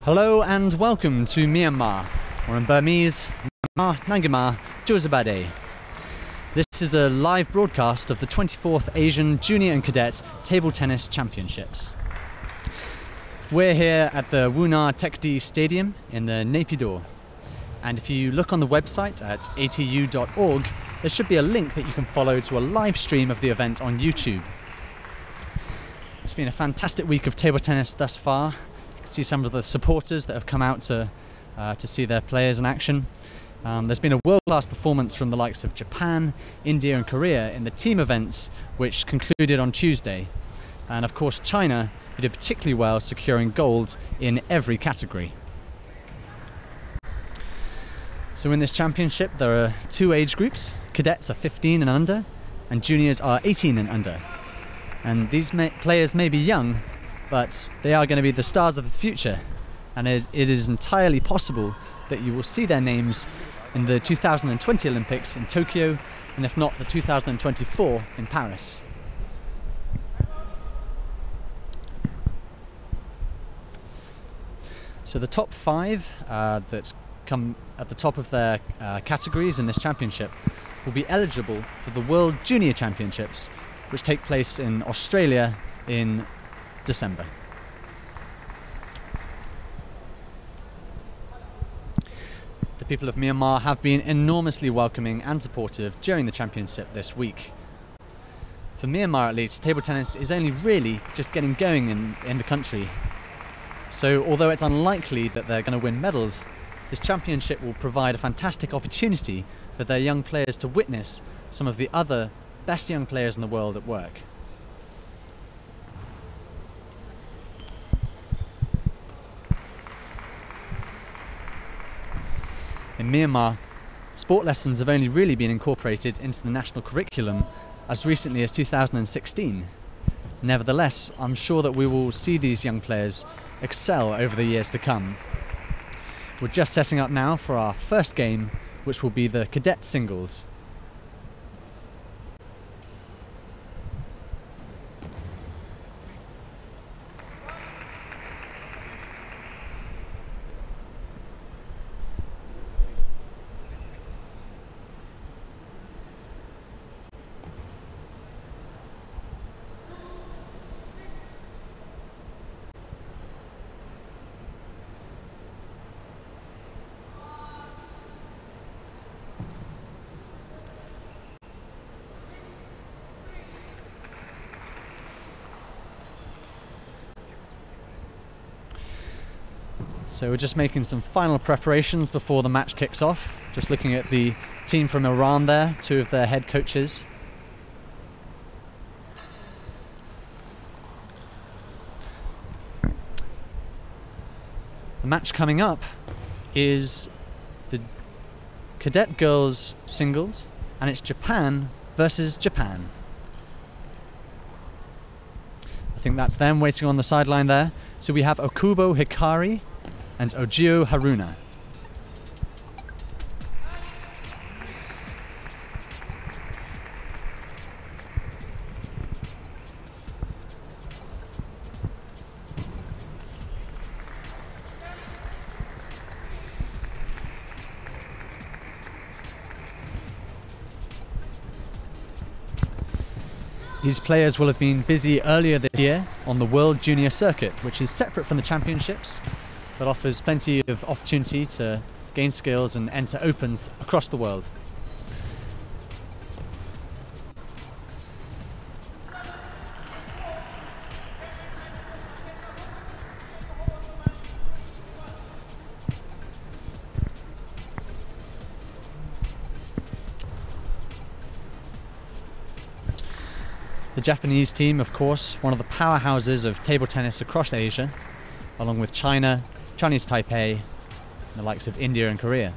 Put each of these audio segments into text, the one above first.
Hello and welcome to Myanmar, or in Burmese, Myanmar Nangima JBD. This is a live broadcast of the 24th Asian Junior and Cadet Table Tennis Championships. We're here at the Wuna Tekdi Stadium in the Naypyidaw, and if you look on the website at atu.org, there should be a link that you can follow to a live stream of the event on YouTube. It's been a fantastic week of table tennis thus far. See some of the supporters that have come out to see their players in action. There's been a world-class performance from the likes of Japan, India and Korea in the team events, which concluded on Tuesday. And of course China, who did particularly well, securing gold in every category. So in this championship there are two age groups. Cadets are 15 and under and juniors are 18 and under. And these players may be young, but they are going to be the stars of the future, and it is entirely possible that you will see their names in the 2020 Olympics in Tokyo, and if not, the 2024 in Paris. So the top five that come at the top of their categories in this championship will be eligible for the World Junior Championships, which take place in Australia in December. The people of Myanmar have been enormously welcoming and supportive during the championship this week. For Myanmar at least, table tennis is only really just getting going in the country. So although it's unlikely that they're going to win medals, this championship will provide a fantastic opportunity for their young players to witness some of the other best young players in the world at work. In Myanmar, sport lessons have only really been incorporated into the national curriculum as recently as 2016. Nevertheless, I'm sure that we will see these young players excel over the years to come. We're just setting up now for our first game, which will be the cadet singles. So we're just making some final preparations before the match kicks off. Just looking at the team from Iran there, two of their head coaches. The match coming up is the cadet girls singles, and it's Japan versus Japan. I think that's them waiting on the sideline there. So we have Okubo Hikari and Ojio Haruna. These players will have been busy earlier this year on the World Junior Circuit, which is separate from the championships, but offers plenty of opportunity to gain skills and enter opens across the world. The Japanese team, of course, one of the powerhouses of table tennis across Asia, along with China, Chinese Taipei, and the likes of India and Korea.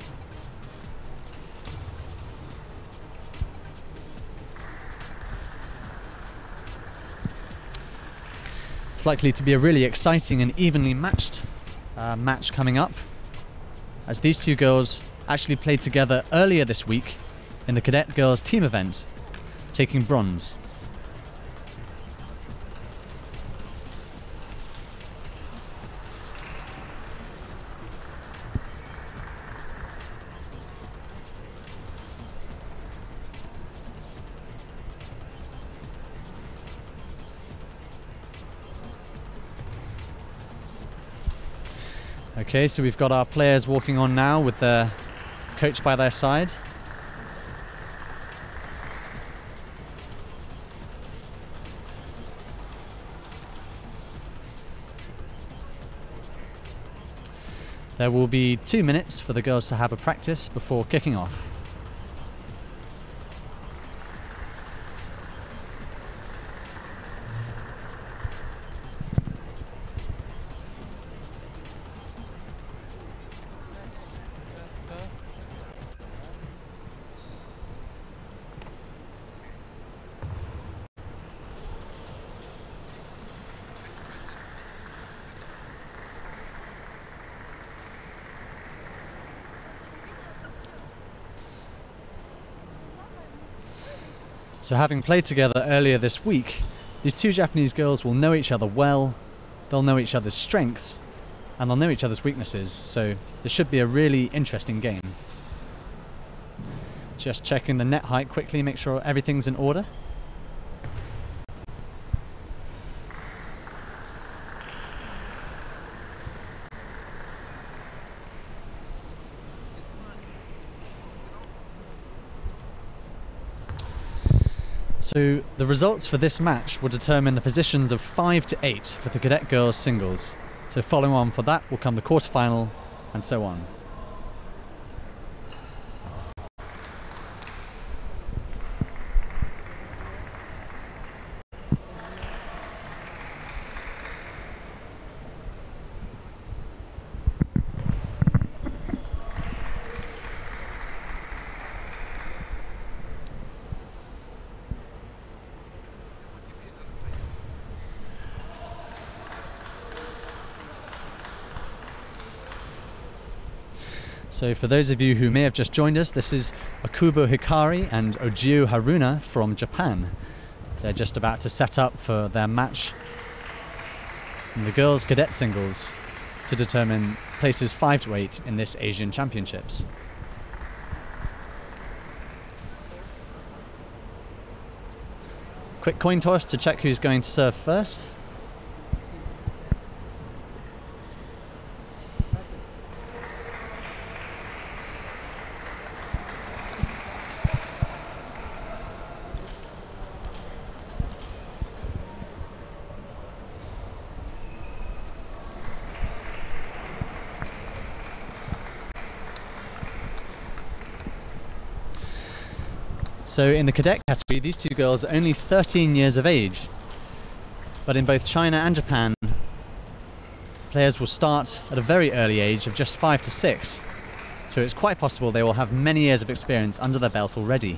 It's likely to be a really exciting and evenly matched match coming up, as these two girls actually played together earlier this week in the cadet girls team event, taking bronze. Okay, so we've got our players walking on now with their coach by their side. There will be 2 minutes for the girls to have a practice before kicking off. So having played together earlier this week, these two Japanese girls will know each other well, they'll know each other's strengths, and they'll know each other's weaknesses, so this should be a really interesting game. Just checking the net height quickly, make sure everything's in order. So the results for this match will determine the positions of 5 to 8 for the cadet girls singles. So following on for that will come the quarterfinal and so on. So for those of you who may have just joined us, this is Okubo Hikari and Ojio Haruna from Japan. They're just about to set up for their match in the girls' cadet singles to determine places 5 to 8 in this Asian Championships. Quick coin toss to check who's going to serve first. So in the cadet category, these two girls are only 13 years of age. But in both China and Japan, players will start at a very early age of just 5 to 6. So it's quite possible they will have many years of experience under their belt already.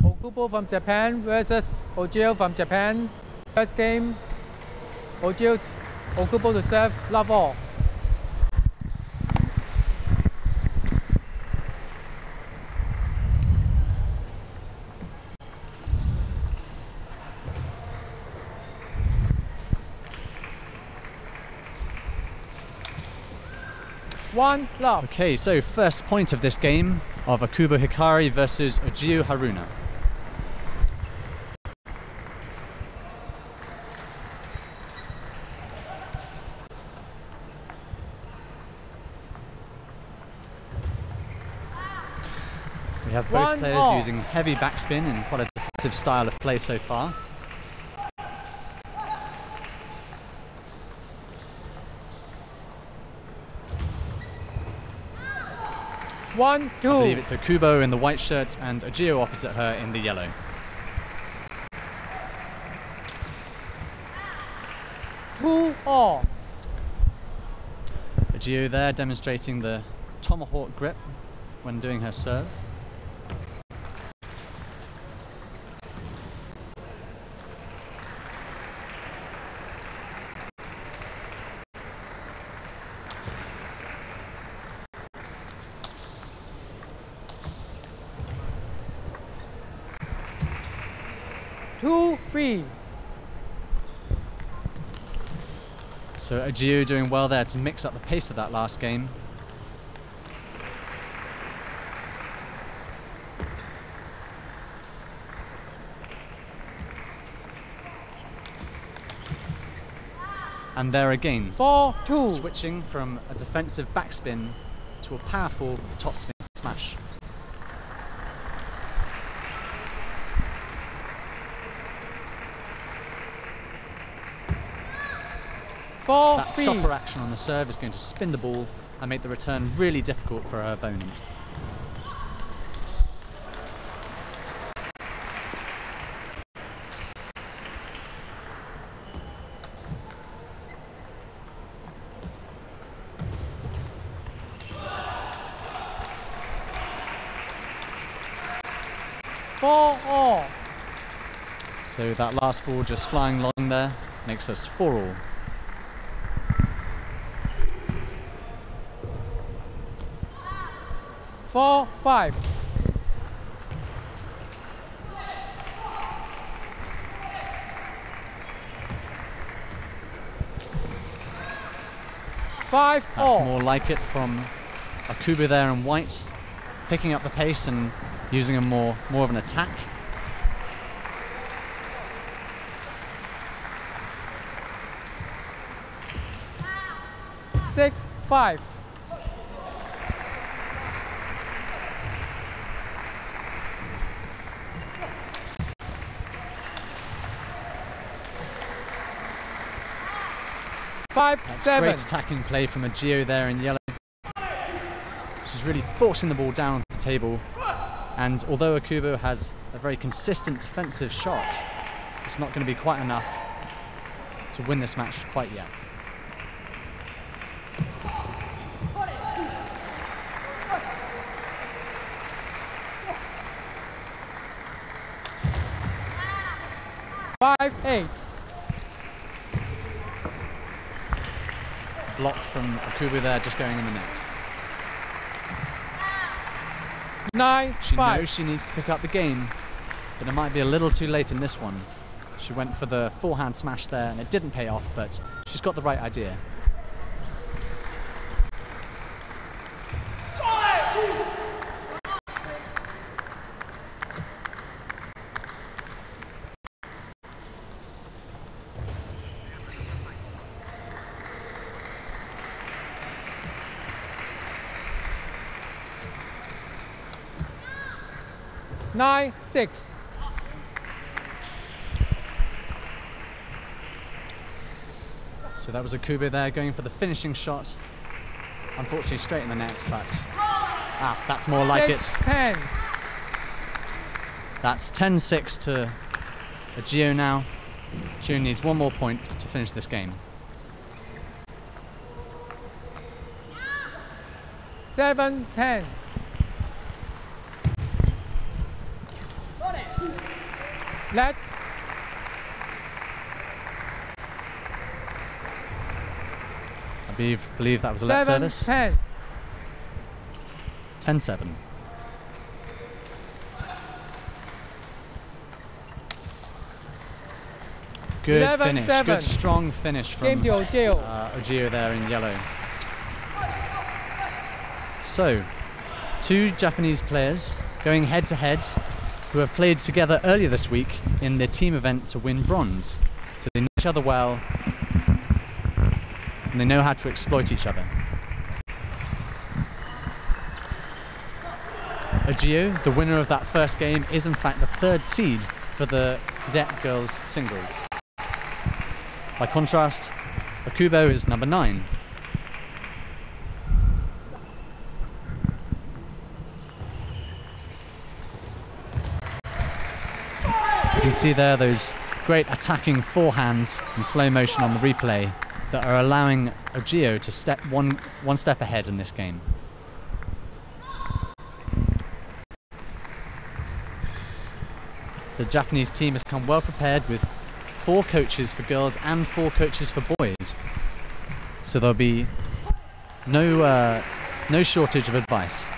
Okubo from Japan versus Ojio from Japan. First game, Okubo to serve, love all. One love. Okay, so first point of this game of Okubo Hikari versus Ojio Haruna. We have both players using heavy backspin in quite a defensive style of play so far. 1-2. I believe it's Okubo in the white shirt and Ajio opposite her in the yellow. All. Ajio there demonstrating the tomahawk grip when doing her serve. So Ajio doing well there to mix up the pace of that last game. And there again, 4-2. switching from a defensive backspin to a powerful topspin smash. That chopper action on the serve is going to spin the ball and make the return really difficult for her opponent. All. So that last ball just flying long there makes us 4-all. Four, 5. That's more like it from Okubo there in white, picking up the pace and using a more of an attack. Six, 5. That's 7. Great attacking play from Ajio there in yellow. She's really forcing the ball down the table. And although Okubo has a very consistent defensive shot, it's not going to be quite enough to win this match quite yet. Five, 8. Block from Okubo there, just going in the net. 9, She 5. knows she needs to pick up the game, but it might be a little too late in this one. She went for the forehand smash there and it didn't pay off, but she's got the right idea. Nine, 6. So that was Okubo there going for the finishing shot. Unfortunately straight in the net, but that's more like 6, it. 10. That's 10-6 to Ajio now. She only needs one more point to finish this game. 7, 10. Let. I believe that was a let service. 10. 10-7. Good 11, finish, 7. good strong finish from Game to Ajio. Ajio there in yellow. So, two Japanese players going head to head who have played together earlier this week in the team event to win bronze. So they know each other well and they know how to exploit each other. Ajio, the winner of that first game, is in fact the third seed for the cadet girls singles. By contrast, Okubo is number 9. can see there those great attacking forehands in slow motion on the replay that are allowing Ojio to step one step ahead in this game. The Japanese team has come well prepared with 4 coaches for girls and 4 coaches for boys. So there'll be no shortage of advice.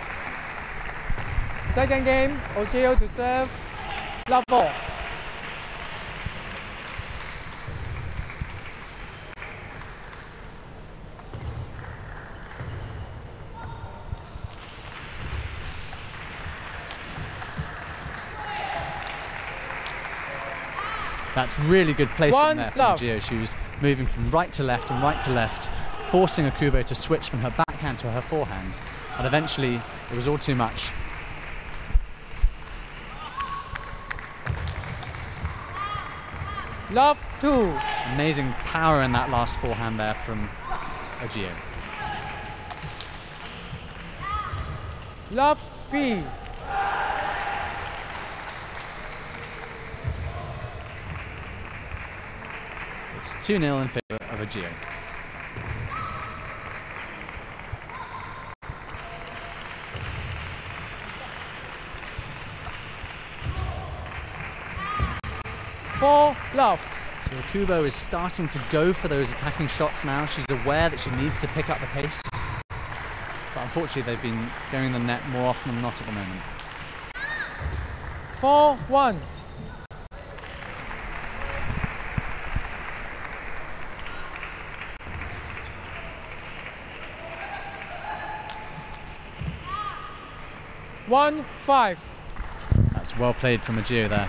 Second game, Ojio to serve, love ball. That's really good placement there from Ojio. She was moving from right to left and right to left, forcing Okubo to switch from her backhand to her forehand. And eventually, it was all too much. Love 2. Amazing power in that last forehand there from Ojio. Love 3. It's 2-0 in favour of Ojio. Four love. So Okubo is starting to go for those attacking shots now. She's aware that she needs to pick up the pace. But unfortunately they've been going the net more often than not at the moment. 4-1. One, 5. That's well played from Ojio there.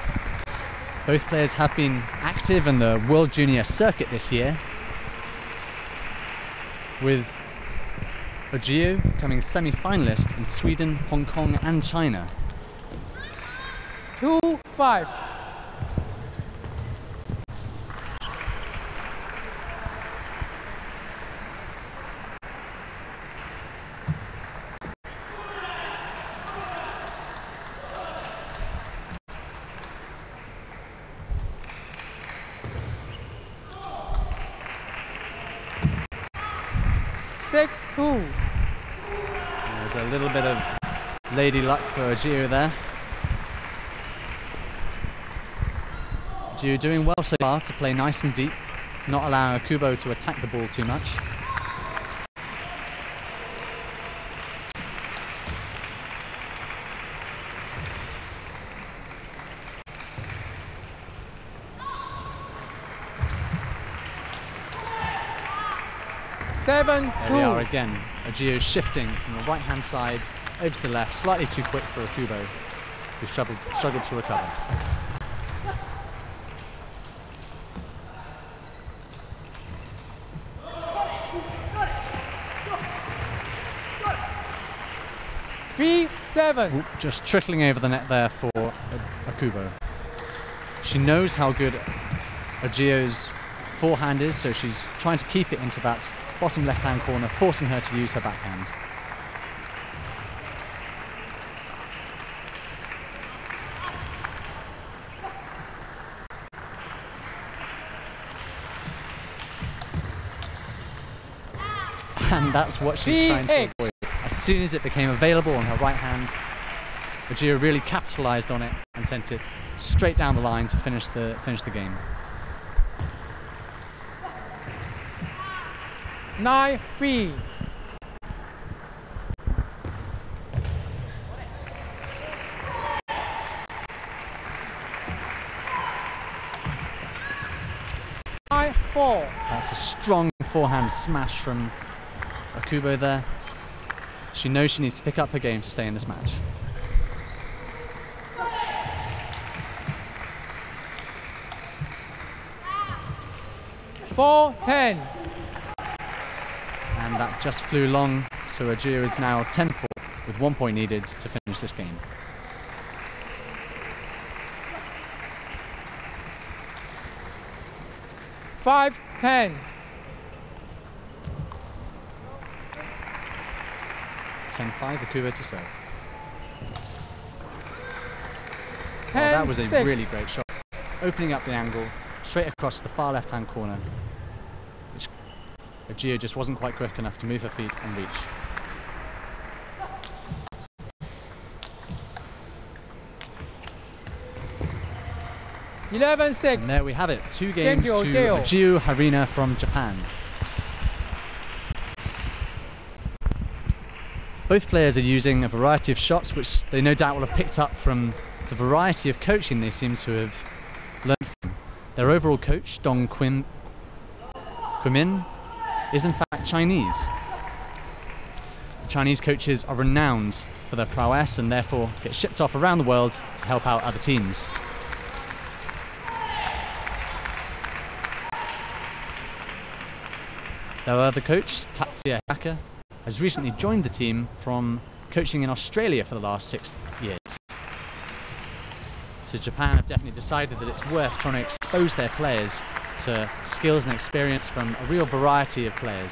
Both players have been active in the World Junior circuit this year, with Ojio becoming semi-finalist in Sweden, Hong Kong and China. 2-5. There's a little bit of lady luck for Ojio there. Ojio doing well so far to play nice and deep, not allowing Okubo to attack the ball too much. There we are again. Ojio shifting from the right hand side over to the left, slightly too quick for Okubo, who struggled to recover. Ooh, just trickling over the net there for Okubo. She knows how good Ojio's forehand is, so she's trying to keep it into that bottom left-hand corner, forcing her to use her backhand. And that's what she's trying to avoid. As soon as it became available on her right hand, Ojio really capitalised on it and sent it straight down the line to finish the game. 9-3. That's a strong forehand smash from Okubo there. She knows she needs to pick up her game to stay in this match. (4-10). And that just flew long, so Ojio is now 10-4 with 1 point needed to finish this game. (5-10). 10-5, Okubo to serve. Oh, 10-6. that was a really great shot. opening up the angle straight across the far left-hand corner, which Ajio just wasn't quite quick enough to move her feet and reach. (11-6). And there we have it, 2 games to Ajio. Ajio Harina from Japan. Both players are using a variety of shots which they no doubt will have picked up from the variety of coaching they seem to have learned from. Their overall coach, Dong Quimin, is in fact Chinese. Chinese coaches are renowned for their prowess and therefore get shipped off around the world to help out other teams. Their other coach, Hyeok, has recently joined the team from coaching in Australia for the last 6 years. So Japan have definitely decided that it's worth trying to expose their players to skills and experience from a real variety of players.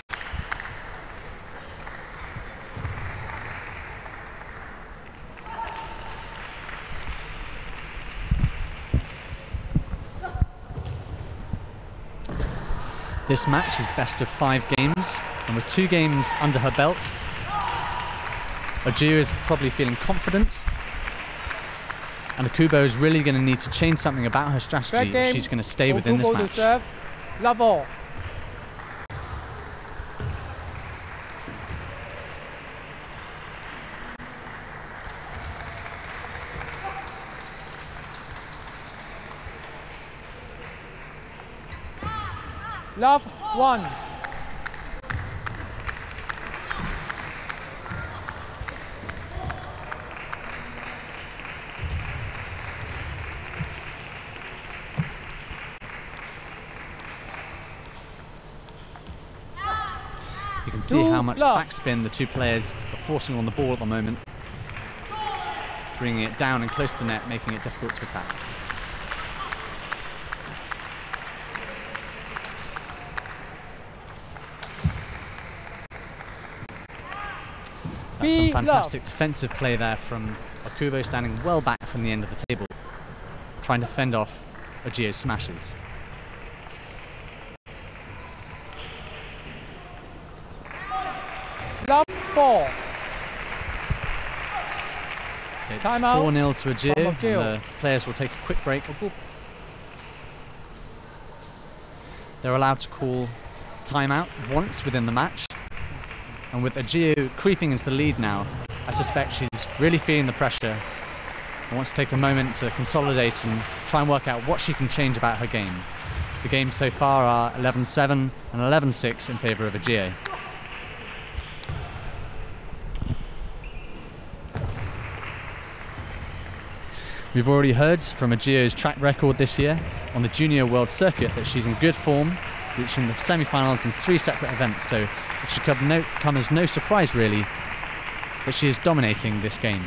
This match is best of 5 games, and with 2 games under her belt, Ajio is probably feeling confident, and Akubo is really going to need to change something about her strategy if she's going to stay within this match. To serve. Love all. Love 1. You can see how much backspin the 2 players are forcing on the ball at the moment, bringing it down and close to the net, making it difficult to attack. That's some fantastic defensive play there from Akubo, standing well back from the end of the table, trying to fend off Ajio's smashes. Love 4. It's 4-0 to Ajio, and the players will take a quick break. They're allowed to call timeout once within the match. And with Ajio creeping into the lead now, I suspect she's really feeling the pressure and wants to take a moment to consolidate and try and work out what she can change about her game. The games so far are 11-7 and 11-6 in favour of Ajio. We've already heard from Ajio's track record this year on the Junior World Circuit that she's in good form, reaching the semi-finals in 3 separate events, so it should come as no surprise really that she is dominating this game.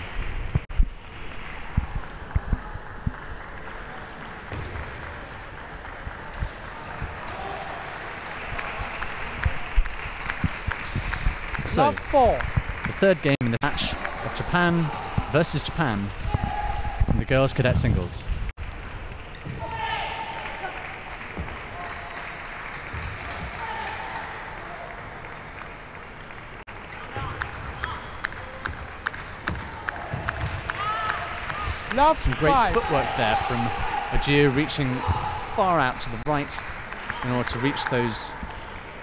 So, the 3rd game in the match of Japan versus Japan in the girls' cadet singles. Some great footwork there from Ajio, reaching far out to the right in order to reach those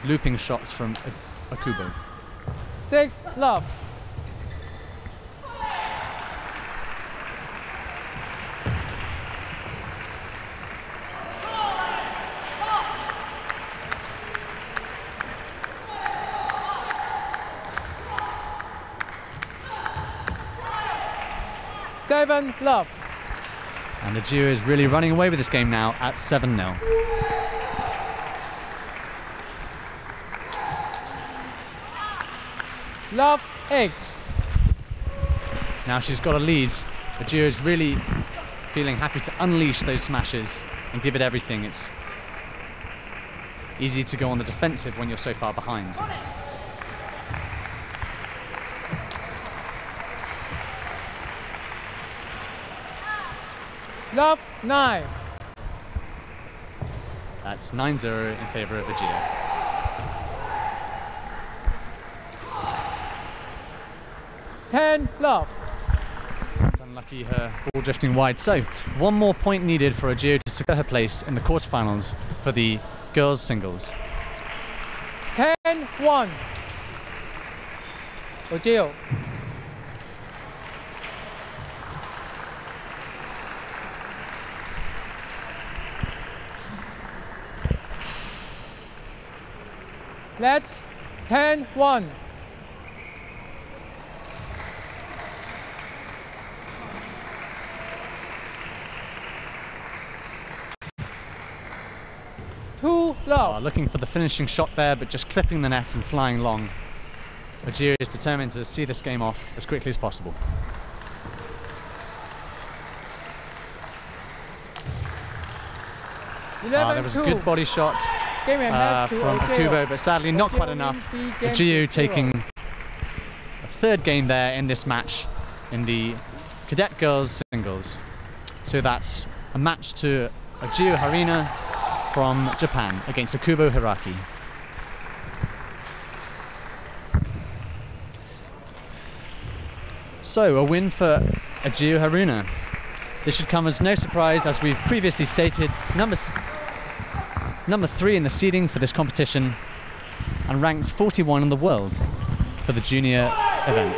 looping shots from Akubo. 6 love. Seven love. And Ajio is really running away with this game now at 7-0. Love 8. Now she's got a lead. Ajio is really feeling happy to unleash those smashes and give it everything. It's easy to go on the defensive when you're so far behind. Love 9. That's 9-0 in favor of AJCTTC. Love. It's unlucky, her ball drifting wide. So, one more point needed for AJCTTC to secure her place in the quarterfinals for the girls' singles. 10-1. AJCTTC. Let's 10-1. Love. Looking for the finishing shot there, but just clipping the net and flying long. AJCTTC is determined to see this game off as quickly as possible. There was a good body shot from Akubo, but sadly not quite enough. AJCTTC taking a third game there in this match in the cadet girls singles. So that's a match to AJCTTC Harina from Japan against Akubo Hiraki. So a win for AJCTTC Haruna. This should come as no surprise, as we've previously stated, number 3 in the seeding for this competition and ranked 41 in the world for the junior event.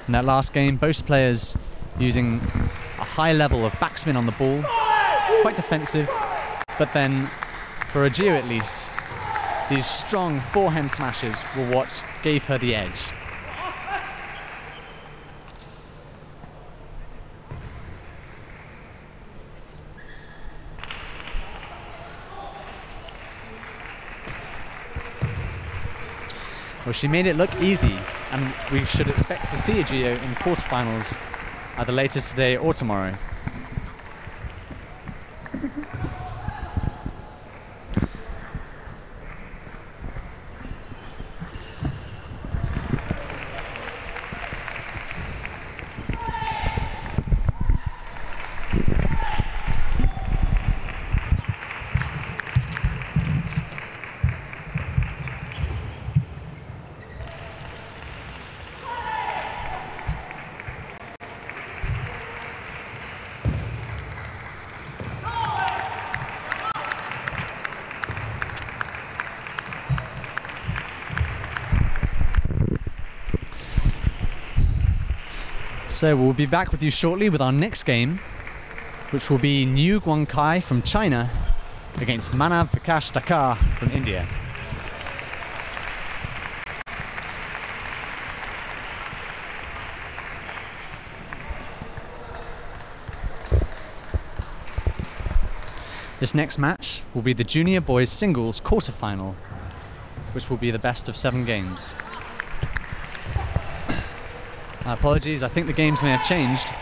In that last game, both players using a high level of backspin on the ball, quite defensive, but then for AJCTTC at least, these strong forehand smashes were what gave her the edge. Well, she made it look easy, and we should expect to see AJCTTC in quarterfinals either later today or tomorrow. So we'll be back with you shortly with our next game, which will be New Guangkai from China against Manav Vikash Dakar from India. This next match will be the junior boys singles quarterfinal, which will be the best of 7 games. Apologies, I think the games may have changed.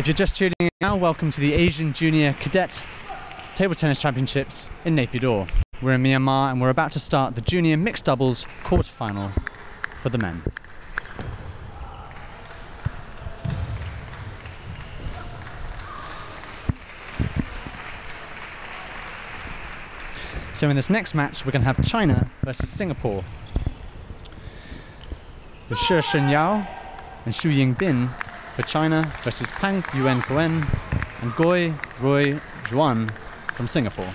If you're just tuning in now, welcome to the Asian Junior Cadet Table Tennis Championships in Naypyidaw. We're in Myanmar and we're about to start the Junior Mixed Doubles quarterfinal for the men. So in this next match, we're going to have China versus Singapore. The Yao and Xu Yingbin for China versus Pang Yuen Coen and Goi Roy Juan from Singapore.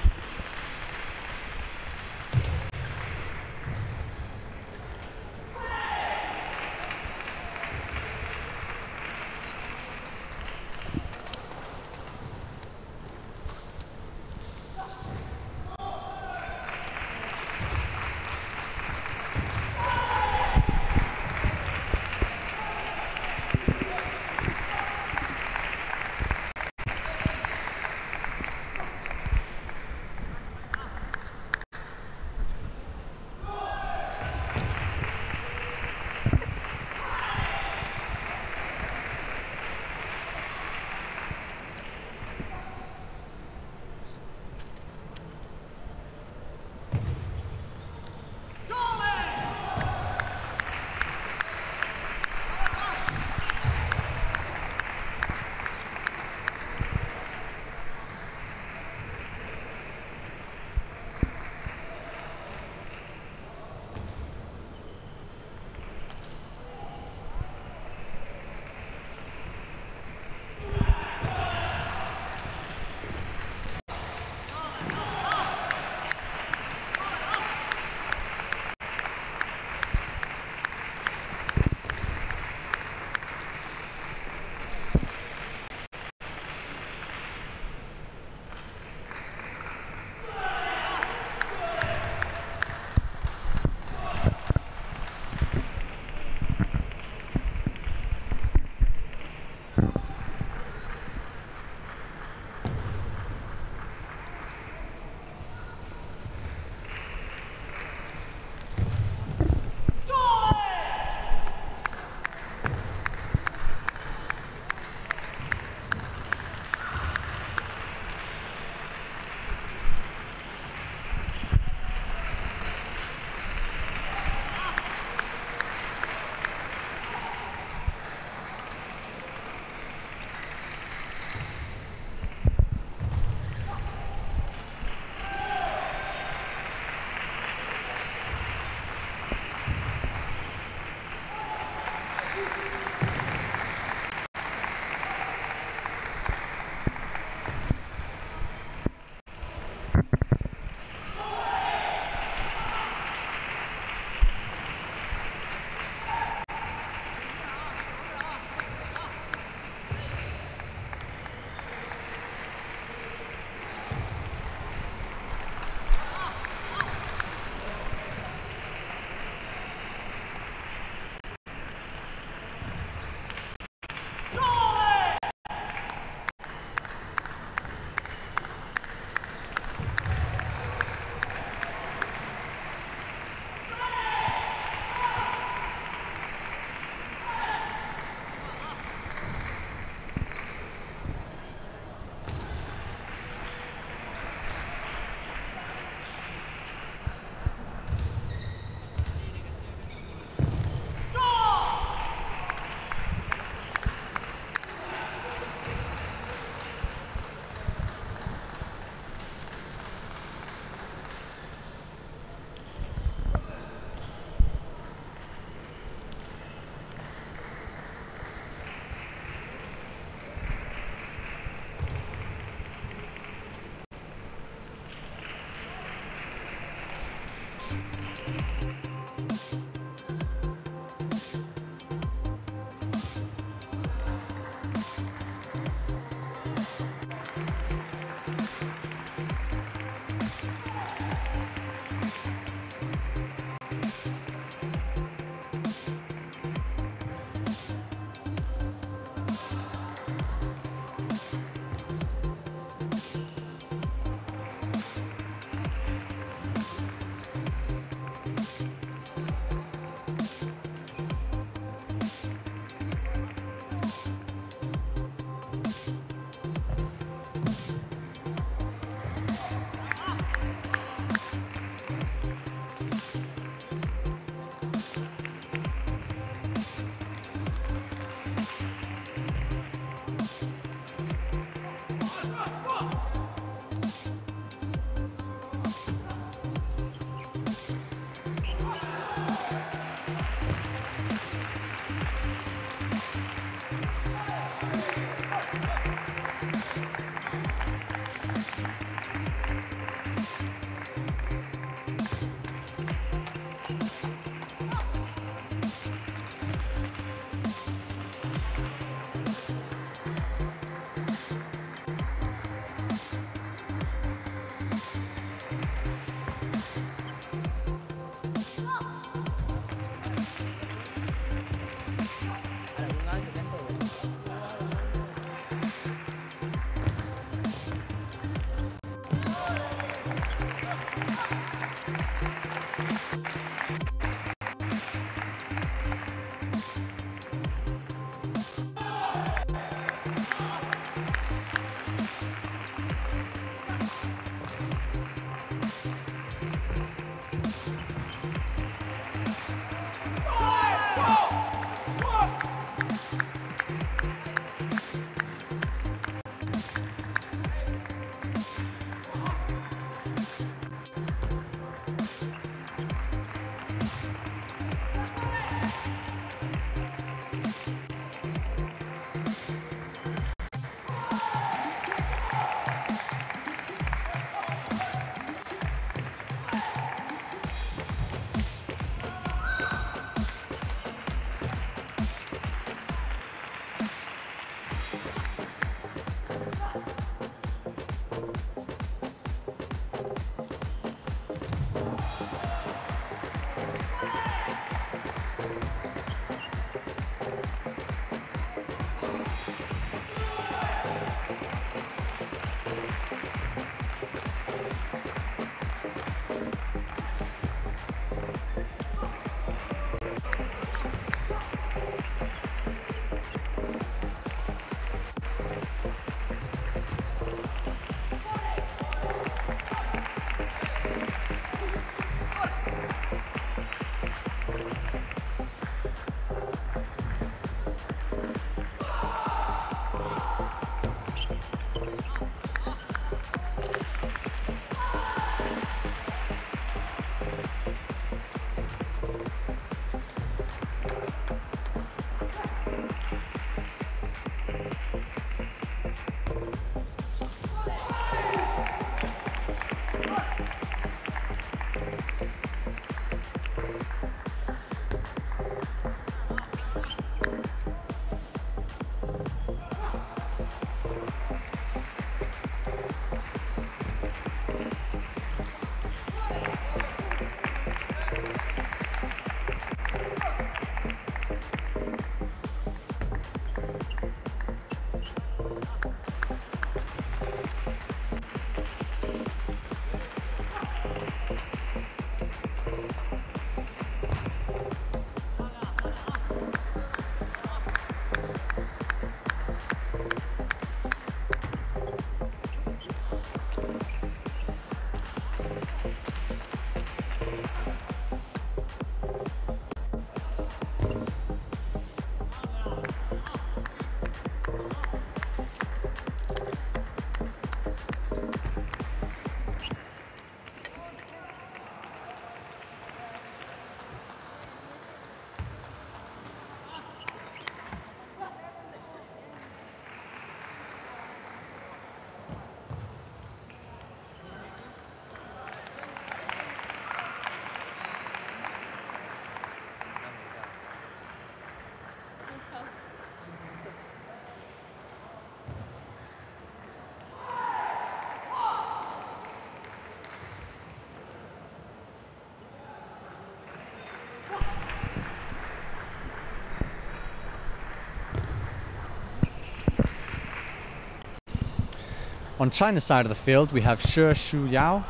On China's side of the field, we have Yao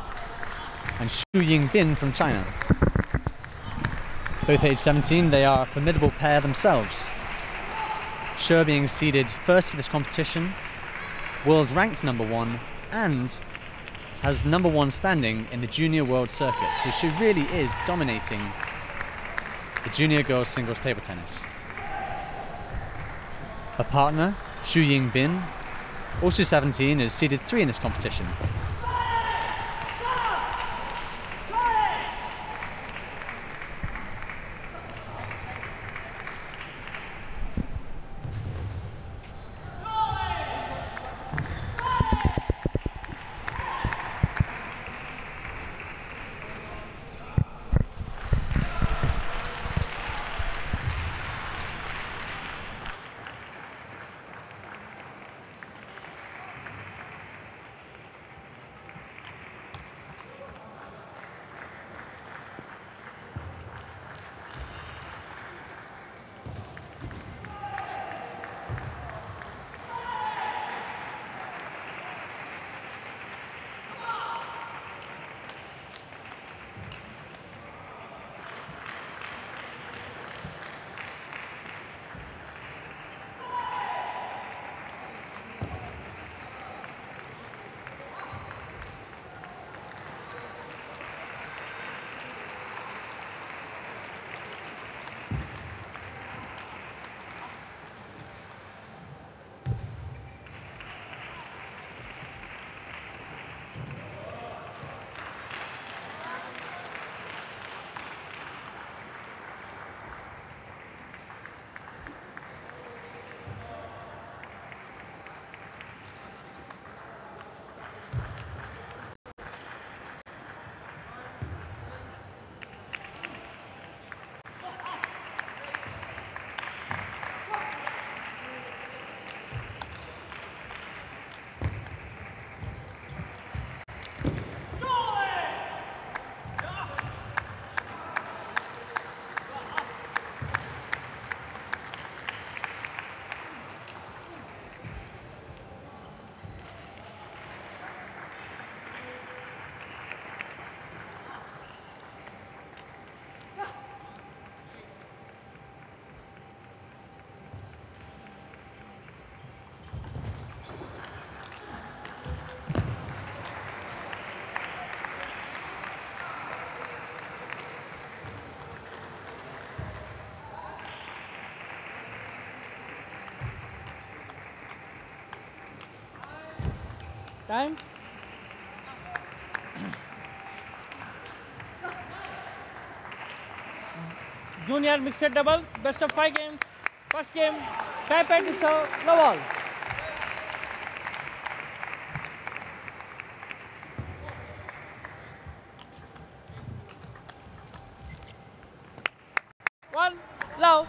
and Yubin from China. Both age 17, they are a formidable pair themselves. She being seeded first for this competition, world ranked #1, and has #1 standing in the junior world circuit. So she really is dominating the junior girls singles table tennis. Her partner, Yubin, also 17, is seeded 3 in this competition. Time. Junior mixed doubles, best of 5 games. First game, Taipei to serve, low ball. One, low.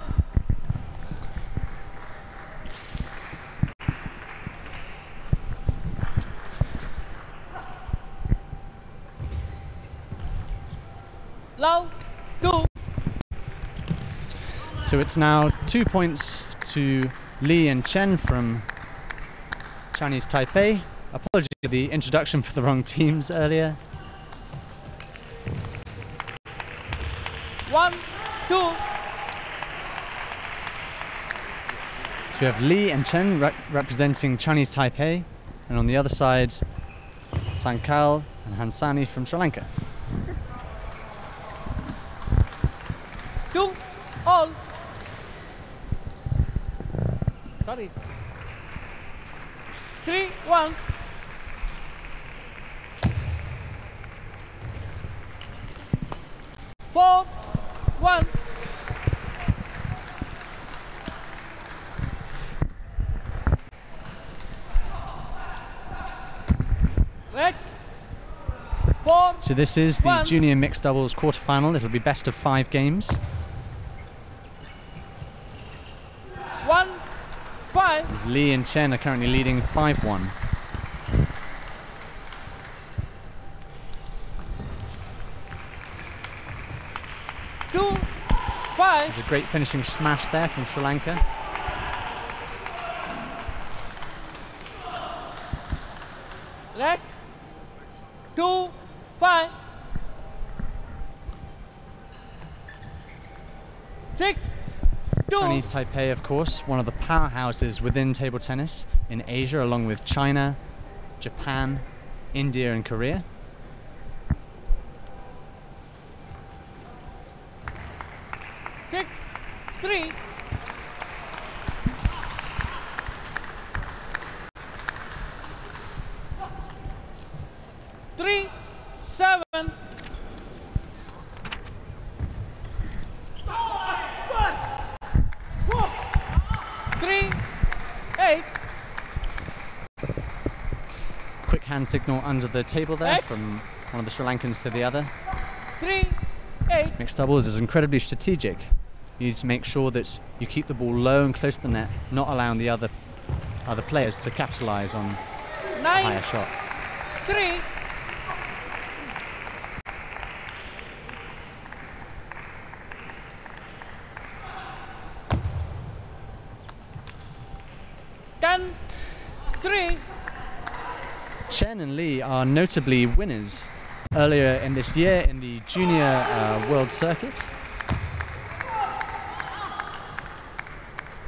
Low, 2. So it's now 2 points to Li and Chen from Chinese Taipei. Apologies for the introduction for the wrong teams earlier. 1, 2. So we have Li and Chen representing Chinese Taipei, and on the other side, Sankal and Hansani from Sri Lanka. 2, all. Sorry. 3, 1. Four, 1. Red. 4. So this is the 1. junior mixed doubles quarterfinal. It'll be best of 5 games. 1, 5. As Li and Chen are currently leading 5-1. Two, 5. There's a great finishing smash there from Sri Lanka. Red. 2, 5. 6, 2. Chinese Taipei, of course, one of the powerhouses within table tennis in Asia, along with China, Japan, India and Korea. 6, 3. 3, 7. 3, 8. Quick hand signal under the table there Right. from one of the Sri Lankans to the other. 3, 8. Mixed doubles is incredibly strategic. You need to make sure that you keep the ball low and close to the net, not allowing the other players to capitalize on a 9, higher shot. 3. 10, 3. Chen and Li are notably winners earlier in this year in the junior world circuit.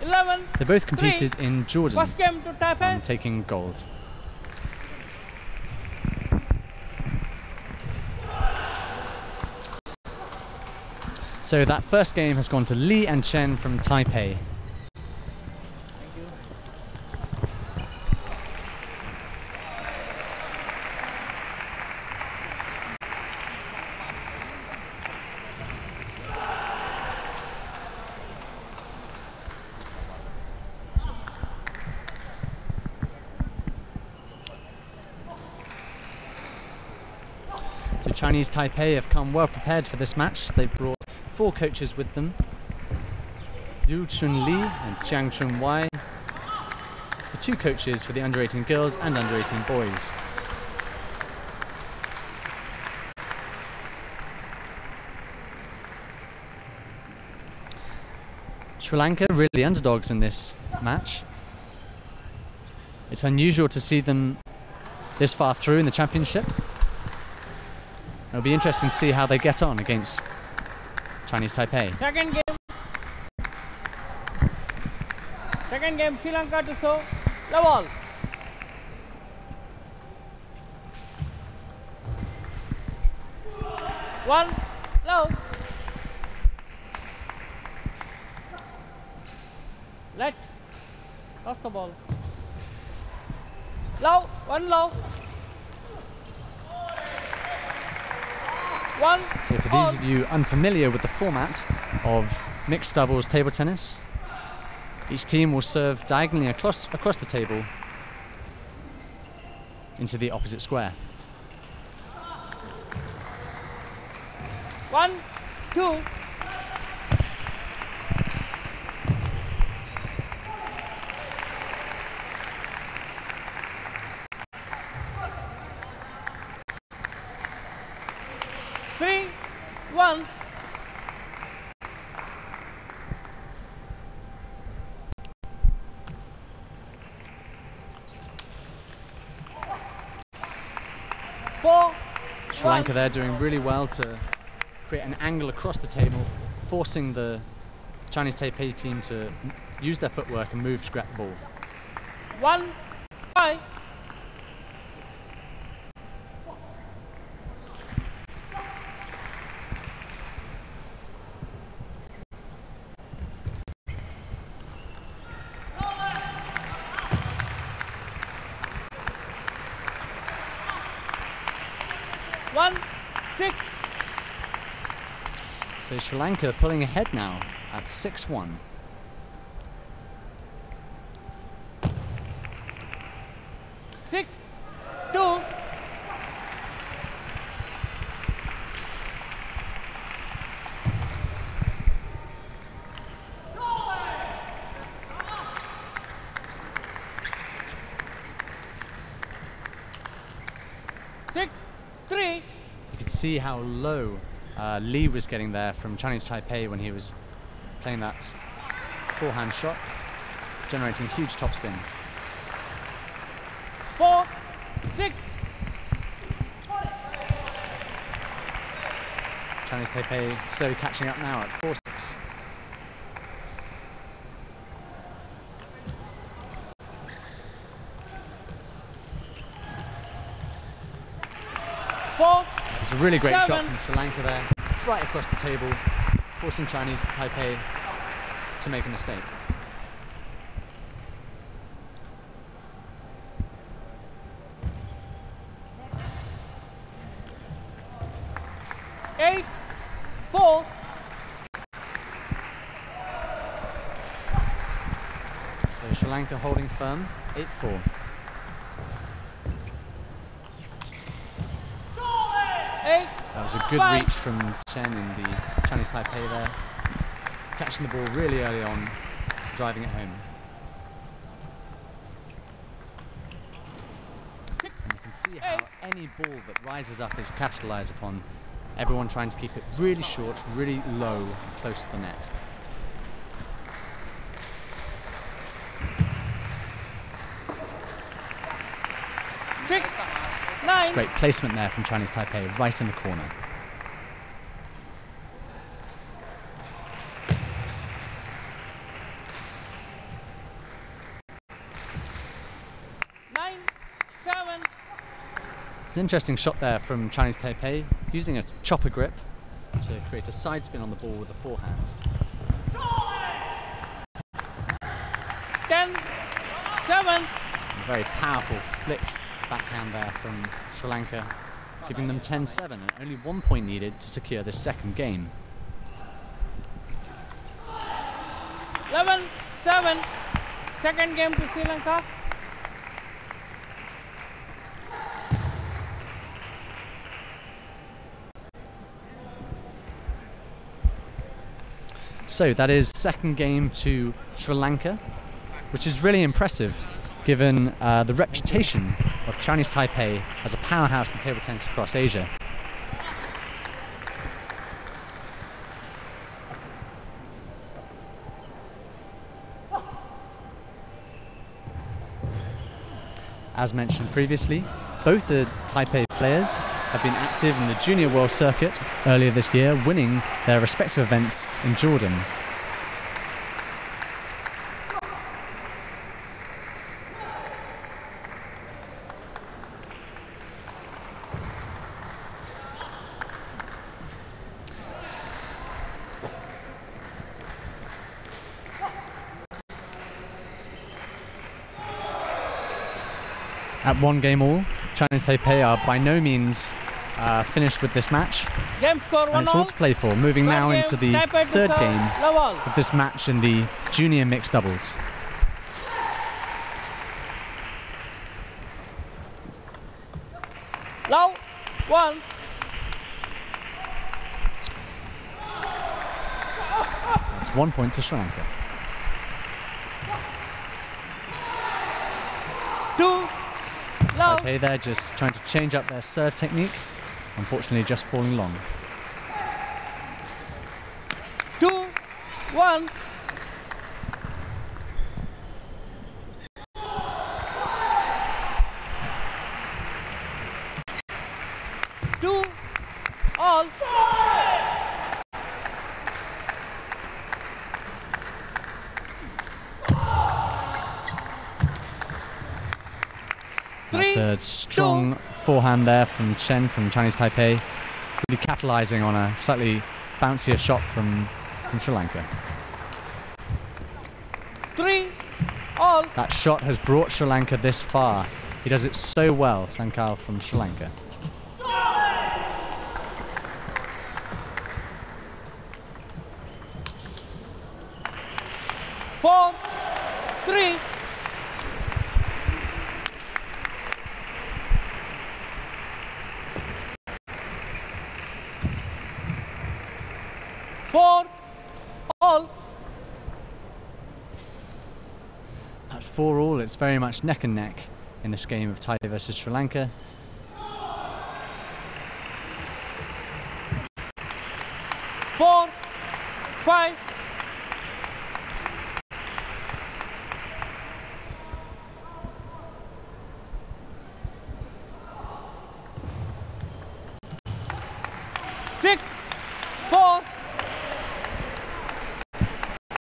11. They both competed in Jordan, First game to Taipei. taking gold. So that first game has gone to Li and Chen from Taipei. So Chinese Taipei have come well prepared for this match. They've brought 4 coaches with them. Du Chun Li and Jiang Chun Wai, the 2 coaches for the under-18 girls and under-18 boys. Sri Lanka really the underdogs in this match. It's unusual to see them this far through in the championship. It'll be interesting to see how they get on against Chinese Taipei. Second game, Sri Lanka to show the ball. One, low. Let. Toss the ball. Low, 1 low. 1. So for these of you unfamiliar with the format of mixed doubles table tennis, each team will serve diagonally across the table into the opposite square. 1, 2. Three, 1. Four. Sri Lanka there doing really well to create an angle across the table, forcing the Chinese Taipei team to use their footwork and move to grab the ball. 1, 5. So Sri Lanka pulling ahead now at 6-1. Six, 2. Six, 3. You could see how low Lee was getting there from Chinese Taipei when he was playing that forehand shot, generating a huge topspin. 4, 6. Chinese Taipei slowly catching up now at 4-6. It's a really great 7. shot from Sri Lanka there, right across the table, forcing Chinese Taipei to make a mistake. 8, 4. So Sri Lanka holding firm, 8-4. 8. That was a good 5. reach from Chen in the Chinese Taipei there, catching the ball really early on, driving it home. And you can see how any ball that rises up is capitalized upon. Everyone trying to keep it really short, really low, and close to the net. Six, 9. It's great placement there from Chinese Taipei, right in the corner. 9, 7. It's an interesting shot there from Chinese Taipei, using a chopper grip to create a side spin on the ball with a forehand. 10, 7. A very powerful flick backhand there from Sri Lanka, giving them 10-7 and only 1 point needed to secure this second game. 11, 7. Second game to Sri Lanka. So that is second game to Sri Lanka, which is really impressive given the reputation of Chinese Taipei as a powerhouse in table tennis across Asia. As mentioned previously, both the Taipei players have been active in the Junior World Circuit earlier this year, winning their respective events in Jordan. At 1 game all, Chinese Taipei are by no means finished with this match. Game score And 1 it's all all. to play for, moving Third now game, into the tie-break to third serve, game love all. of this match in the junior mixed doubles. Love 1. That's 1 point to Sri Lanka. 2. Love. Taipei there just trying to change up their serve technique. Unfortunately, just falling long. 2. 1. Two. All. That's a strong forehand there from Chen from Chinese Taipei, really capitalizing on a slightly bouncier shot from Sri Lanka. 3. All. That shot has brought Sri Lanka this far. He does it so well, Sankal from Sri Lanka. 4. 3. All. At 4-all, it's very much neck and neck in this game of Thai versus Sri Lanka. 4. 5. Six. 4.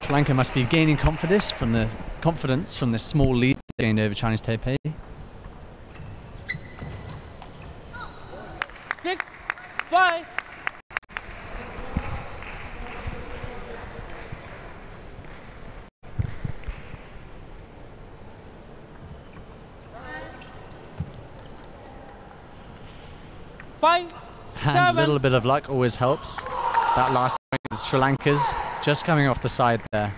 Sri Lanka must be gaining confidence from the small lead they gained over Chinese Taipei. 6. 5. Five. And 7. a little bit of luck always helps. That last point is Sri Lanka's, just coming off the side there.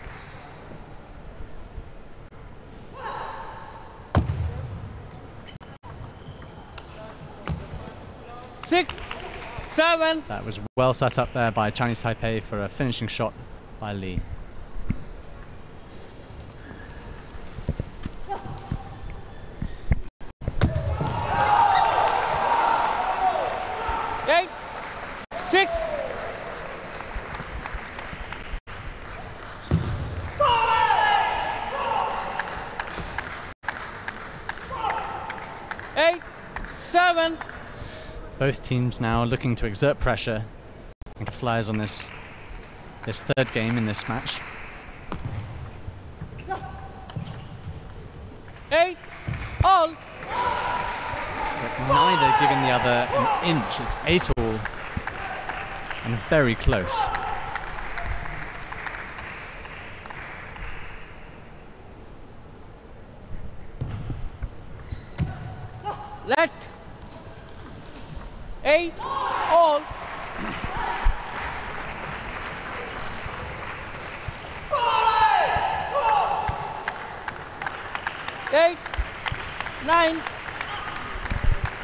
Six. 7. That was well set up there by Chinese Taipei for a finishing shot by Lee. Eight. 6. 8. 7. Both teams now looking to exert pressure and capitalize on this third game in this match. 8. All. But neither giving the other an inch. It's 8-all and very close. Let. 8. All. Eight. 9.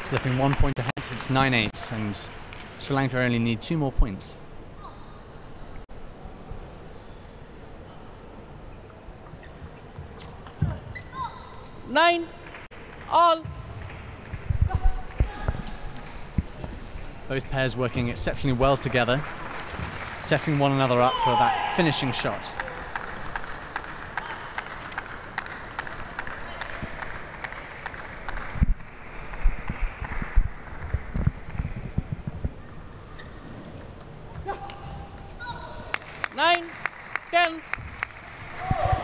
Slipping 1 point ahead, it's 9-8, and Sri Lanka only need 2 more points. Nine. All. Both pairs working exceptionally well together, setting one another up for that finishing shot. Nine. 10.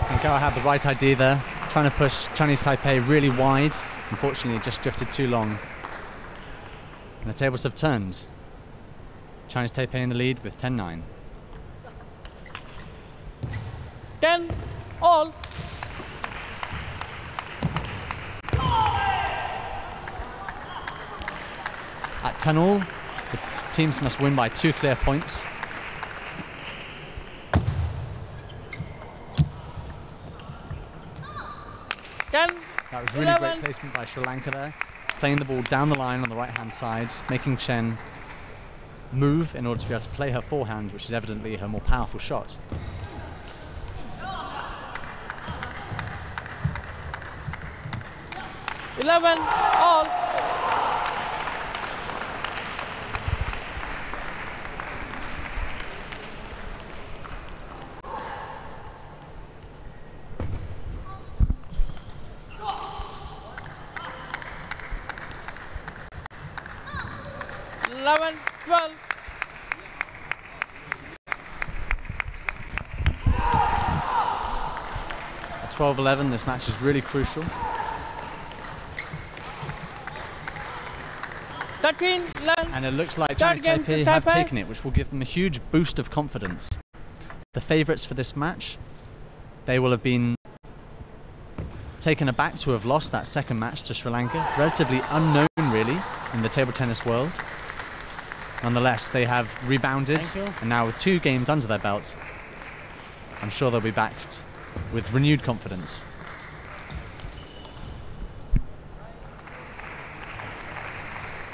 Sankara had the right idea there, trying to push Chinese Taipei really wide. Unfortunately, it just drifted too long. And the tables have turned. Chinese Taipei in the lead with 10-9. 10. All. At 10-all, the teams must win by 2 clear points. That was really great placement by Sri Lanka there, playing the ball down the line on the right-hand side, making Chen move in order to be able to play her forehand, which is evidently her more powerful shot. All. At 12-11, this match is really crucial. 13-11. And it looks like Chinese Taipei have taken it, which will give them a huge boost of confidence. The favourites for this match, they will have been taken aback to have lost that second match to Sri Lanka. Relatively unknown, really, in the table tennis world. Nonetheless, they have rebounded, and now with 2 games under their belt, I'm sure they'll be backed with renewed confidence.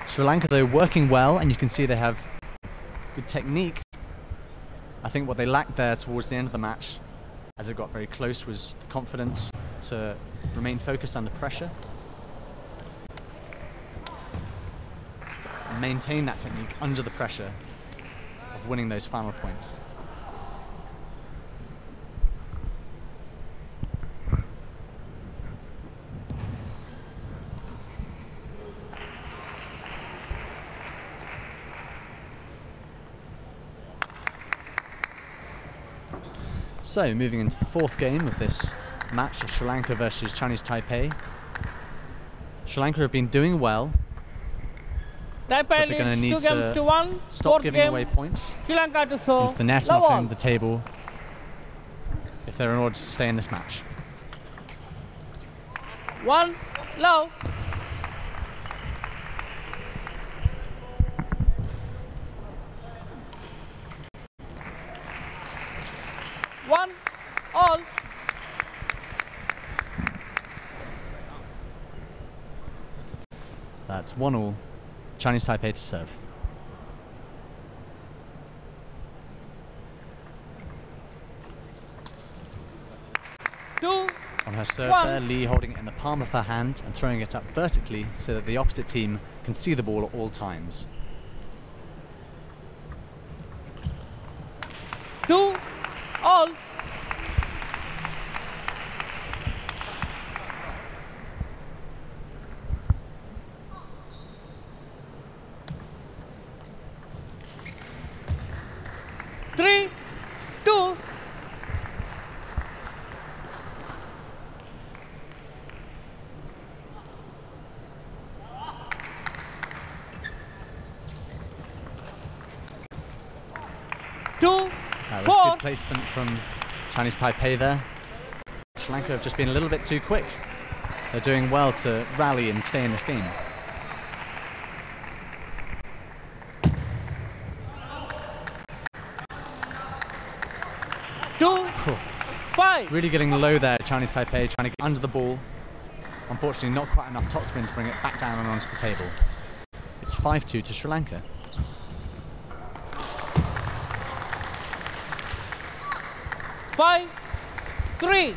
Sri Lanka, though, working well, and you can see they have good technique. I think what they lacked there towards the end of the match, as it got very close, was the confidence to remain focused under pressure and maintain that technique under the pressure of winning those final points. So, moving into the 4th game of this match of Sri Lanka versus Chinese Taipei. Sri Lanka have been doing well, but they're going to need to stop giving away points into the net and off the table if they're in order to stay in this match. 1 low. All. That's 1-all, Chinese Taipei to serve. On her serve there, Lee holding it in the palm of her hand and throwing it up vertically so that the opposite team can see the ball at all times. 2 all. That was good placement from Chinese Taipei there. Sri Lanka have just been a little bit too quick. They're doing well to rally and stay in this game. Really getting low there, Chinese Taipei, trying to get under the ball. Unfortunately, not quite enough topspin to bring it back down and onto the table. It's 5-2 to Sri Lanka. Five, 3.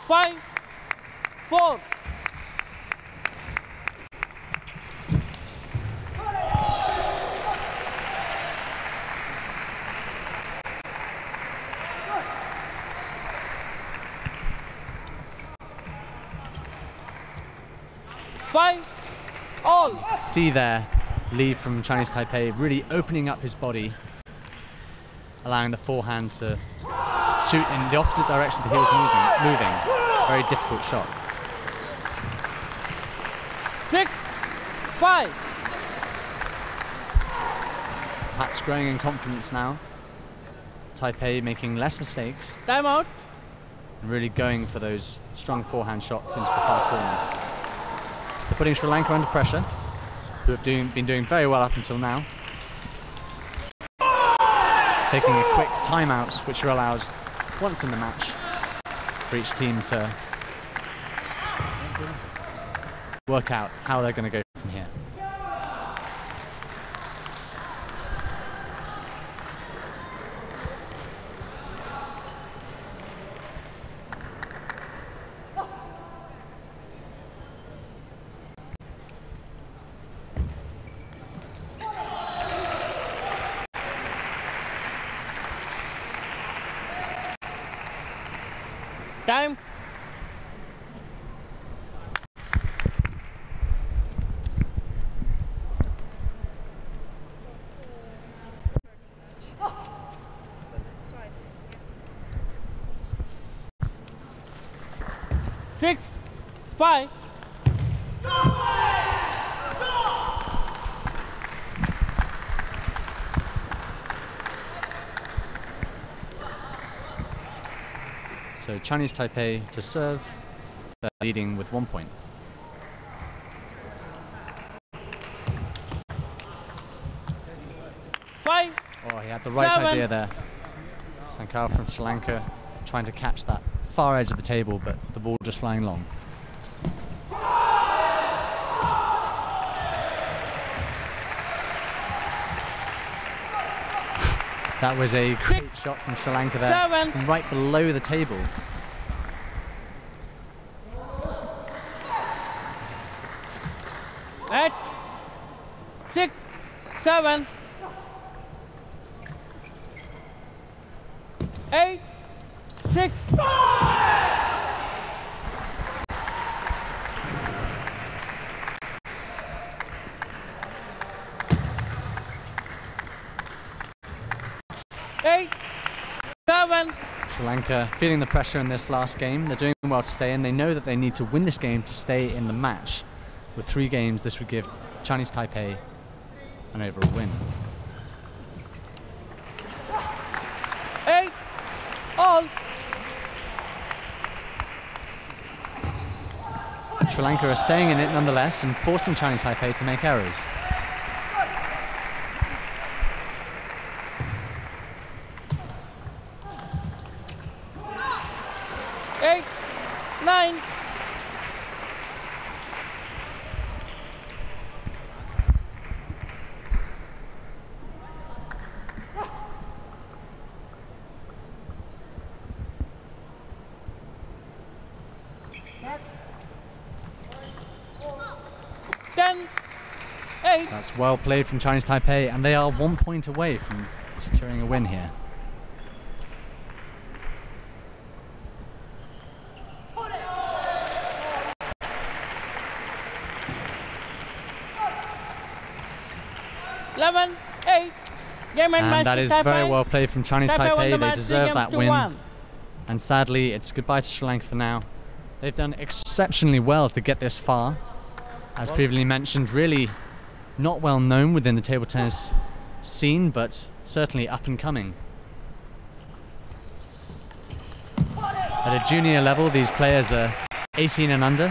Five, 4. All. See there, Lee from Chinese Taipei really opening up his body, allowing the forehand to shoot in the opposite direction to he was moving. Very difficult shot. 6-5. Perhaps growing in confidence now. Taipei making less mistakes. Timeout. And really going for those strong forehand shots into the far corners. They're putting Sri Lanka under pressure, who have been doing very well up until now. Taking a quick timeout, which are allowed once in the match for each team to work out how they're going to go from here. Time. Six, 5. So Chinese Taipei to serve, they're leading with 1 point. Five. Oh, he had the right 7. idea there. Sankar from Sri Lanka trying to catch that far edge of the table, but the ball just flying long. That was a great shot from Sri Lanka there, 7. from right below the table. At 6, 7, 8, 6. Sri Lanka feeling the pressure in this last game. They're doing well to stay in. They know that they need to win this game to stay in the match. With 3 games, this would give Chinese Taipei an overall win. 8, all. Sri Lanka are staying in it nonetheless and forcing Chinese Taipei to make errors. Eight, 9. That's well played from Chinese Taipei, and they are 1 point away from securing a win here. And that is very well played from Chinese Taipei. They deserve that win. And sadly, it's goodbye to Sri Lanka for now. They've done exceptionally well to get this far. As previously mentioned, really not well known within the table tennis scene, but certainly up and coming. At a junior level, these players are 18 and under,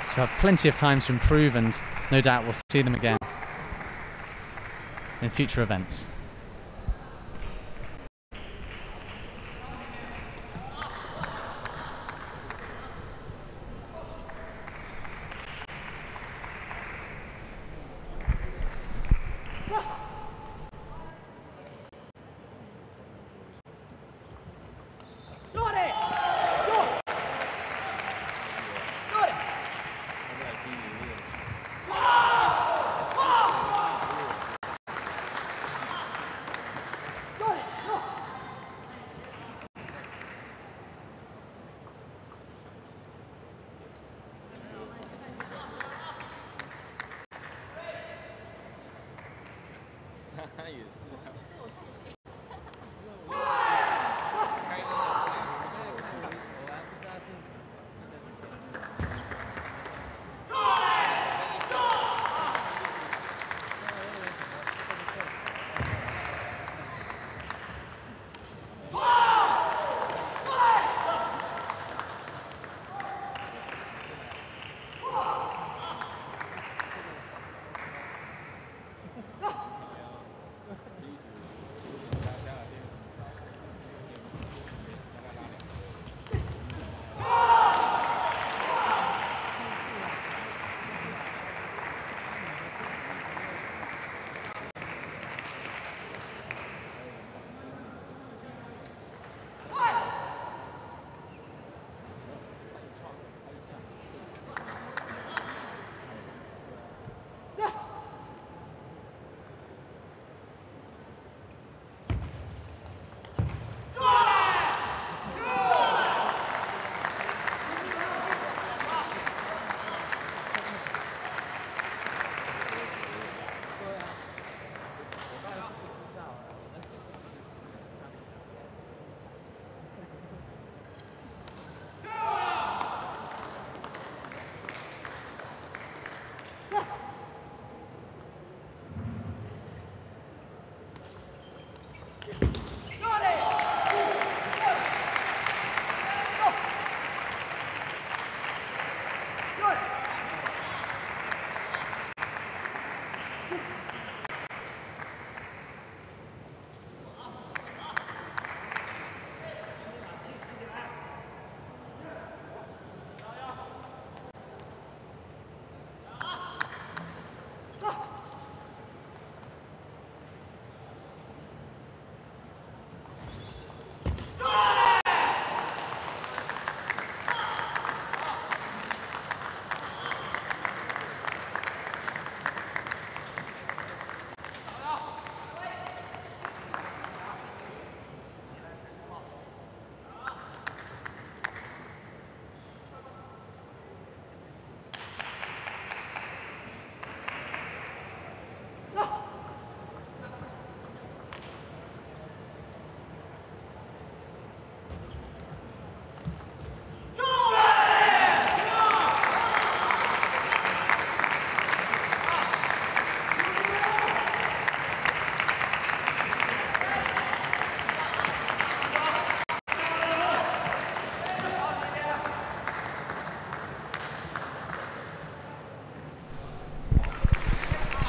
so have plenty of time to improve, and no doubt we'll see them again in future events.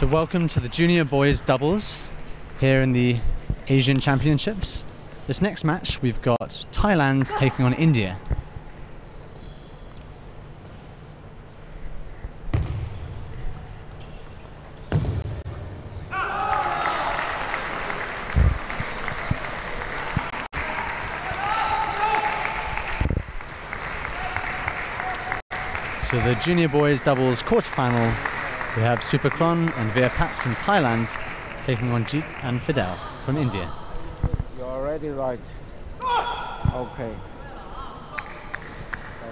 So welcome to the junior boys doubles here in the Asian Championships. This next match we've got Thailand taking on India. So the junior boys doubles quarterfinal, we have Superkron and Veerpat from Thailand taking on Jeet and Fidel from India. You're already right. Okay. So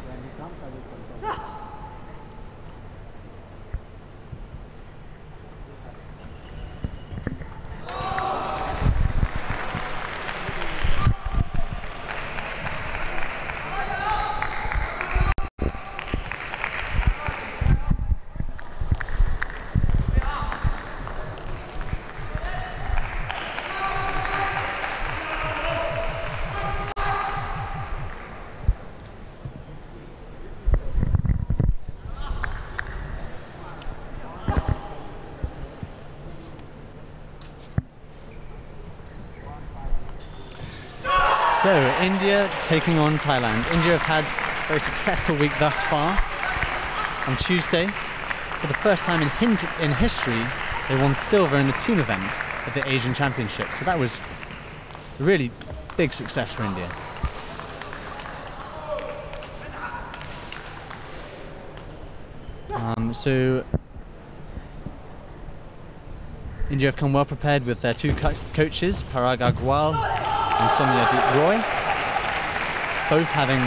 when he comes, I will confirm. So, India taking on Thailand. India have had a very successful week thus far. On Tuesday, for the first time in history, they won silver in the team event at the Asian Championships. So that was a really big success for India. So, India have come well prepared with their two coaches, Parag Agrawal and Somyadeep Roy, both having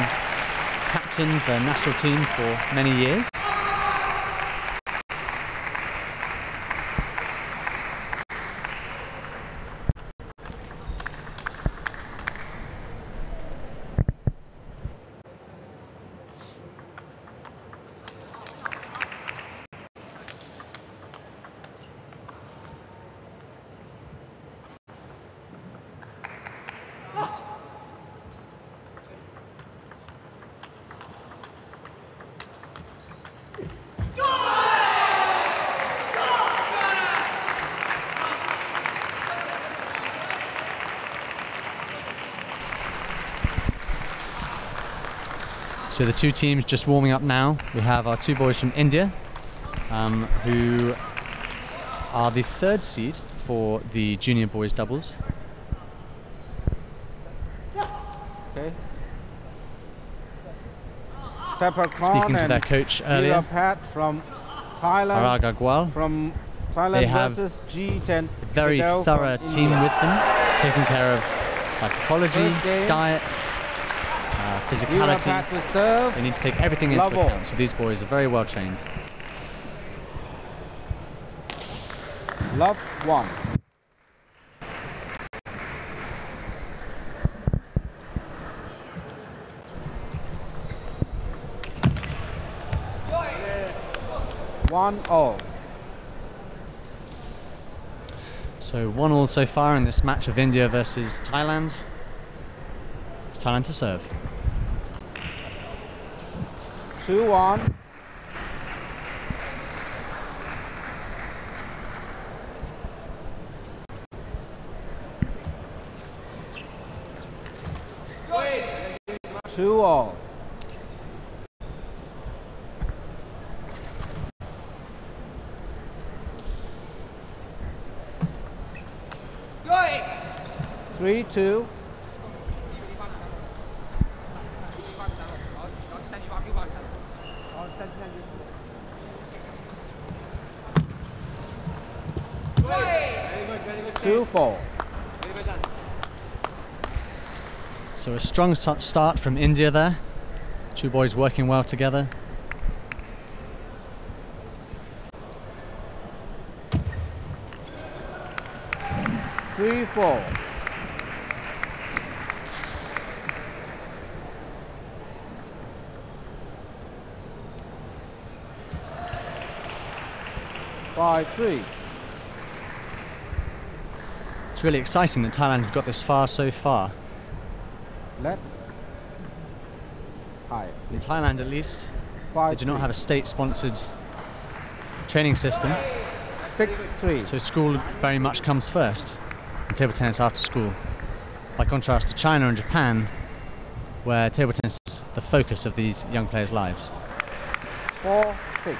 captained their national team for many years. So the two teams just warming up now. We have our two boys from India, who are the third seed for the junior boys doubles. Okay. Speaking to their coach earlier, from Thailand, Parag Agrawal. from Thailand They have versus Jeet and a very Fidel thorough from team India. with them, taking care of psychology, First game. diet, physicality. Veerpat will serve. They need to take everything into Love all. account. So these boys are very well trained. Love one. One all. So 1-1 so far in this match of India versus Thailand. It's Thailand to serve. 2-1. Two all. Three, two. Two, four. So a strong start from India there. Two boys working well together. Three, four. Five, three. It's really exciting that Thailand have got this far so far. Let. High. In Thailand, at least, Five, they do not three. have a state-sponsored training system. 6-3. So school very much comes first in table tennis after school, by contrast to China and Japan, where table tennis is the focus of these young players' lives. 4-6.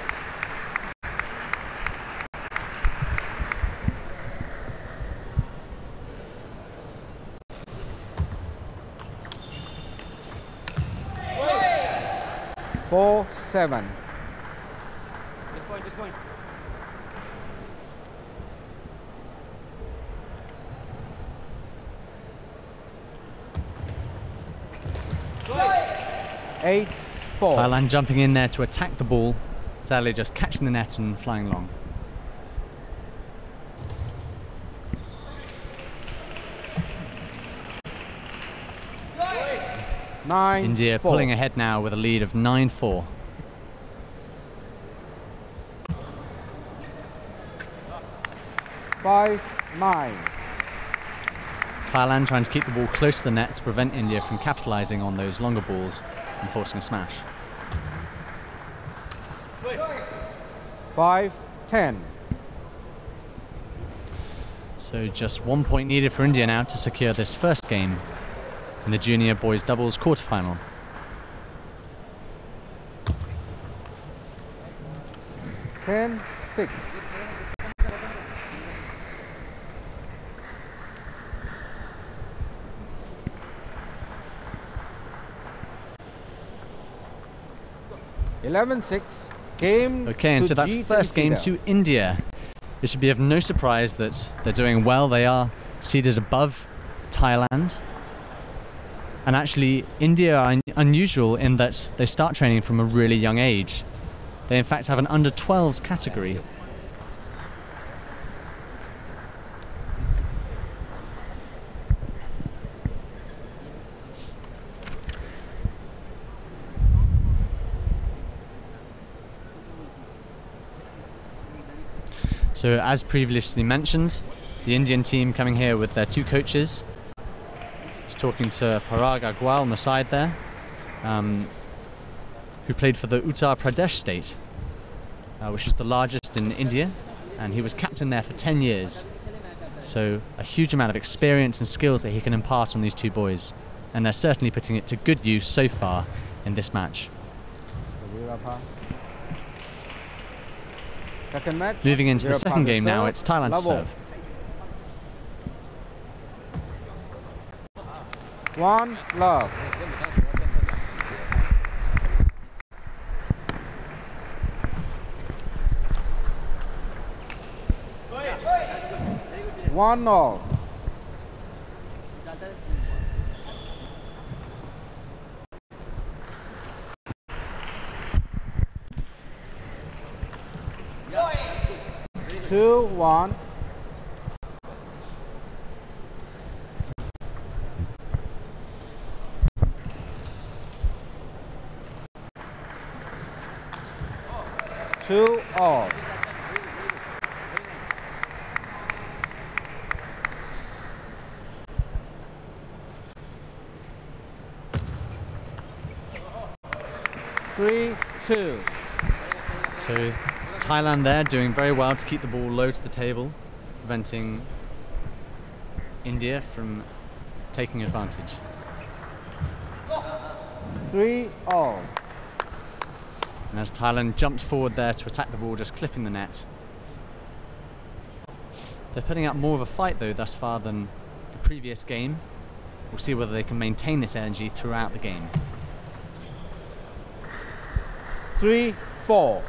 Four, 7. This point. 8-4. Thailand jumping in there to attack the ball, sadly just catching the net and flying long. India 9-4. pulling ahead now with a lead of 9-4. Five, 9. Thailand trying to keep the ball close to the net to prevent India from capitalizing on those longer balls and forcing a smash. 5-10. So just 1 point needed for India now to secure this first game in the junior boys doubles quarterfinal. Ten, 6. Eleven, 6. Game. Okay, and to so that's Jeet first game and to India. It should be of no surprise that they're doing well. They are seated above Thailand. And actually, India are unusual in that they start training from a really young age. They in fact have an under-12s category. So as previously mentioned, the Indian team coming here with their 2 coaches. Just talking to Parag Agrawal on the side there, who played for the Uttar Pradesh state, which is the largest in India, and he was captain there for 10 years. So a huge amount of experience and skills that he can impart on these 2 boys, and they're certainly putting it to good use so far in this match. Second match. Moving into the second game now, serve. it's Thailand's Level. serve. 1, love. One all. Two, 1. Two all. Three, 2. So Thailand there doing very well to keep the ball low to the table, preventing India from taking advantage. 3 all. And as Thailand jumped forward there to attack the ball, just clipping the net. They're putting up more of a fight though thus far than the previous game. We'll see whether they can maintain this energy throughout the game. 3, 4.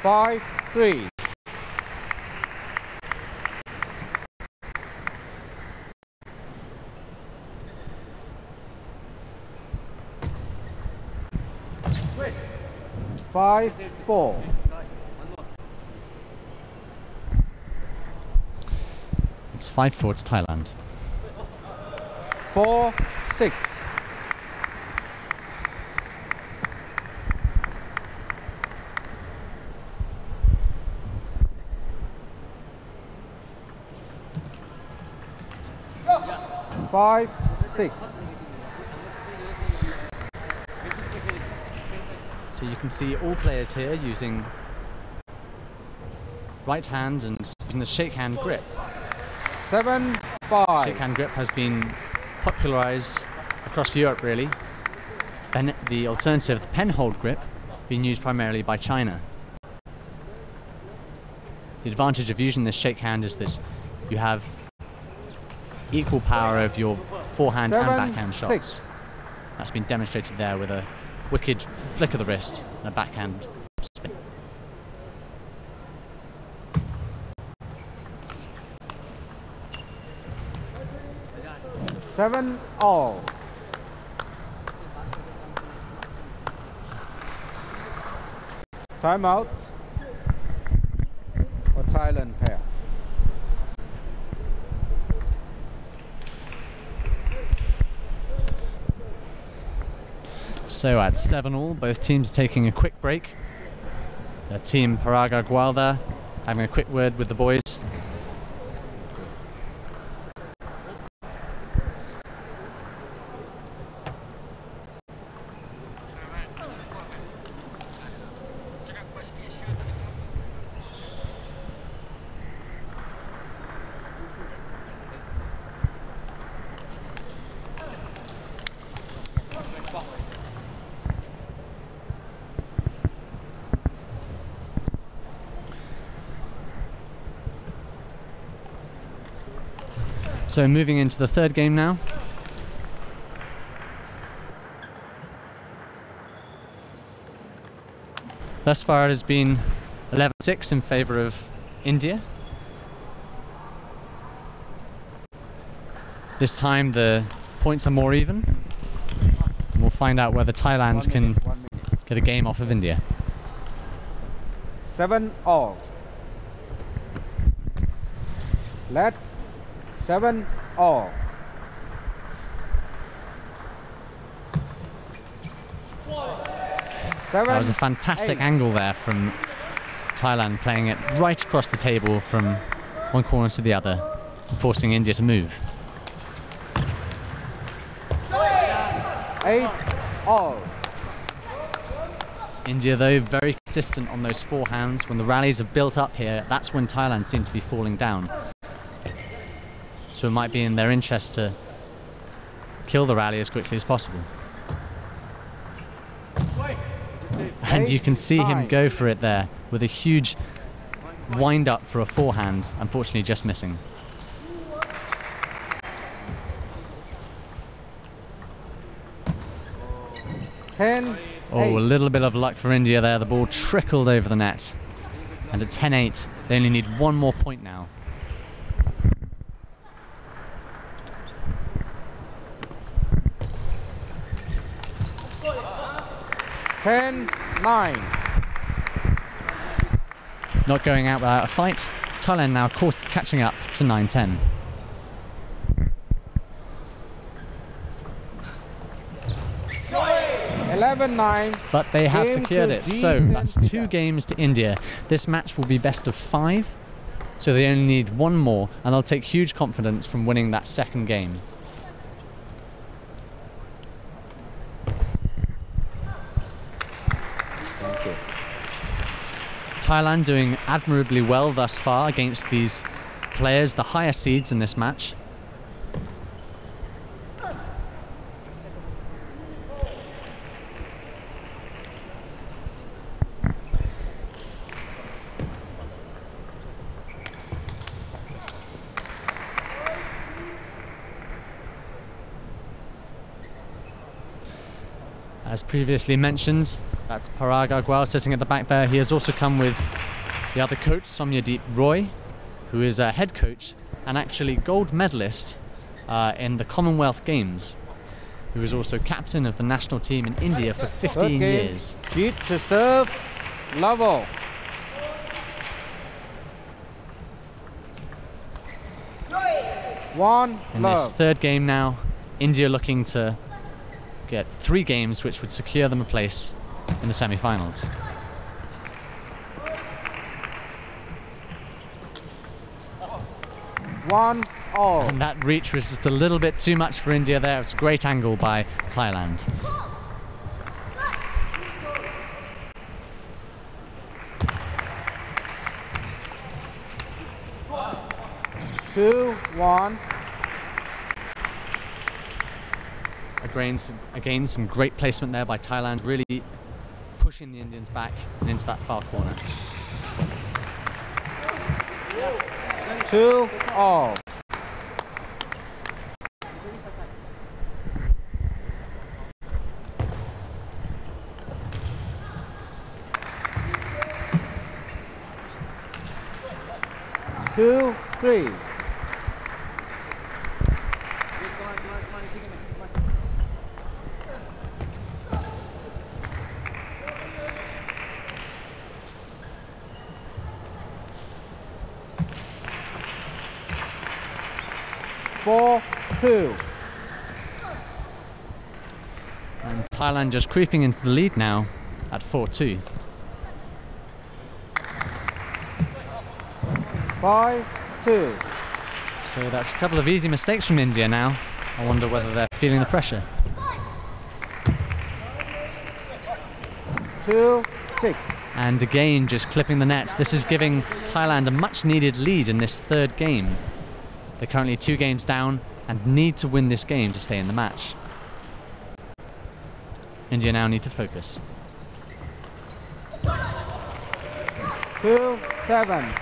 Five, 3. Five, 4. It's 5-4 to Thailand. 4, 6. Five, 6. So you can see all players here using right hand and using the shake hand grip. 7-5. Shake hand grip has been popularized across Europe, really. The alternative, the pen hold grip, being used primarily by China. The advantage of using this shake hand is that you have equal power of your forehand and backhand shots. That's been demonstrated there with a wicked flick of the wrist and a backhand spin. Seven all. Time out for Thailand pair. So at 7-all, both teams are taking a quick break. The team Paraga Gual there having a quick word with the boys. So moving into the third game now. Thus far it has been 11-6 in favour of India. This time the points are more even. And we'll find out whether Thailand can get a game off of India. 7 all. Let 7 all. That was a fantastic angle there from Thailand, playing it right across the table from one corner to the other, forcing India to move. 8 all. India, though, very consistent on those forehands. When the rallies have built up here, that's when Thailand seems to be falling down. So it might be in their interest to kill the rally as quickly as possible. And you can see him go for it there with a huge wind up for a forehand, unfortunately just missing. Oh, a little bit of luck for India there. The ball trickled over the net. And at 10-8, they only need one more point now. Nine. Not going out without a fight. Thailand now catching up to 9-10. But they have secured it, so that's 2 games to India. This match will be best of 5, so they only need one more, and they'll take huge confidence from winning that second game. Thank you. Thailand doing admirably well thus far against these players, the higher seeds in this match. As previously mentioned, that's Parag Agrawal sitting at the back there. He has also come with the other coach, Somyadeep Roy, who is a head coach and actually gold medalist in the Commonwealth Games, who is also captain of the national team in India for 15 years. Jeet to serve, level. In this third game now, India looking to get 3 games which would secure them a place in the semi-finals. And that reach was just a little bit too much for India there. It's a great angle by Thailand. 2-1. Again, some great placement there by Thailand, really pushing the Indians back and into that far corner. 2-all. 2-3. 4-2. And Thailand just creeping into the lead now at 4-2. 5-2. So that's a couple of easy mistakes from India now. I wonder whether they're feeling the pressure. 2-6. And again, just clipping the nets. This is giving Thailand a much needed lead in this third game. They're currently 2 games down and need to win this game to stay in the match. India now need to focus. 2-7.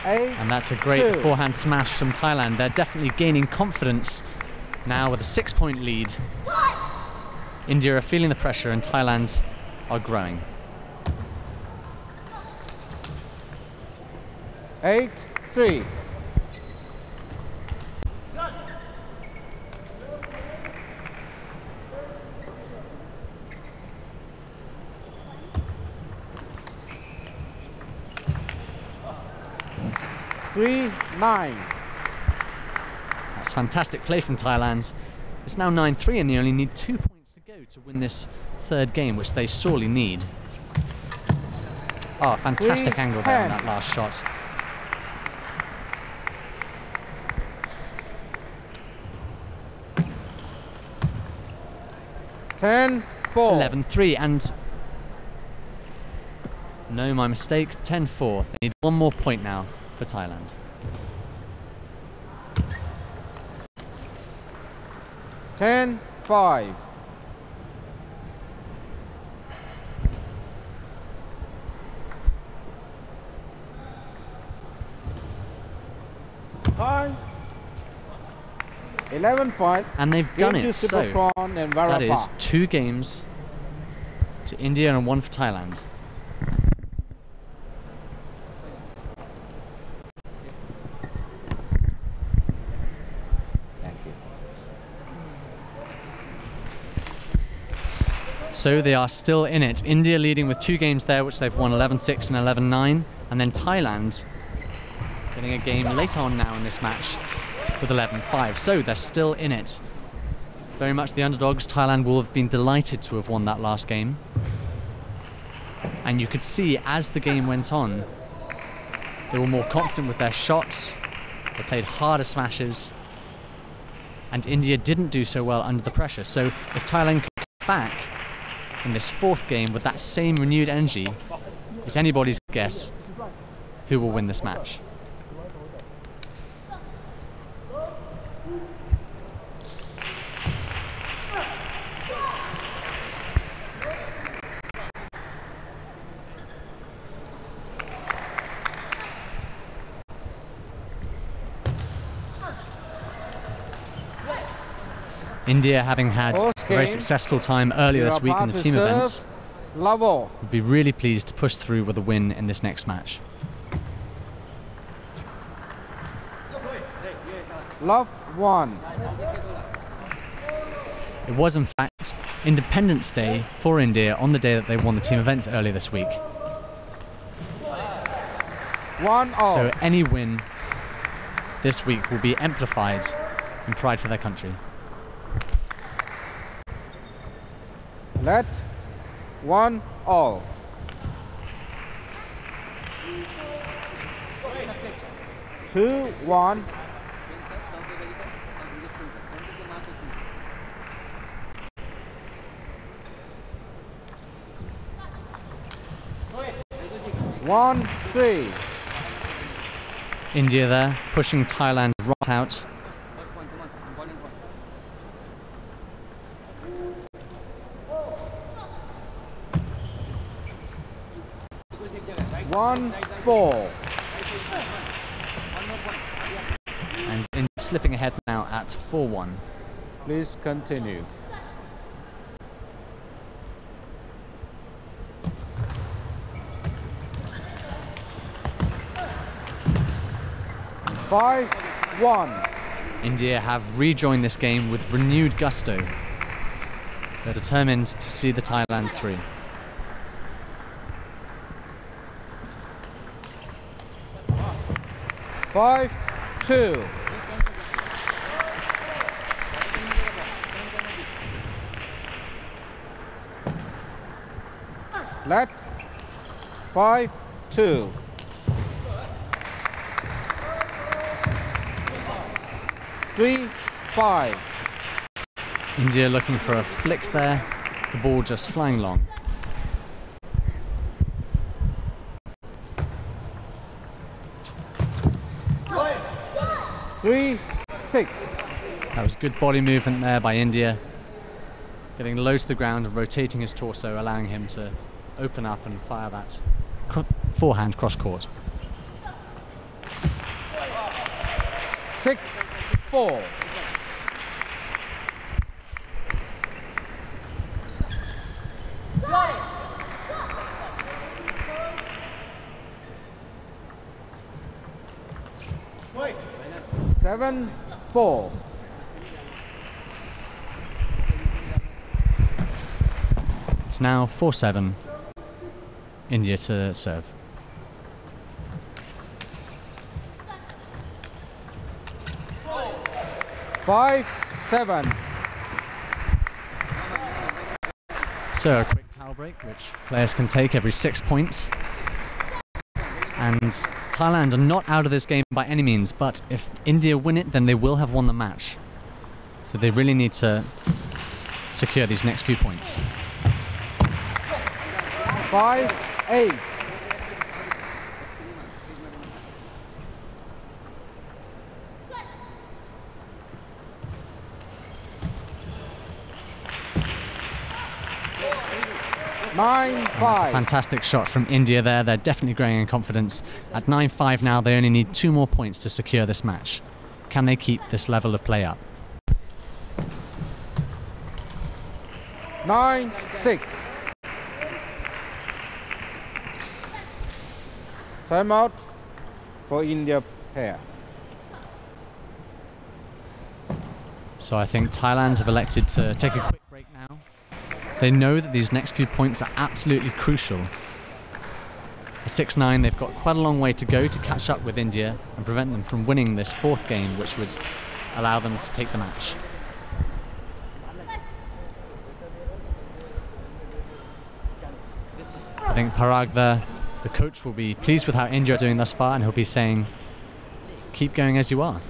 8. And that's a great forehand smash from Thailand. They're definitely gaining confidence now with a 6-point lead. India are feeling the pressure and Thailand are growing. 8-3. 3-9. That's fantastic play from Thailand. It's now 9-3 and they only need 2 points to go to win this third game, which they sorely need. Oh, fantastic angle there on that last shot. $10-4. 11-3 and... No, my mistake, 10-4. They need 1 more point now for Thailand. $10-5. 11-5. And they've done it, so that is 2 games to India and 1 for Thailand. Thank you. So they are still in it. India leading with 2 games there, which they've won 11-6 and 11-9. And then Thailand getting a game late on now in this match with 11-5. So they're still in it. Very much the underdogs. Thailand will have been delighted to have won that last game. And you could see as the game went on, they were more confident with their shots. They played harder smashes. And India didn't do so well under the pressure. So if Thailand can come back in this 4th game with that same renewed energy, it's anybody's guess who will win this match. India, having had a very successful time earlier this week in the team events, would be really pleased to push through with a win in this next match. Love 1. It was in fact Independence Day for India on the day that they won the team events earlier this week. 1-all. So any win this week will be amplified in pride for their country. Let 1-all. 2-1. 1-3. India there, pushing Thailand right out. One, 4. And India slipping ahead now at 4-1. Please continue. Five, 1. India have rejoined this game with renewed gusto. They're determined to see the Thailand through. Five, 2. Let 5-2. 3-5. India looking for a flick there, the ball just flying long. Three, 6. That was good body movement there by India, getting low to the ground and rotating his torso, allowing him to open up and fire that forehand cross court. 6-4. Seven, 4. It's now 4-7. India to serve. Five, 7. So a quick towel break, which players can take every 6 points. And Thailand are not out of this game by any means, but if India win it, then they will have won the match. So they really need to secure these next few points. 5-8. That's a 9-5. fantastic shot from India there. They're definitely growing in confidence. At 9-5 now, they only need 2 more points to secure this match. Can they keep this level of play up? 9-6. Timeout for India pair. So I think Thailand have elected to take a quick break now. They know that these next few points are absolutely crucial. At 6-9, they've got quite a long way to go to catch up with India and prevent them from winning this 4th game, which would allow them to take the match. I think Parag there, the coach, will be pleased with how India are doing thus far, and he'll be saying, keep going as you are.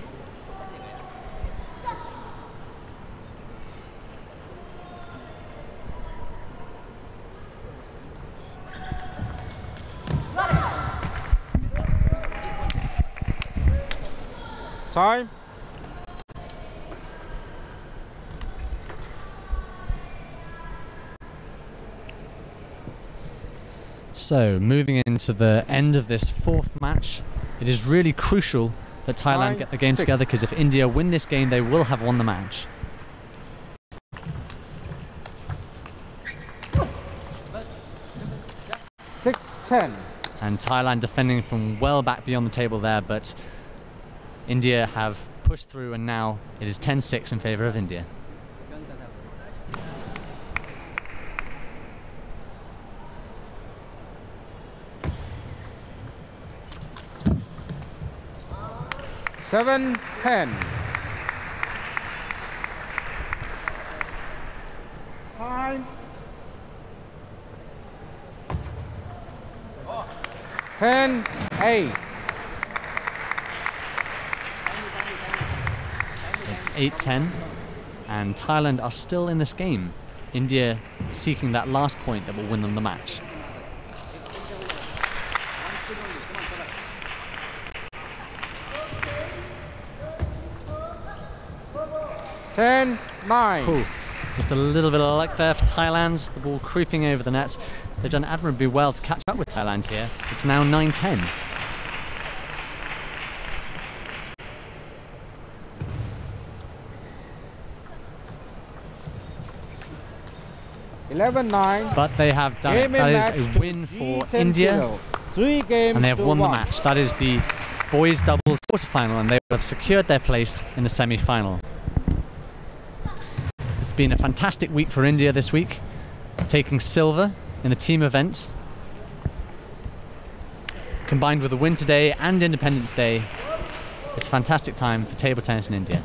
Time. So, moving into the end of this 4th match, it is really crucial that Thailand get the game together, because if India win this game, they will have won the match. Six, 10. And Thailand defending from well back beyond the table there, but India have pushed through, and now it is 10-6 in favour of India. Seven, 10. Time. 10-8. It's 8-10, and Thailand are still in this game. India seeking that last point that will win them the match. 10-9. Ooh, just a little bit of luck there for Thailand. The ball creeping over the net. They've done admirably well to catch up with Thailand here. It's now 9-10. 11-9. But they have done it. That is a win for India. 3 games And they have to won the 1. match. That is the boys doubles quarterfinal, and they have secured their place in the semi-final. It's been a fantastic week for India this week, taking silver in the team event. Combined with a win today and Independence Day, it's a fantastic time for table tennis in India.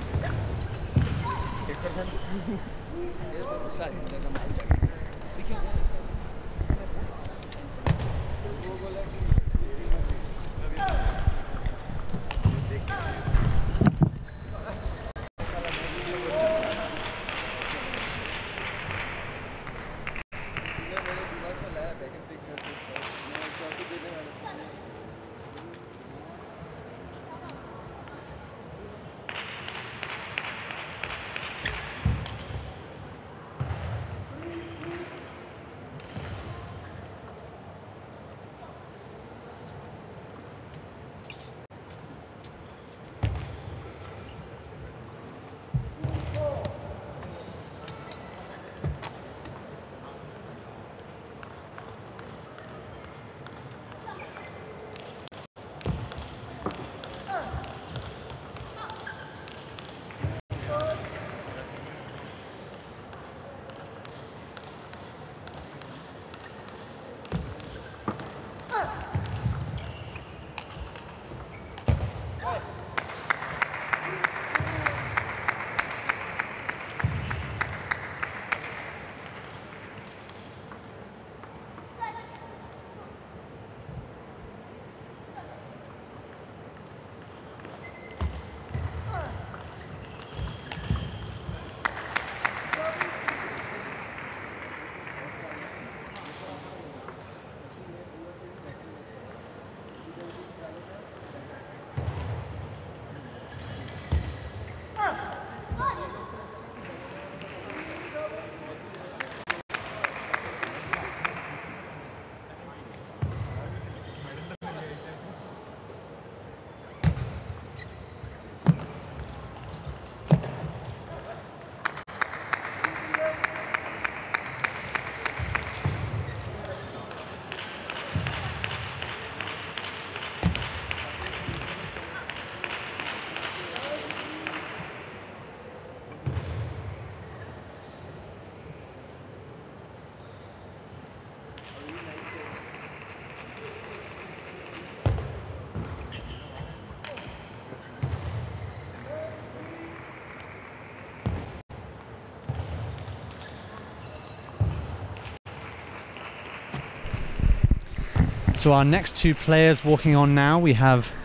So our next two players walking on now, we have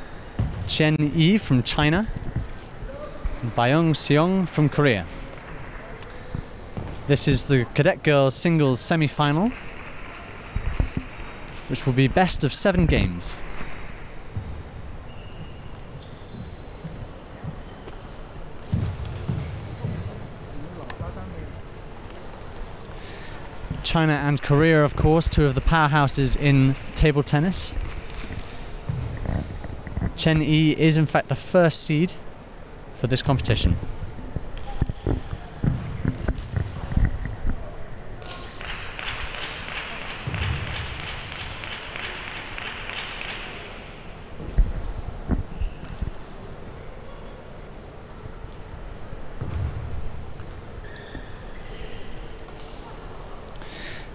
Chen Yi from China and Byung Seong from Korea. This is the cadet girls singles semi-final, which will be best of 7 games. China and Korea, of course, two of the powerhouses in table tennis. Chen Yi is in fact the first seed for this competition.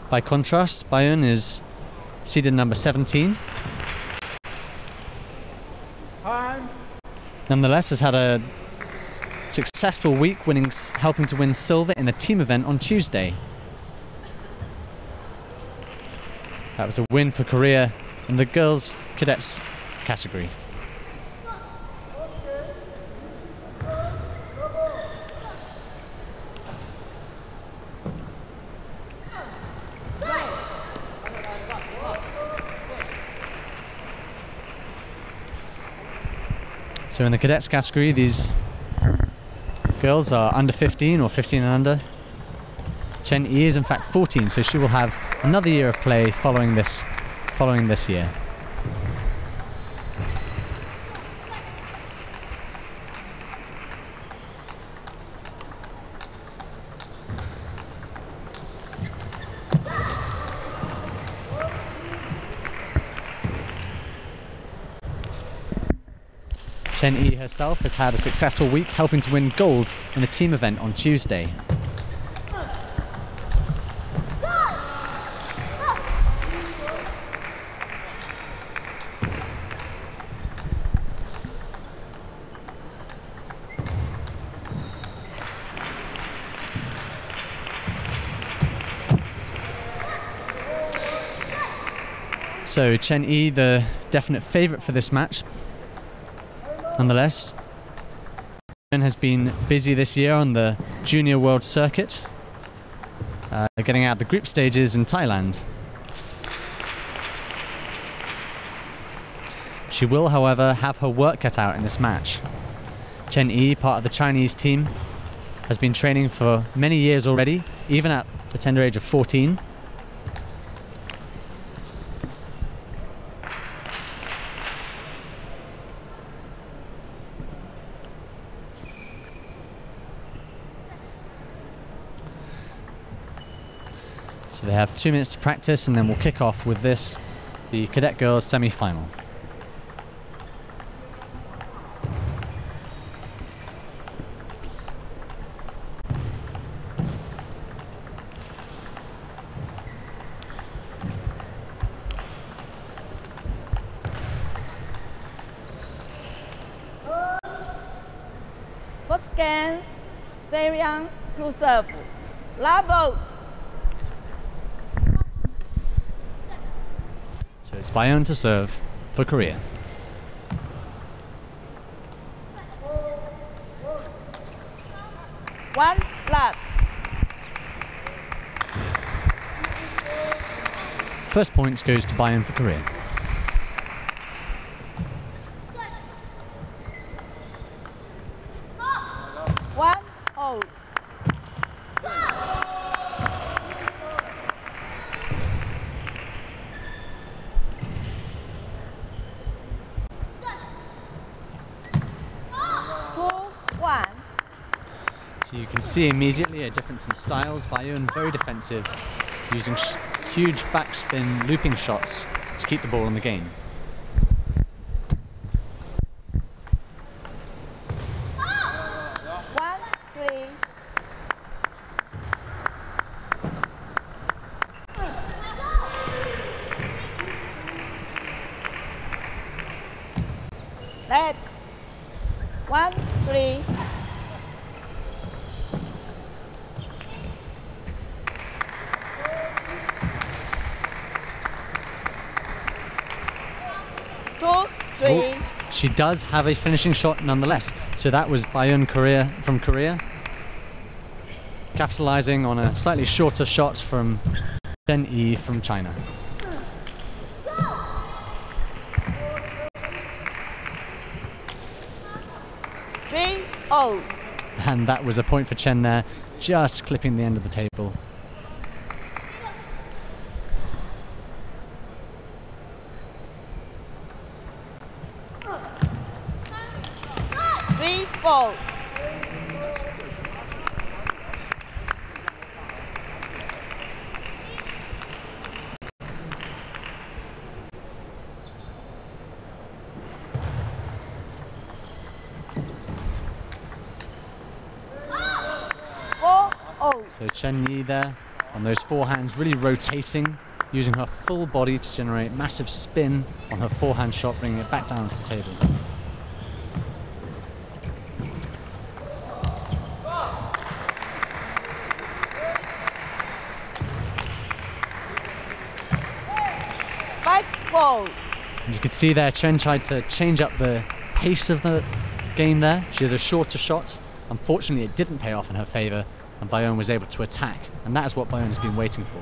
By contrast, Byun is seeded number 17. Nonetheless, has had a successful week, helping to win silver in the team event on Tuesday. That was a win for Korea in the girls cadets category. So in the cadets category, these girls are under 15 or 15 and under. Chen Yi is in fact 14, so she will have another year of play following this year. Chen Yi herself has had a successful week, helping to win gold in the team event on Tuesday. So Chen Yi, the definite favourite for this match. Nonetheless, Yubin has been busy this year on the Junior World Circuit, getting out the group stages in Thailand. She will, however, have her work cut out in this match. Chen Yi, part of the Chinese team, has been training for many years already, even at the tender age of 14. So they have 2 minutes to practice, and then we'll kick off with this, the cadet girls semi-final. First game, Serian to serve. Level. So it's Bayeon to serve for Korea. One love. First point goes to Bayeon for Korea. One oh. So you can see immediately a difference in styles. Bayeon very defensive, using huge backspin looping shots to keep the ball in the game. Red. 1, 3. Oh, she does have a finishing shot nonetheless. So that was Bayeon from Korea, capitalizing on a slightly shorter shot from Chen Yi from China. Oh. And that was a point for Chen there, just clipping the end of the table. Three, four. So Chen Yi there on those forehands, really rotating, using her full body to generate massive spin on her forehand shot, bringing it back down to the table. And you can see there Chen tried to change up the pace of the game there. She had a shorter shot. Unfortunately, it didn't pay off in her favour, and Bayeon was able to attack, and that is what Bayeon has been waiting for.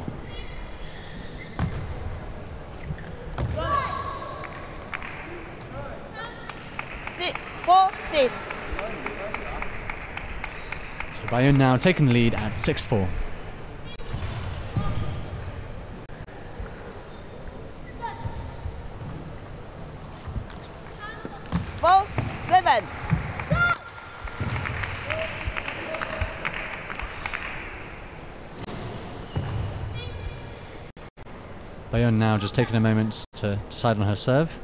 Bayern now taking the lead at 6-4. Bayern now just taking a moment to decide on her serve.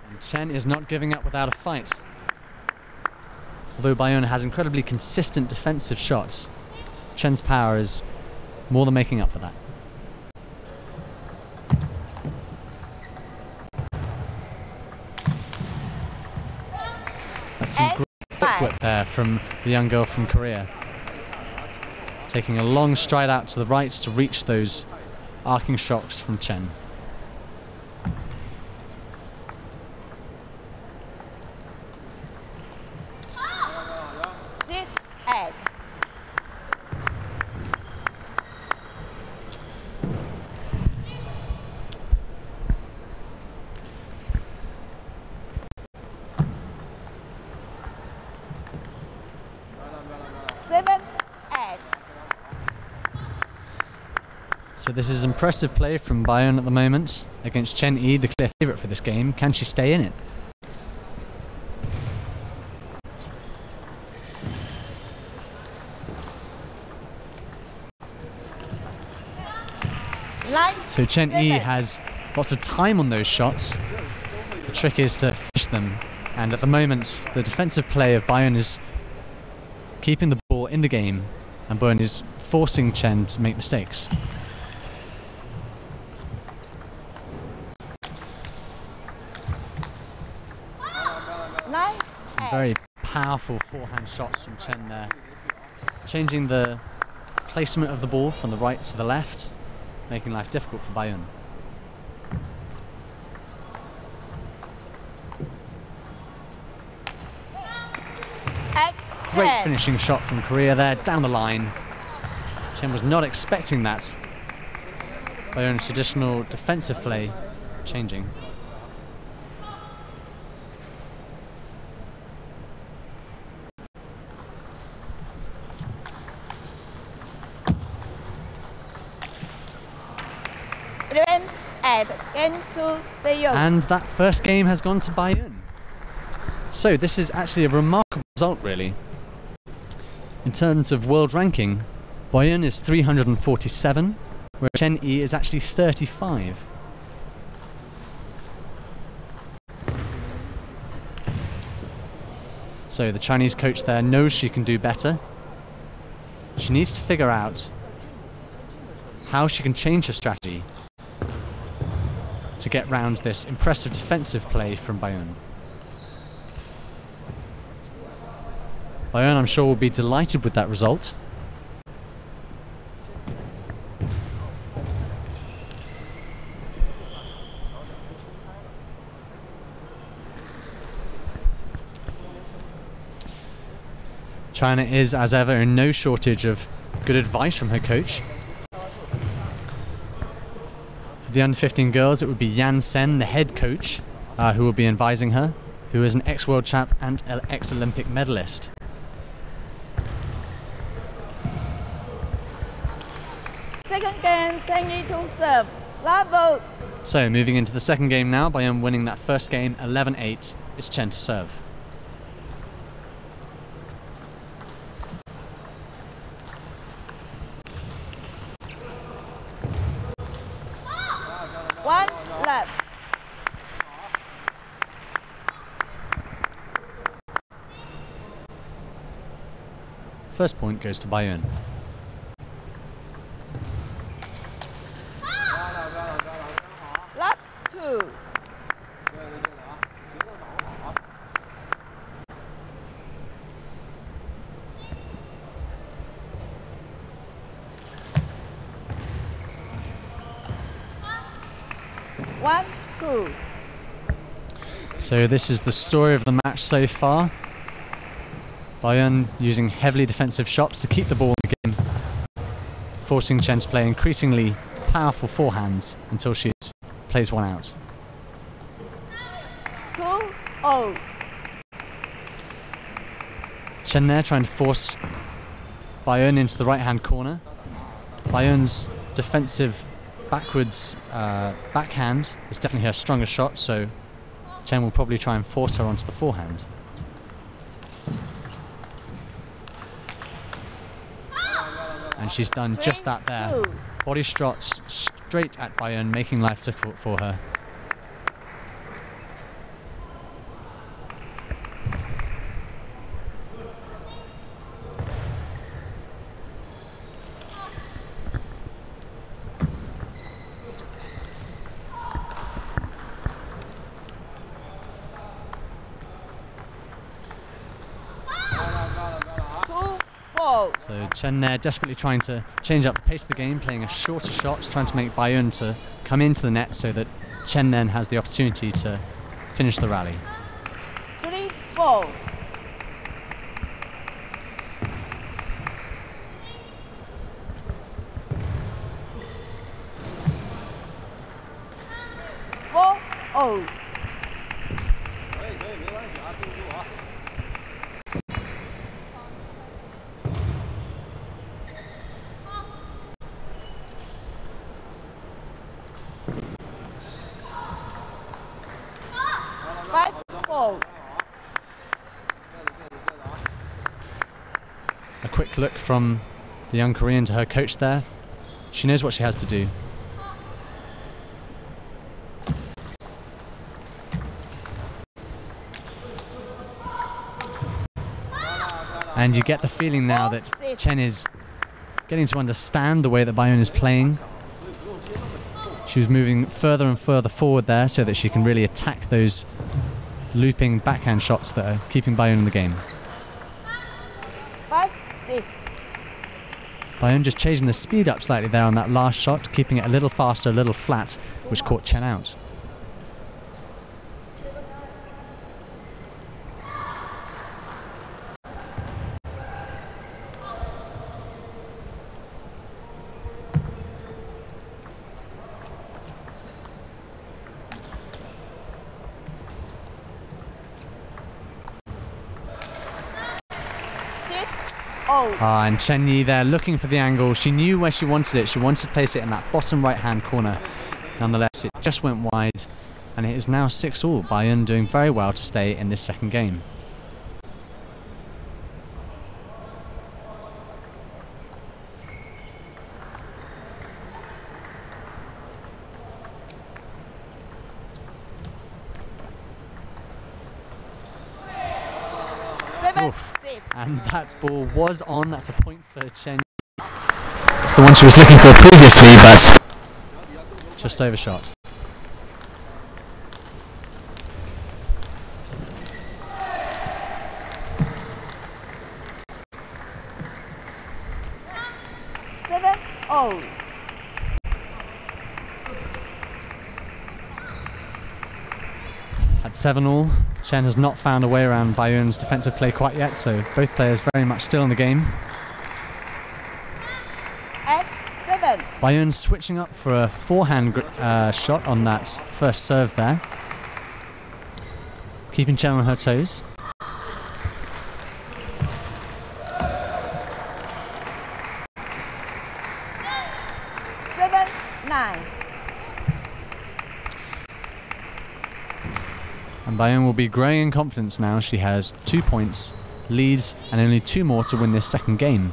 And Chen is not giving up without a fight. Although Bayern has incredibly consistent defensive shots, Chen's power is more than making up for that. That's some great footwork there from the young girl from Korea. Taking a long stride out to the right to reach those arcing shots from Chen. So this is impressive play from Bayern at the moment against Chen Yi, the clear favourite for this game. Can she stay in it? So Chen Yi has lots of time on those shots. The trick is to finish them. And at the moment, the defensive play of Bayern is keeping the ball in the game, and Bayern is forcing Chen to make mistakes. Some very powerful forehand shots from Chen there. Changing the placement of the ball from the right to the left, making life difficult for Bayern. Great finishing shot from Korea there, down the line. Chen was not expecting that. Bayern's traditional defensive play changing. And that first game has gone to Bayern. So this is actually a remarkable result, really. In terms of world ranking, Bayern is 347, where Chen Yi is actually 35. So the Chinese coach there knows she can do better. She needs to figure out how she can change her strategy to get round this impressive defensive play from Bayern. Bayern, I'm sure, will be delighted with that result. China is, as ever, in no shortage of good advice from her coach. The under-15 girls, it would be Yan Sen, the head coach, who will be advising her, who is an ex-world champ and ex-Olympic medalist. Second game, Chen Yi to serve. Love. So moving into the second game now, Bayern winning that first game 11-8. It's Chen to serve. First point goes to Bayern. Love 2. One, two. So this is the story of the match so far. Bayern using heavily defensive shots to keep the ball in the game. forcing Chen to play increasingly powerful forehands until she plays one out. 2-0. Chen there trying to force Bayern into the right-hand corner. Bayern's defensive backwards backhand is definitely her strongest shot, so Chen will probably try and force her onto the forehand. And she's done just that there. Body shots straight at Bayern, making life difficult for her. So Chen there desperately trying to change up the pace of the game, playing a shorter shot, trying to make Bayern to come into the net so that Chen then has the opportunity to finish the rally. 3-4. Oh. 5-4. A quick look from the young Korean to her coach there. She knows what she has to do. And you get the feeling now that Chen is getting to understand the way that Bayern is playing. She was moving further and further forward there so that she can really attack those looping backhand shots that are keeping Bayern in the game. 5-6. Bayern just changing the speed up slightly there on that last shot, keeping it a little faster, a little flat, which caught Chen out. And Chen Yi there looking for the angle. She knew where she wanted it. She wanted to place it in that bottom right-hand corner. Nonetheless, it just went wide, and it is now 6-all. Bayern doing very well to stay in this second game. And that ball was on. That's a point for Chen. It's the one she was looking for previously, but just overshot. At 7-all, Chen has not found a way around Bayern's defensive play quite yet, so both players very much still in the game. F7. Bayern switching up for a forehand shot on that first serve there, keeping Chen on her toes. And Bayern will be growing in confidence now. She has 2 points, leads, and only 2 more to win this second game.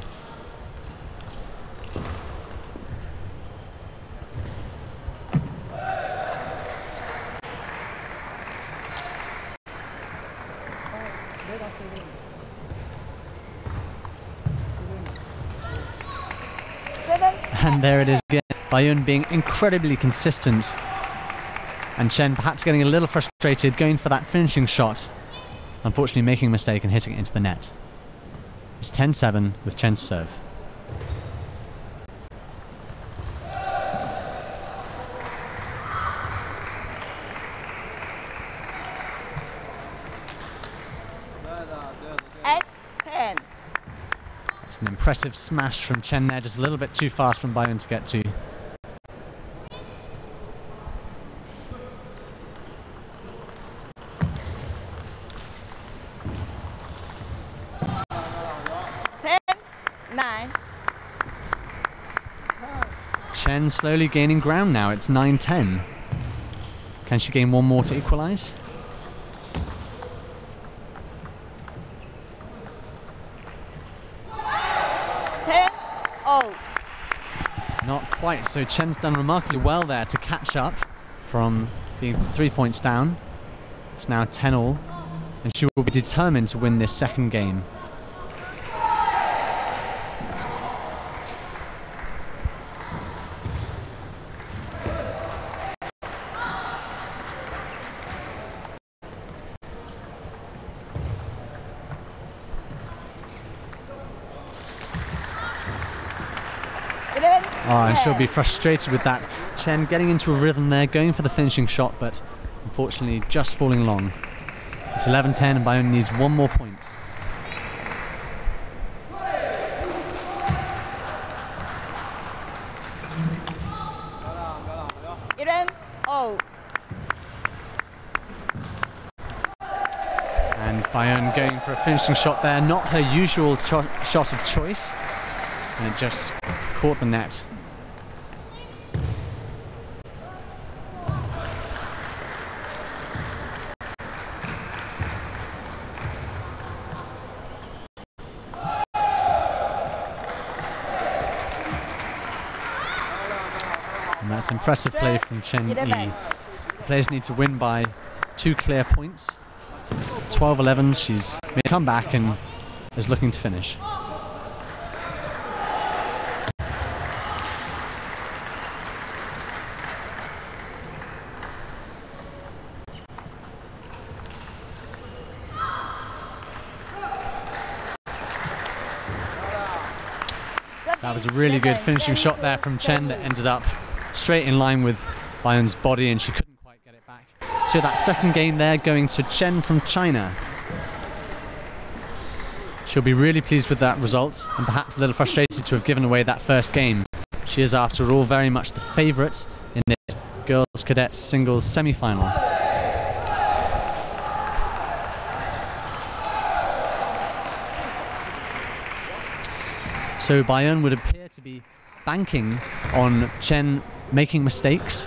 And there it is again. Bayern being incredibly consistent. And Chen perhaps getting a little frustrated, going for that finishing shot. Unfortunately making a mistake and hitting it into the net. It's 10-7 with Chen to serve. It's An impressive smash from Chen there, just a little bit too fast from Bayun to get to. Chen slowly gaining ground now. It's 9-10. Can she gain one more to equalize? Not quite. So Chen's done remarkably well there to catch up from being 3 points down. It's now 10-all, and she will be determined to win this second game. Oh, and she'll be frustrated with that. Chen getting into a rhythm there, going for the finishing shot, but unfortunately just falling long. It's 11-10 and Bayun needs one more point. And Bayun going for a finishing shot there, not her usual shot of choice, and it just caught the net. And that's impressive play from Chen Yi. The players need to win by 2 clear points. 12-11, she's made a comeback and is looking to finish. That was a really good finishing shot there from Chen that ended up straight in line with Bayun's body, and she couldn't quite get it back. So that second game there going to Chen from China. She'll be really pleased with that result and perhaps a little frustrated to have given away that first game. She is, after all, very much the favourite in this girls cadets singles semi-final. So Bayun would appear to be banking on Chen making mistakes,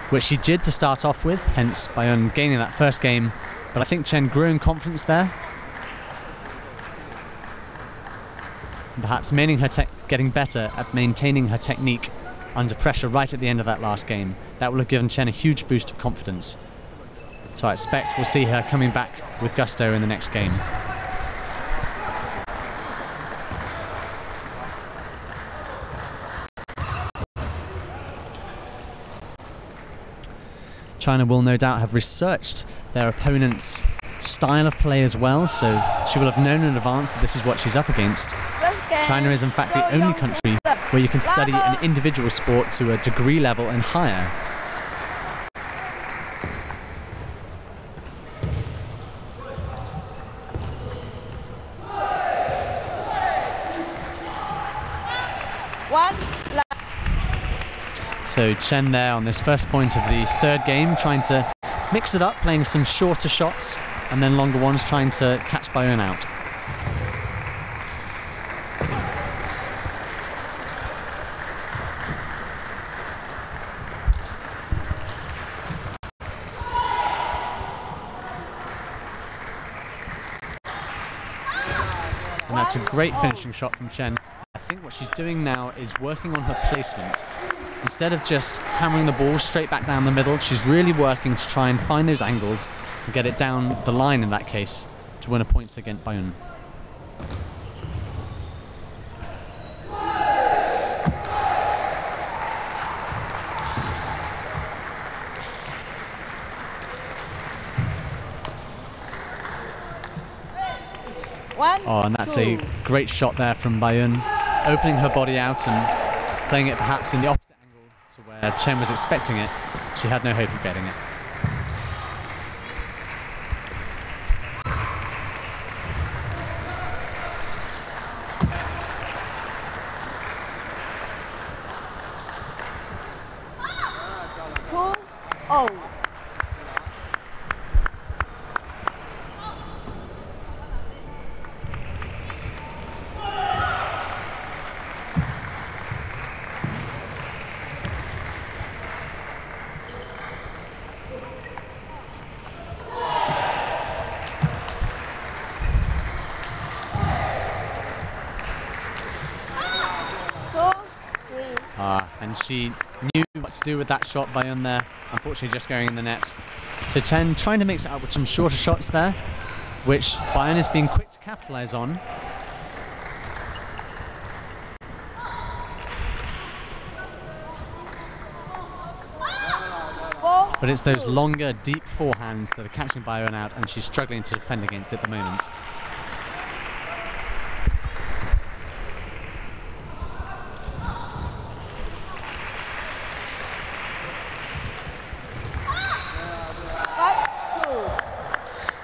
which she did to start off with, hence Bayun gaining that first game. But I think Chen grew in confidence there. And perhaps getting better at maintaining her technique under pressure right at the end of that last game. That will have given Chen a huge boost of confidence. So I expect we'll see her coming back with gusto in the next game. China will no doubt have researched their opponent's style of play as well, so she will have known in advance that this is what she's up against. China is in fact the only country where you can study an individual sport to a degree level and higher. So Chen there on this first point of the third game, trying to mix it up, playing some shorter shots and then longer ones, trying to catch Bayun out. And that's a great finishing shot from Chen. I think what she's doing now is working on her placement. Instead of just hammering the ball straight back down the middle, she's really working to try and find those angles and get it down the line in that case to win a points against Bayun. Oh, and that's a great shot there from Bayun, opening her body out and playing it perhaps in the opposite angle to where Chen was expecting it. She had no hope of getting it. Oh. And she knew what to do with that shot by Bayun there, unfortunately just going in the net. So Chen trying to mix it up with some shorter shots there, which Bayun has been quick to capitalise on. But it's those longer, deep forehands that are catching Bayun out, and she's struggling to defend against at the moment.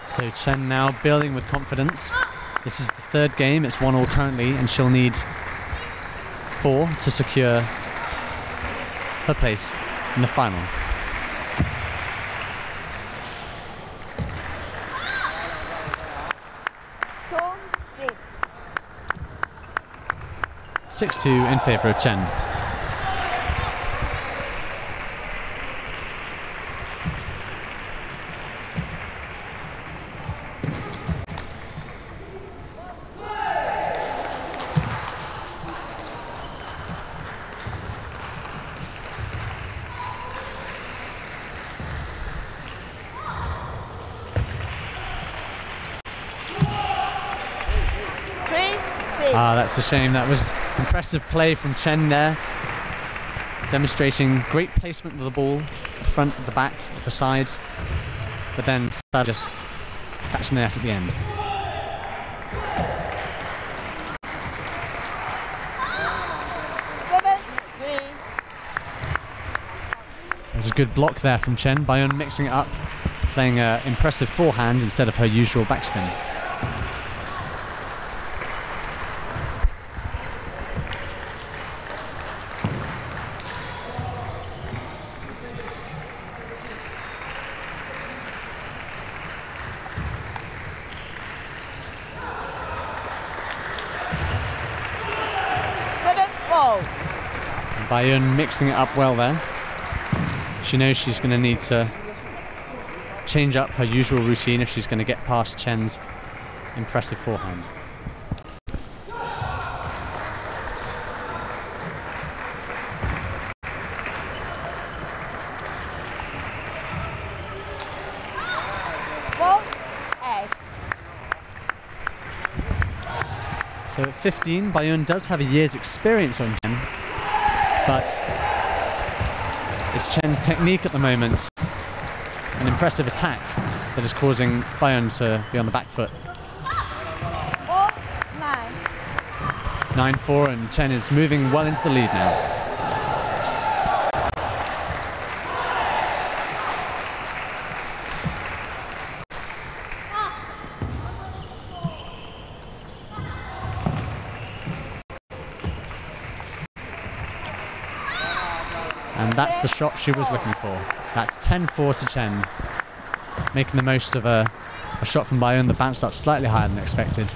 So Chen now building with confidence. This is the third game, it's 1-1 currently, and she'll need 4 to secure her place in the final. Six. 6-2 in favour of Chen. That's a shame. That was impressive play from Chen there, demonstrating great placement of the ball, the front, the back, the sides, but then just catching the net at the end. There's a good block there from Chen. Bayun mixing it up, playing an impressive forehand instead of her usual backspin. Bayun mixing it up well there. She knows she's going to need to change up her usual routine if she's going to get past Chen's impressive forehand. So at 15, Bayun does have a year's experience on Chen, but it's Chen's technique at the moment, an impressive attack, that is causing Bayun to be on the back foot. 9-4, and Chen is moving well into the lead now. And that's the shot she was looking for. That's 10-4 to Chen, making the most of a shot from Bayun that bounced up slightly higher than expected.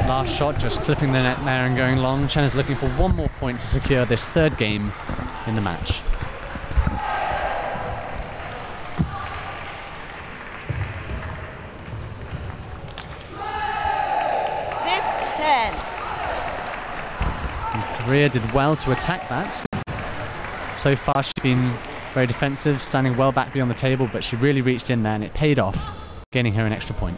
Last shot just clipping the net there and going long. Chen is looking for one more point to secure this third game in the match. Korea did well to attack that. So far she's been very defensive, standing well back beyond the table, but she really reached in there and it paid off, gaining her an extra point.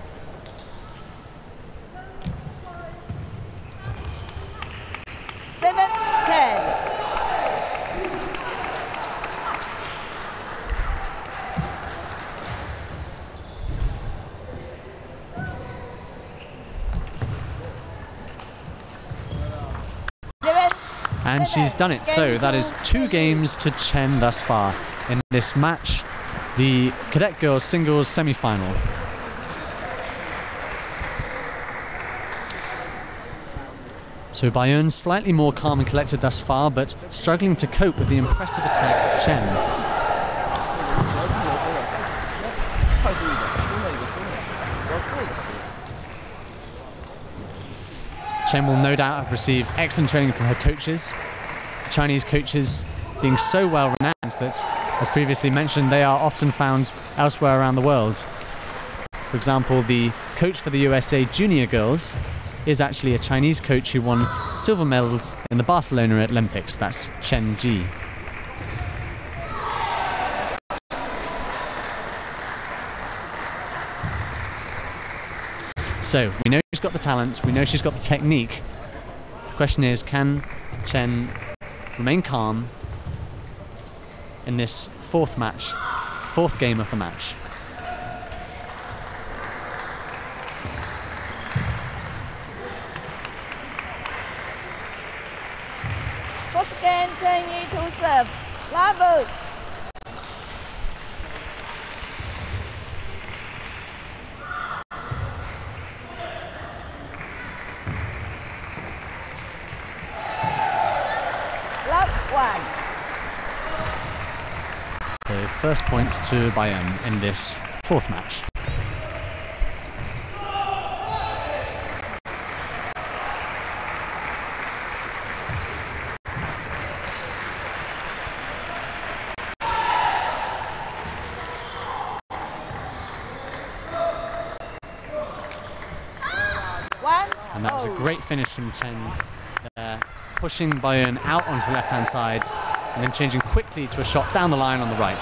And she's done it. So that is 2 games to Chen thus far in this match, the cadet girls singles semi-final. So Bayern slightly more calm and collected thus far, but struggling to cope with the impressive attack of Chen. Chen will no doubt have received excellent training from her coaches. The Chinese coaches being so well renowned that, as previously mentioned, they are often found elsewhere around the world. For example, the coach for the USA junior girls is actually a Chinese coach who won silver medals in the Barcelona Olympics. That's Chen Ji. So we know she's got the talent, we know she's got the technique. The question is, can Chen remain calm in this fourth game of the match? First game, Chen Yi to serve. Level. So first points to Bayern in this fourth match. And that was a great finish from Chen there, pushing Bayern out onto the left-hand side and then changing quickly to a shot down the line on the right.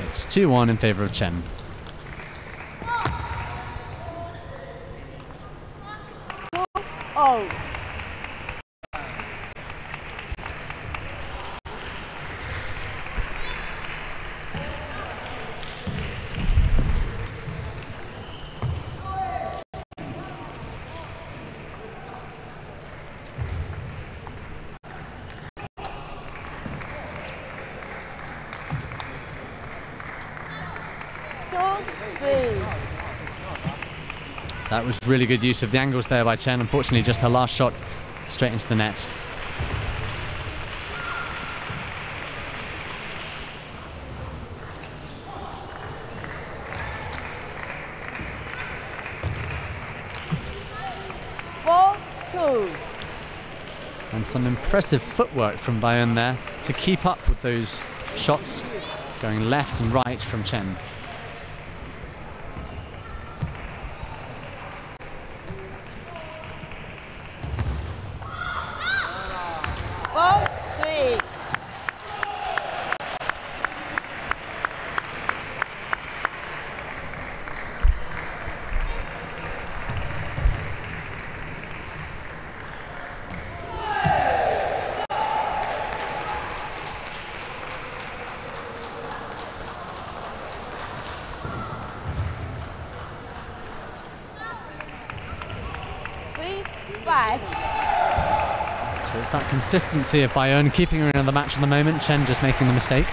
It's 2-1 in favour of Chen. Oh. That was really good use of the angles there by Chen. Unfortunately, just her last shot straight into the net. And some impressive footwork from Bayern there to keep up with those shots going left and right from Chen. So it's that consistency of Bayern keeping her in the match at the moment. Chen just making the mistake.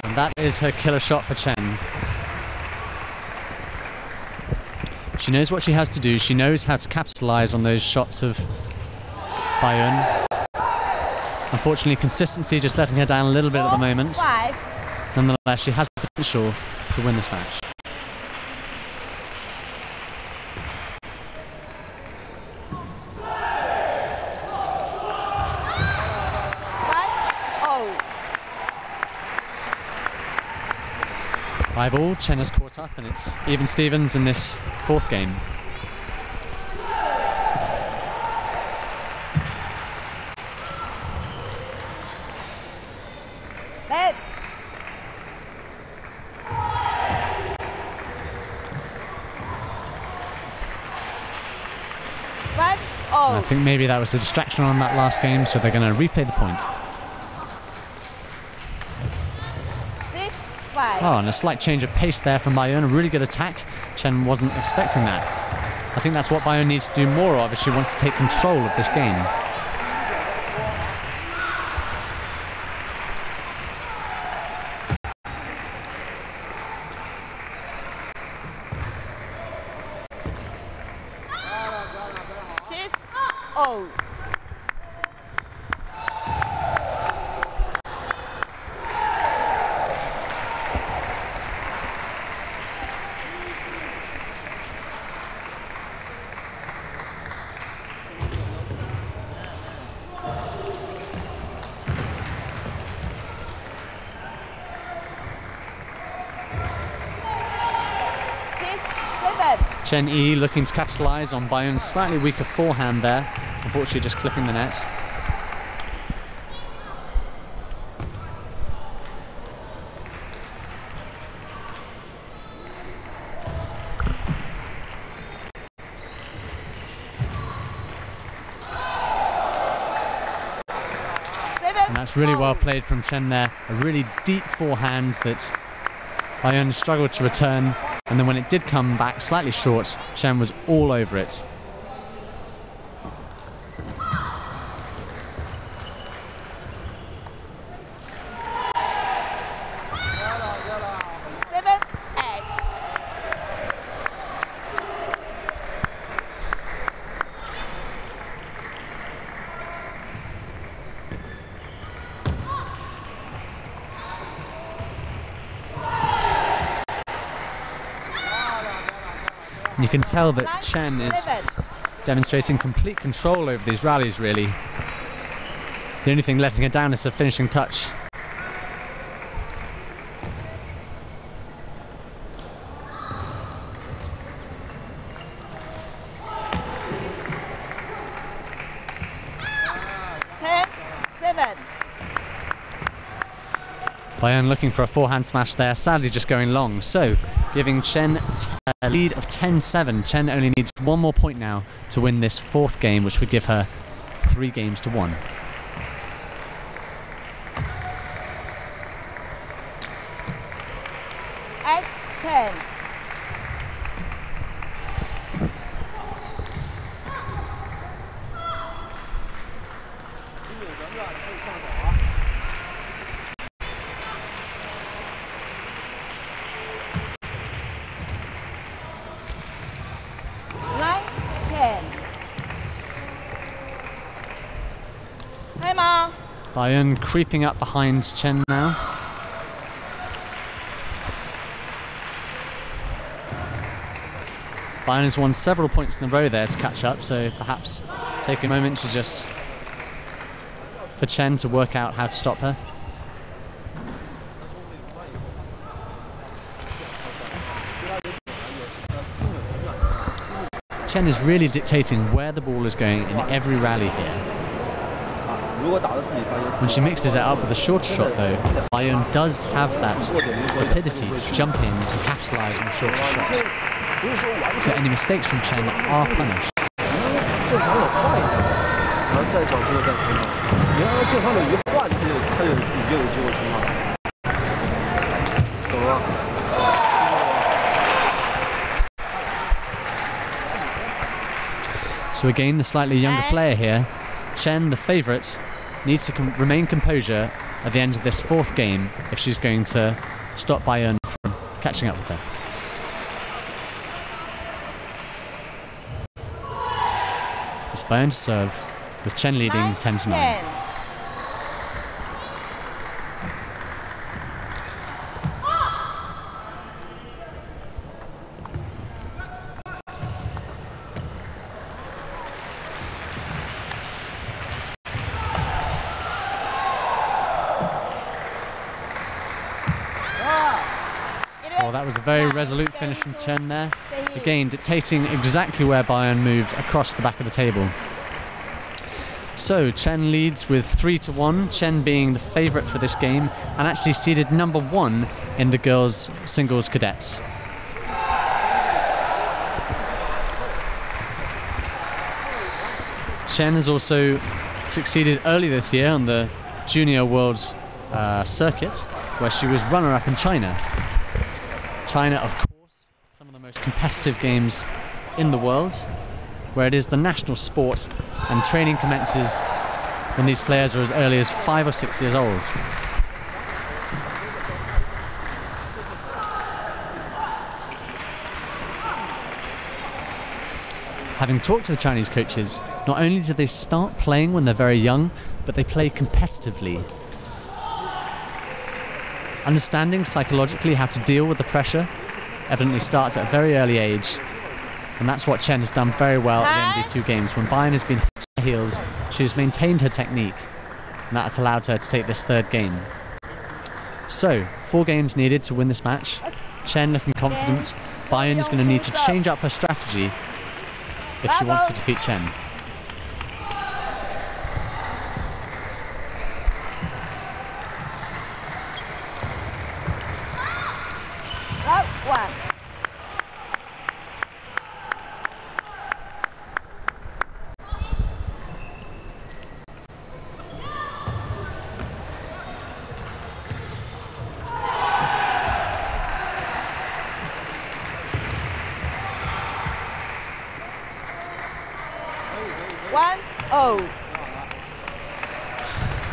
And that is her killer shot for Chen. She knows what she has to do. She knows how to capitalize on those shots of Bayern. Unfortunately, consistency just letting her down a little bit at the moment. Nonetheless, she has the potential to win this match. Five all. Chen has caught up, and it's even Stevens in this fourth game. think maybe that was a distraction on that last game, so they're going to replay the point. 6-5. Oh, and a slight change of pace there from Bayern. A really good attack. Chen wasn't expecting that. I think that's what Bayern needs to do more of if she wants to take control of this game. Oh. Chen Yi looking to capitalise on Bayern's slightly weaker forehand there, unfortunately just clipping the net. And that's really well played from Chen there. A really deep forehand that Bayern struggled to return. And then when it did come back slightly short, Chen was all over it. You can tell that Chen is demonstrating complete control over these rallies, really. The only thing letting her down is her finishing touch. Bayern looking for a forehand smash there, sadly just going long, so giving Chen a lead of 10-7. Chen only needs one more point now to win this fourth game, which would give her 3 games to 1. At 10. Bayern creeping up behind Chen now. Bayern has won several points in a row there to catch up, so perhaps take a moment to just for Chen to work out how to stop her. Chen is really dictating where the ball is going in every rally here. When she mixes it up with a shorter shot though, Bayern does have that rapidity to jump in and capitalise on a shorter shot. So any mistakes from Chen are punished. So again, the slightly younger player here, Chen, the favourite, needs to remain composure at the end of this fourth game if she's going to stop Bayern from catching up with her. It's Bayern to serve, with Chen leading 10-9. Well, that was a very resolute finish from Chen there. Again, dictating exactly where Bayern moves across the back of the table. So Chen leads with 3-1, Chen being the favourite for this game and actually seeded number 1 in the girls' singles cadets. Chen has also succeeded early this year on the Junior Worlds circuit, where she was runner-up in China. China, of course, some of the most competitive games in the world, where it is the national sport and training commences when these players are as early as 5 or 6 years old. Having talked to the Chinese coaches, not only do they start playing when they're very young, but they play competitively. Understanding psychologically how to deal with the pressure evidently starts at a very early age, and that's what Chen has done very well at the end of these 2 games. When Bayern has been hot on her heels, she has maintained her technique, and that has allowed her to take this 3rd game. So, 4 games needed to win this match. Chen looking confident. Bayern is going to need to change up her strategy if she wants to defeat Chen. One.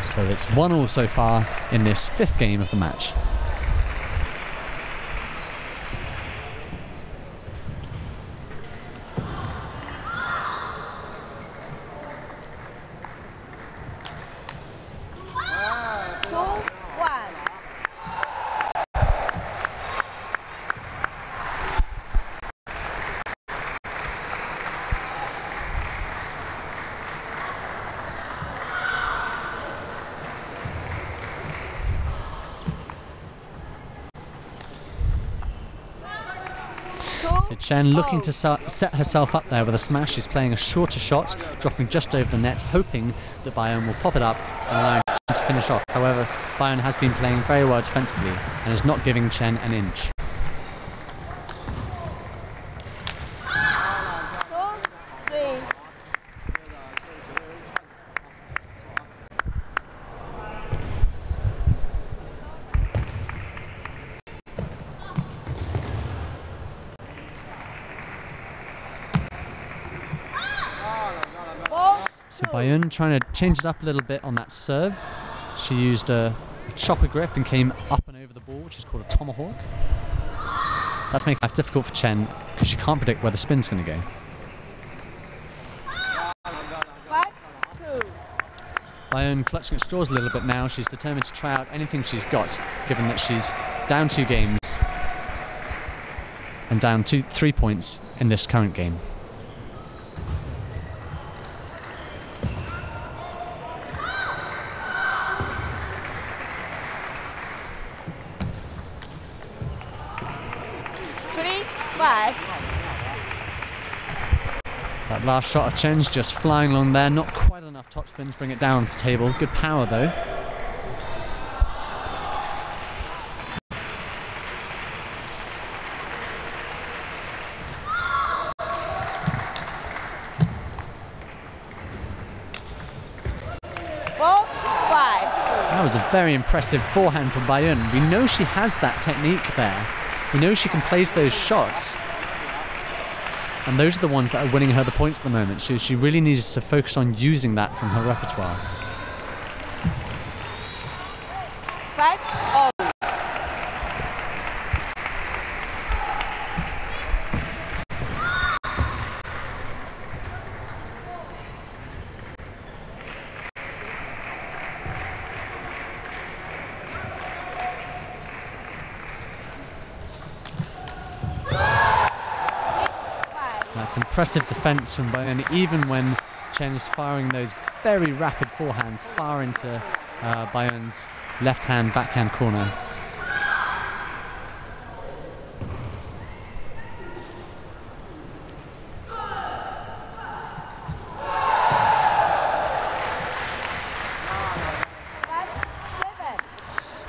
So it's 1-1 so far in this 5th game of the match. So Chen looking to set herself up there with a smash. She's playing a shorter shot, dropping just over the net, hoping that Bayern will pop it up and allow Chen to finish off. However, Bayern has been playing very well defensively and is not giving Chen an inch. So Bayern trying to change it up a little bit on that serve. She used a chopper grip and came up and over the ball, which is called a tomahawk. That's making life difficult for Chen because she can't predict where the spin's going to go. Bayern clutching at straws a little bit now. She's determined to try out anything she's got, given that she's down 2 games and down 3 points in this current game. That last shot of Chen's just flying along there, not quite enough topspin to bring it down to the table. Good power though. That was a very impressive forehand from Bayern. We know she has that technique there. We know she can place those shots. And those are the ones that are winning her the points at the moment. She really needs to focus on using that from her repertoire. 5-0. That's impressive defense from Bayern, even when Chen is firing those very rapid forehands far into Bayern's left-hand backhand corner.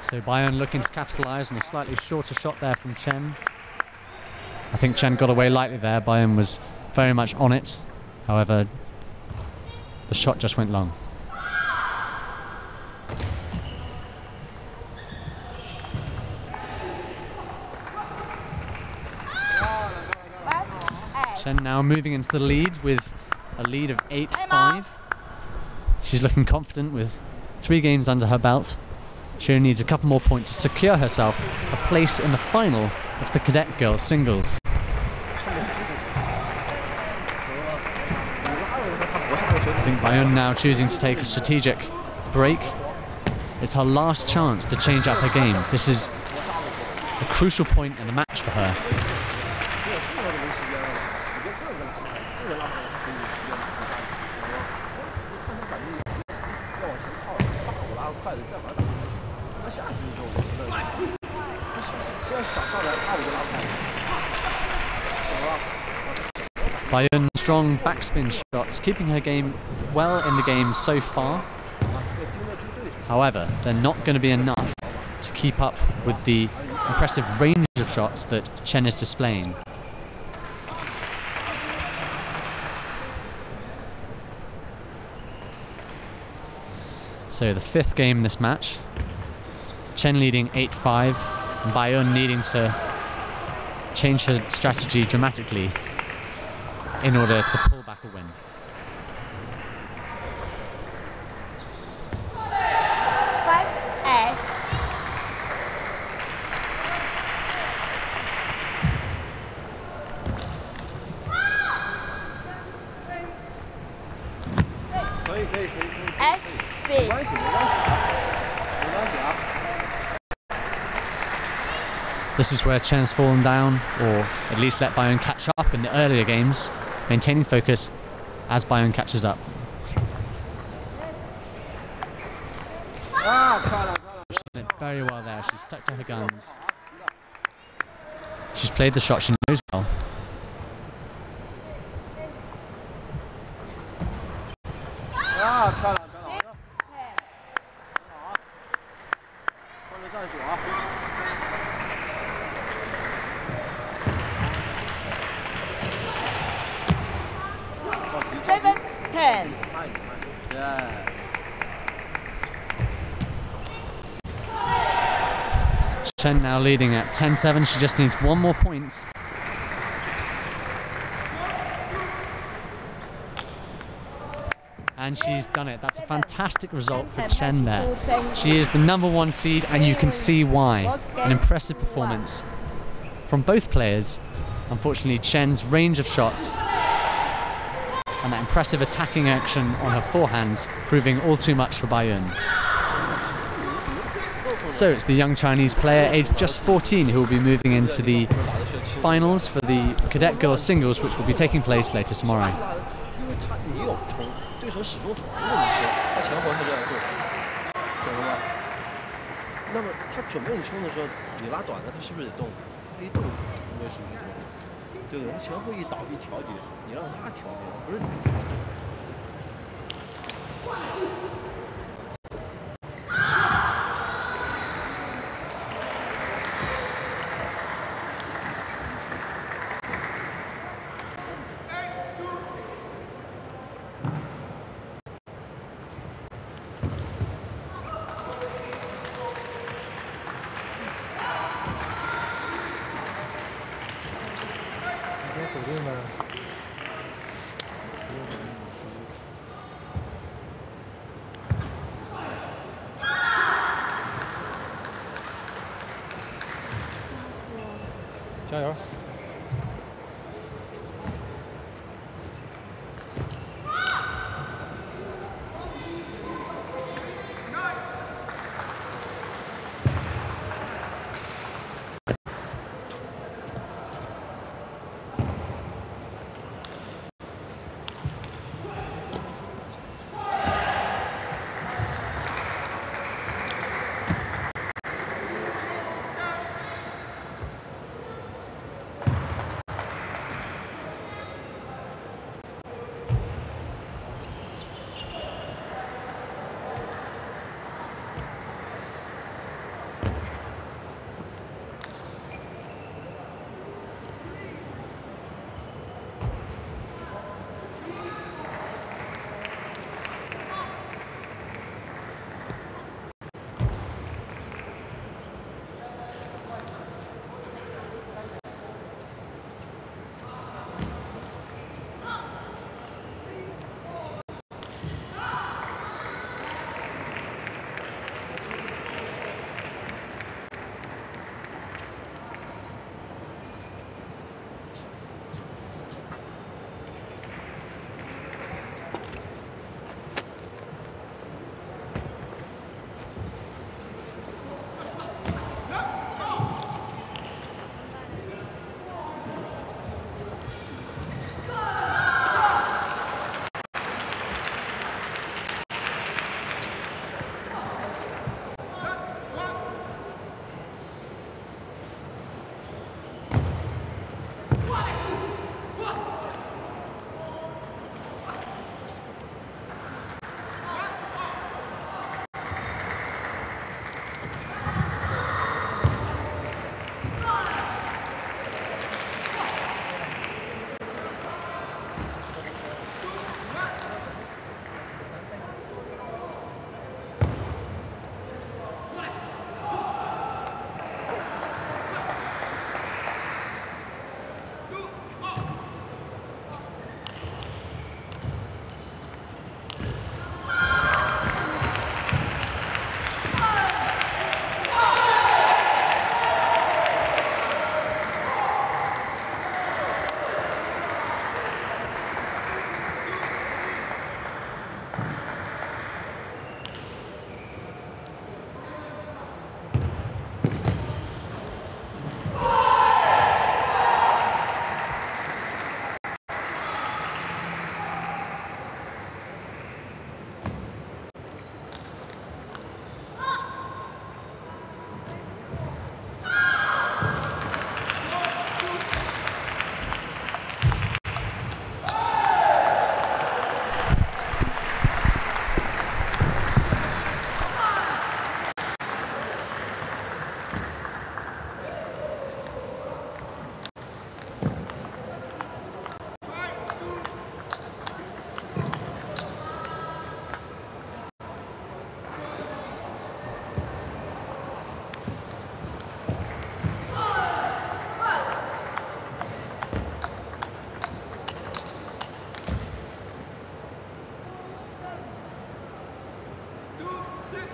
So Bayern looking to capitalise on a slightly shorter shot there from Chen. I think Chen got away lightly there. Bayern was very much on it. However, the shot just went long. Chen now moving into the lead with a lead of 8-5. She's looking confident with 3 games under her belt. She only needs a couple more points to secure herself a place in the final of the cadet girls singles. I think Bayun now choosing to take a strategic break. It's her last chance to change up her game. This is a crucial point in the match for her. Bayun strong backspin shots, keeping her game well in the game so far. However, they're not going to be enough to keep up with the impressive range of shots that Chen is displaying. So the 5th game in this match, Chen leading 8-5, and Bayun needing to change her strategy dramatically in order to pull back a win. This is where Chen's fallen down, or at least let Bayun catch up in the earlier games, maintaining focus as Bayun catches up. She's done it very well there. She's stuck to her guns. She's played the shot she knows well. Chen now leading at 10-7. She just needs one more point. And she's done it. That's a fantastic result for Chen there. She is the #1 seed, and you can see why. An impressive performance from both players. Unfortunately, Chen's range of shots and that impressive attacking action on her forehand proving all too much for Bayun. So it's the young Chinese player, aged just 14, who will be moving into the finals for the cadet girls singles, which will be taking place later tomorrow. Yes.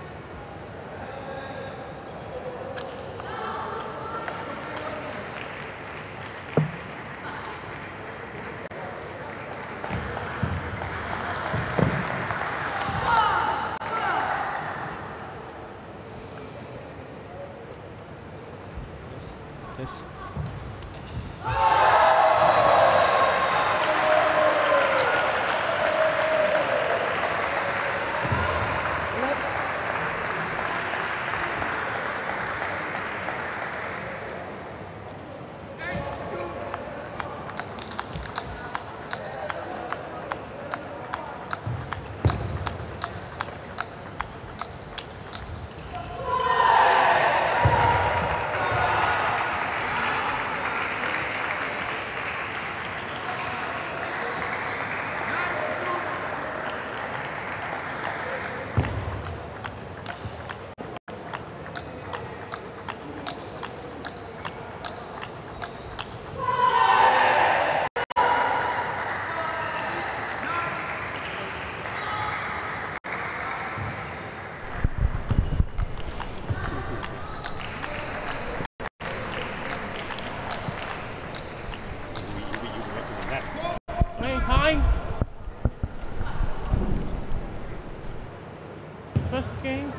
First game.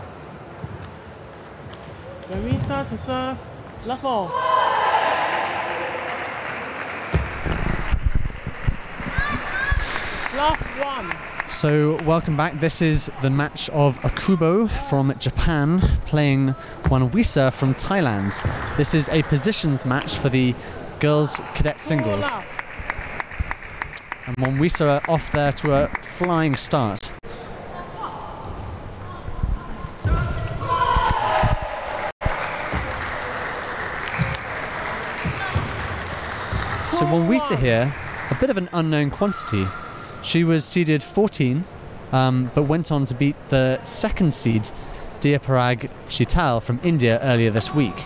Visa to serve. Love all. Love one. So welcome back. This is the match of Akubo from Japan playing Wisa from Thailand. This is a positions match for the girls cadet singles. And Wisa are off there to a flying start. So Wisa here, a bit of an unknown quantity. She was seeded 14, but went on to beat the second seed, Parag Chital from India earlier this week.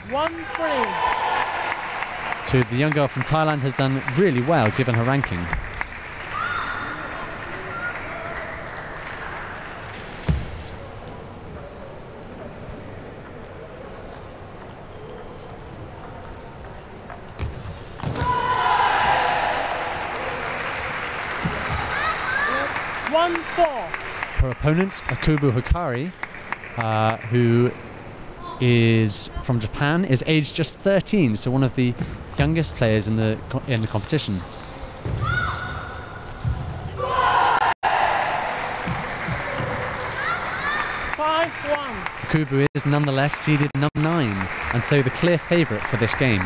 1-3. So the young girl from Thailand has done really well given her ranking. Her opponent, Akubo Hikari, who is from Japan, is aged just 13, so one of the youngest players in the competition. Akubo is nonetheless seeded number 9, and so the clear favourite for this game.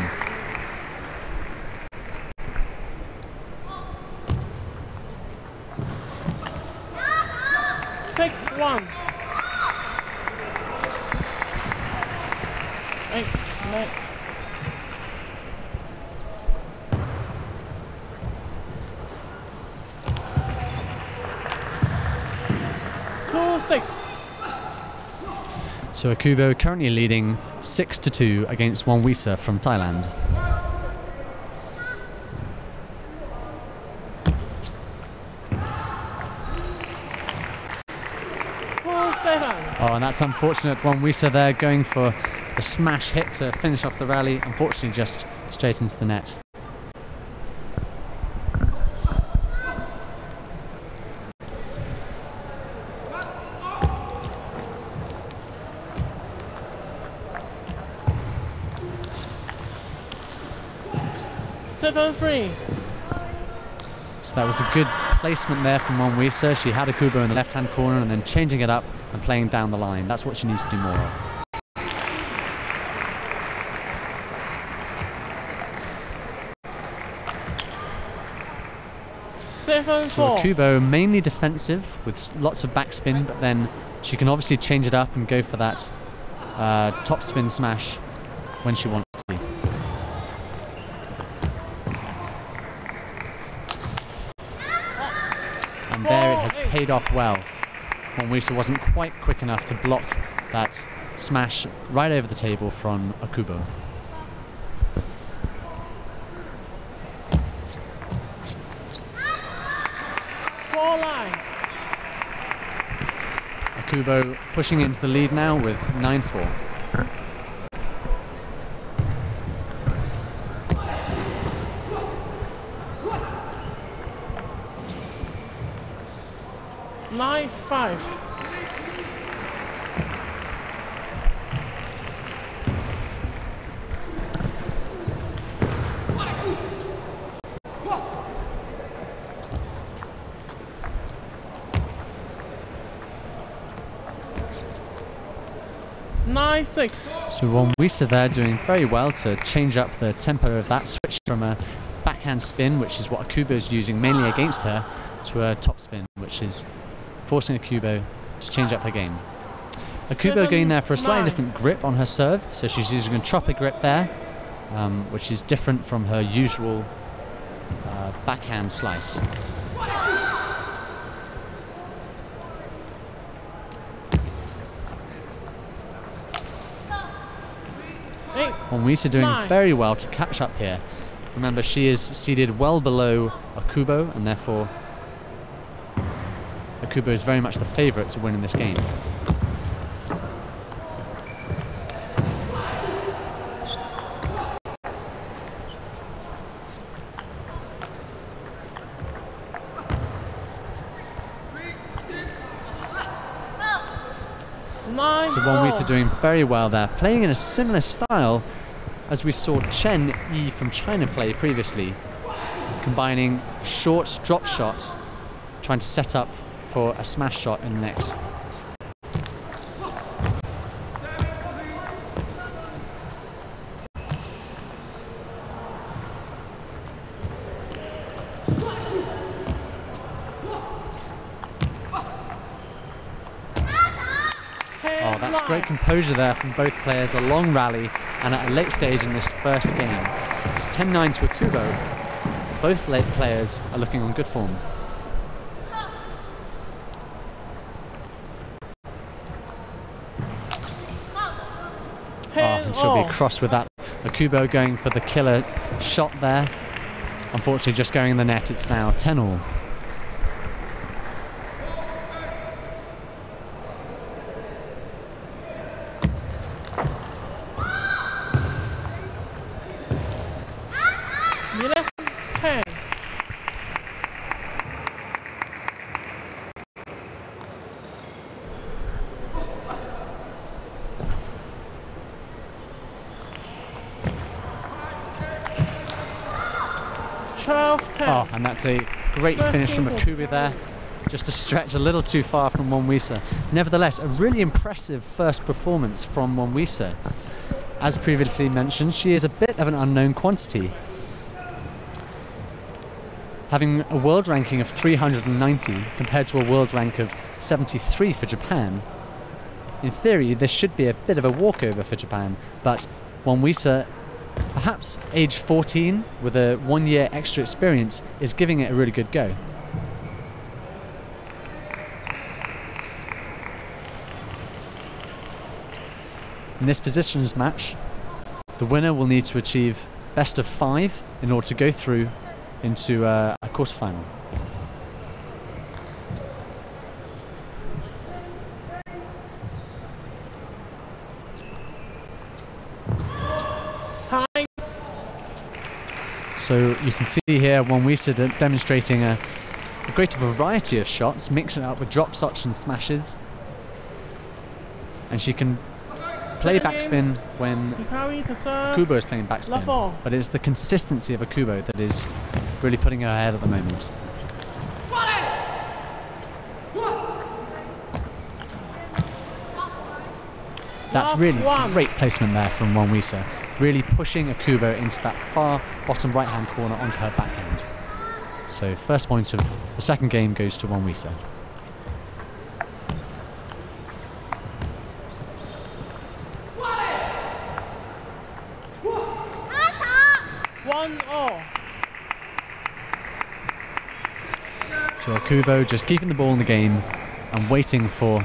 So Akubo currently leading 6-2 against Wisa from Thailand. Oh, and that's unfortunate. Wisa there going for the smash hit to finish off the rally. Unfortunately, just straight into the net. So that was a good placement there from Wisa. She had Akubo in the left-hand corner and then changing it up and playing down the line. That's what she needs to do more of. So Akubo mainly defensive with lots of backspin, but then she can obviously change it up and go for that top spin smash when she wants to. And there it has paid off well. Wisa wasn't quite quick enough to block that smash right over the table from Akubo. Akubo pushing into the lead now with 9-4. Nine, 5. Nine, 6. So Won-Wisa there doing very well to change up the tempo of that, switch from a backhand spin, which is what Akubo is using mainly against her, to a top spin, which is forcing Akubo to change up her game. Akubo going there for a slightly different grip on her serve, so she's using a chopper grip there, which is different from her usual backhand slice. Won-Wisa doing very well to catch up here. Remember, she is seated well below Akubo, and therefore Akubo is very much the favourite to win in this game. So Won-Wisa doing very well there, playing in a similar style as we saw Chen Yi from China play previously, combining short drop shot, trying to set up for a smash shot in the next. Oh, that's great composure there from both players, a long rally, and at a late stage in this first game. It's 10-9 to Akubo. Both late players are looking on good form. Oh, and she'll be cross with that. Akubo going for the killer shot there. Unfortunately, just going in the net. It's now 10-all. Oh, and that's a great finish from Akubo there, just to stretch a little too far from Won-Wisa. Nevertheless, a really impressive first performance from Won-Wisa. As previously mentioned, she is a bit of an unknown quantity, having a world ranking of 390 compared to a world rank of 73 for Japan. In theory, this should be a bit of a walkover for Japan, but Won-Wisa, perhaps age 14 with a 1 year extra experience, is giving it a really good go. In this positions match, the winner will need to achieve best of 5 in order to go through into a quarterfinal. So you can see here Won-Wisa demonstrating a great variety of shots, mixing it up with drop shots and smashes. And she can play backspin when Akubo is playing backspin, but it's the consistency of Akubo that is really putting her ahead at the moment. That's really great placement there from Won-Wisa, really pushing Akubo into that far bottom right hand corner onto her backhand. So first point of the second game goes to Won-Wisa. So Akubo just keeping the ball in the game and waiting for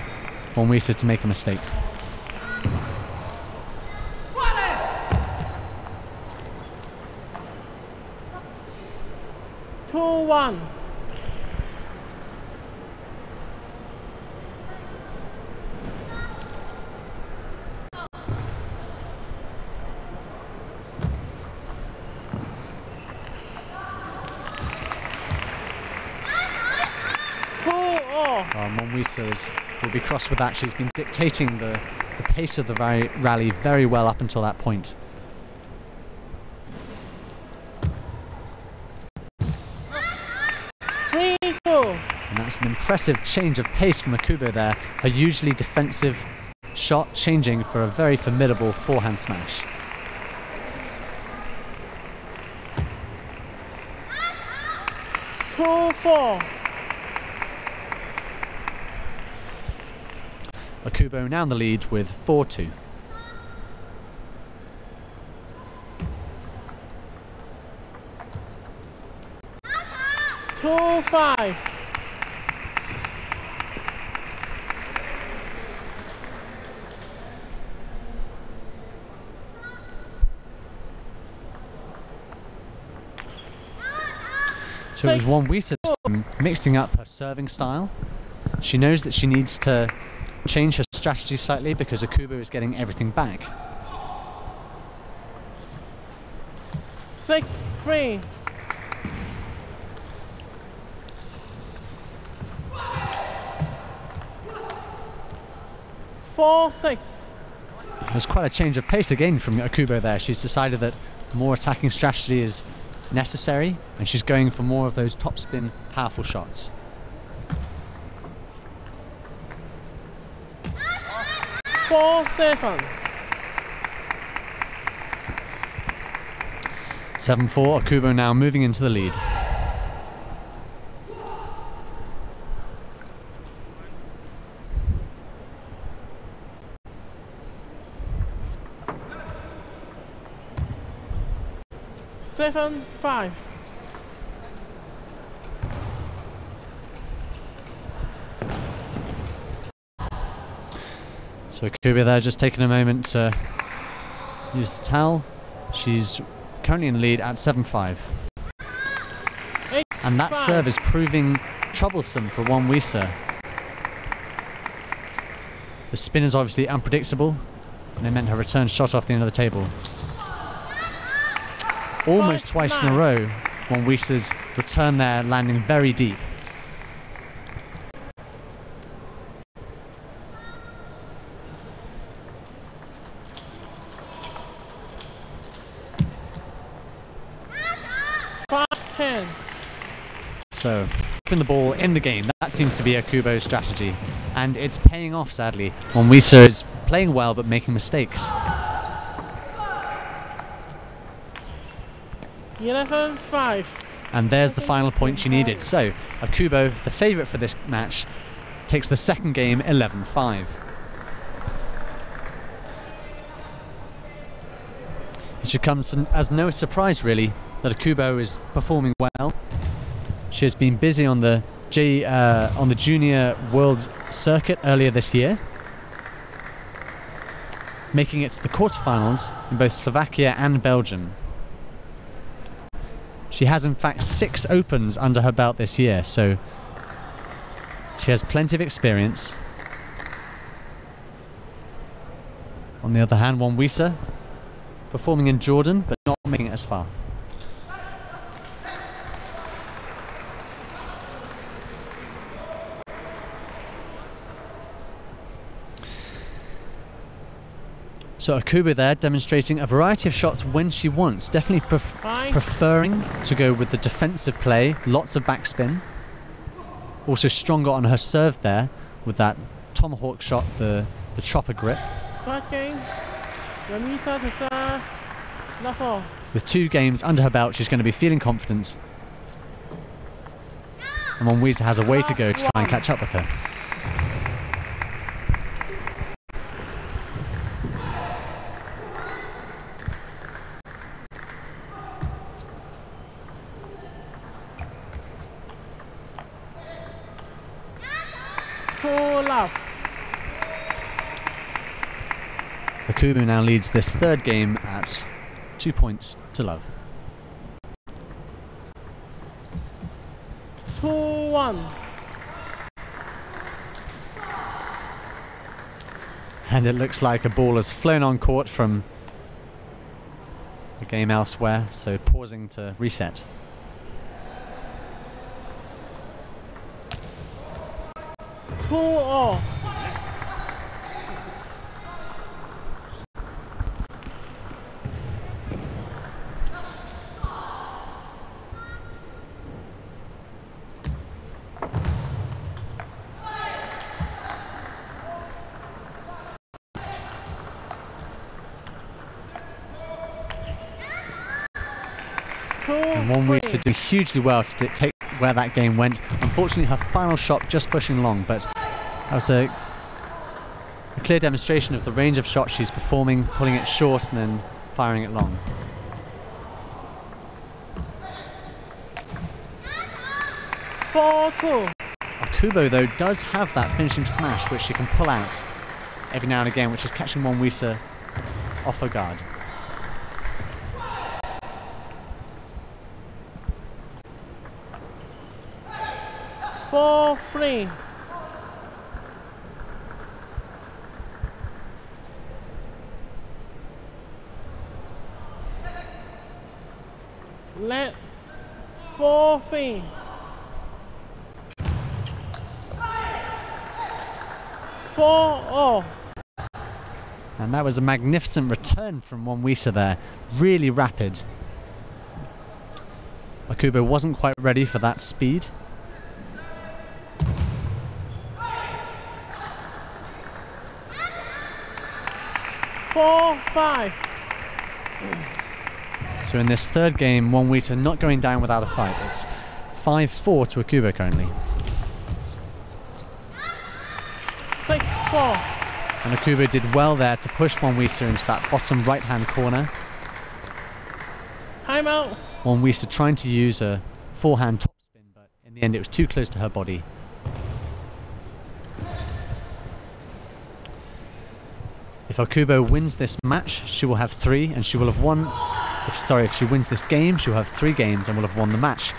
Won-Wisa to make a mistake. Monwisa will be cross with that. She's been dictating the pace of the rally very well up until that point. And that's an impressive change of pace from Akubo there. Her usually defensive shot changing for a very formidable forehand smash. Akubo now in the lead with 4-2. So it was Monwisa mixing up her serving style. She knows that she needs to change her strategy slightly because Akubo is getting everything back. 6-3. There's quite a change of pace again from Akubo there. She's decided that more attacking strategy is necessary and she's going for more of those topspin powerful shots. 4-7. 7-4, Akubo now moving into the lead. 7-5. So Akubo there just taking a moment to use the towel. She's currently in the lead at 7-5. And that serve is proving troublesome for Monwisa. The spin is obviously unpredictable and it meant her return shot off the end of the table. Almost twice in a row, Monwisa's return there landing very deep. So, keeping the ball in the game, that seems to be Akubo's strategy. And it's paying off, sadly. Monwisa is playing well but making mistakes. 11-5. And there's the final point she needed. So, Akubo, the favourite for this match, takes the second game 11-5. It should come as no surprise, really, that Akubo is performing well. She has been busy on the Junior World Circuit earlier this year, making it to the quarterfinals in both Slovakia and Belgium. She has in fact 6 Opens under her belt this year, so she has plenty of experience. On the other hand, Monwisa performing in Jordan but not making it as far. So Akubo there demonstrating a variety of shots when she wants, definitely preferring to go with the defensive play, lots of backspin. Also stronger on her serve there with that tomahawk shot, the chopper grip. With 2 games under her belt, she's going to be feeling confident. And Monwisa has a way to go to try and catch up with her. Akubo now leads this third game at 2 points to love. 2-1. And it looks like a ball has flown on court from the game elsewhere, so pausing to reset. 2-0. And Won Wisa did hugely well to dictate where that game went. Unfortunately, her final shot just pushing long, but that was a clear demonstration of the range of shots she's performing, pulling it short and then firing it long. Akubo, though, does have that finishing smash which she can pull out every now and again, which is catching Won Wisa off her guard. Free. Let 4-3. 4-0. And that was a magnificent return from Won Wisa there, really rapid. Akubo wasn't quite ready for that speed. So in this third game, Won Wisa not going down without a fight. It's 5-4 to Akubo currently. 6-4. And Akubo did well there to push Won Wisa into that bottom right-hand corner. Timeout. Won Wisa trying to use a forehand topspin, but in the end it was too close to her body. If Akubo wins this match, she will have 3, and she will have won. If she wins this game, she will have 3 games and will have won the match,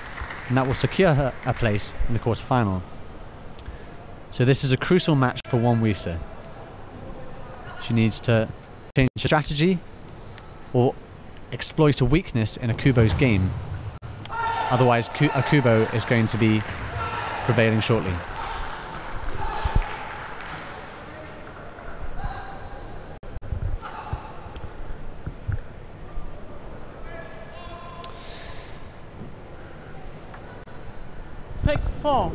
and that will secure her a place in the quarterfinal. So this is a crucial match for Won Wisa. She needs to change her strategy or exploit a weakness in Akubo's game. Otherwise, Akubo is going to be prevailing shortly. Four.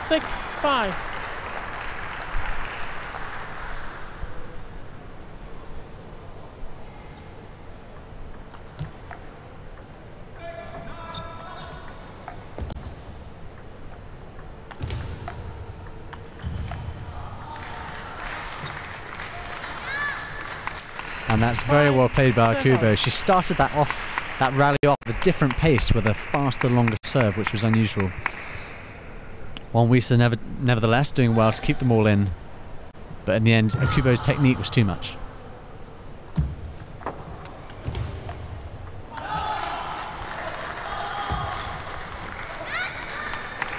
6-5. And that's very well played by Akubo. She started that rally off at a different pace with a faster, longer serve, which was unusual. Won Wisa nevertheless doing well to keep them all in, but in the end, Akubo's technique was too much.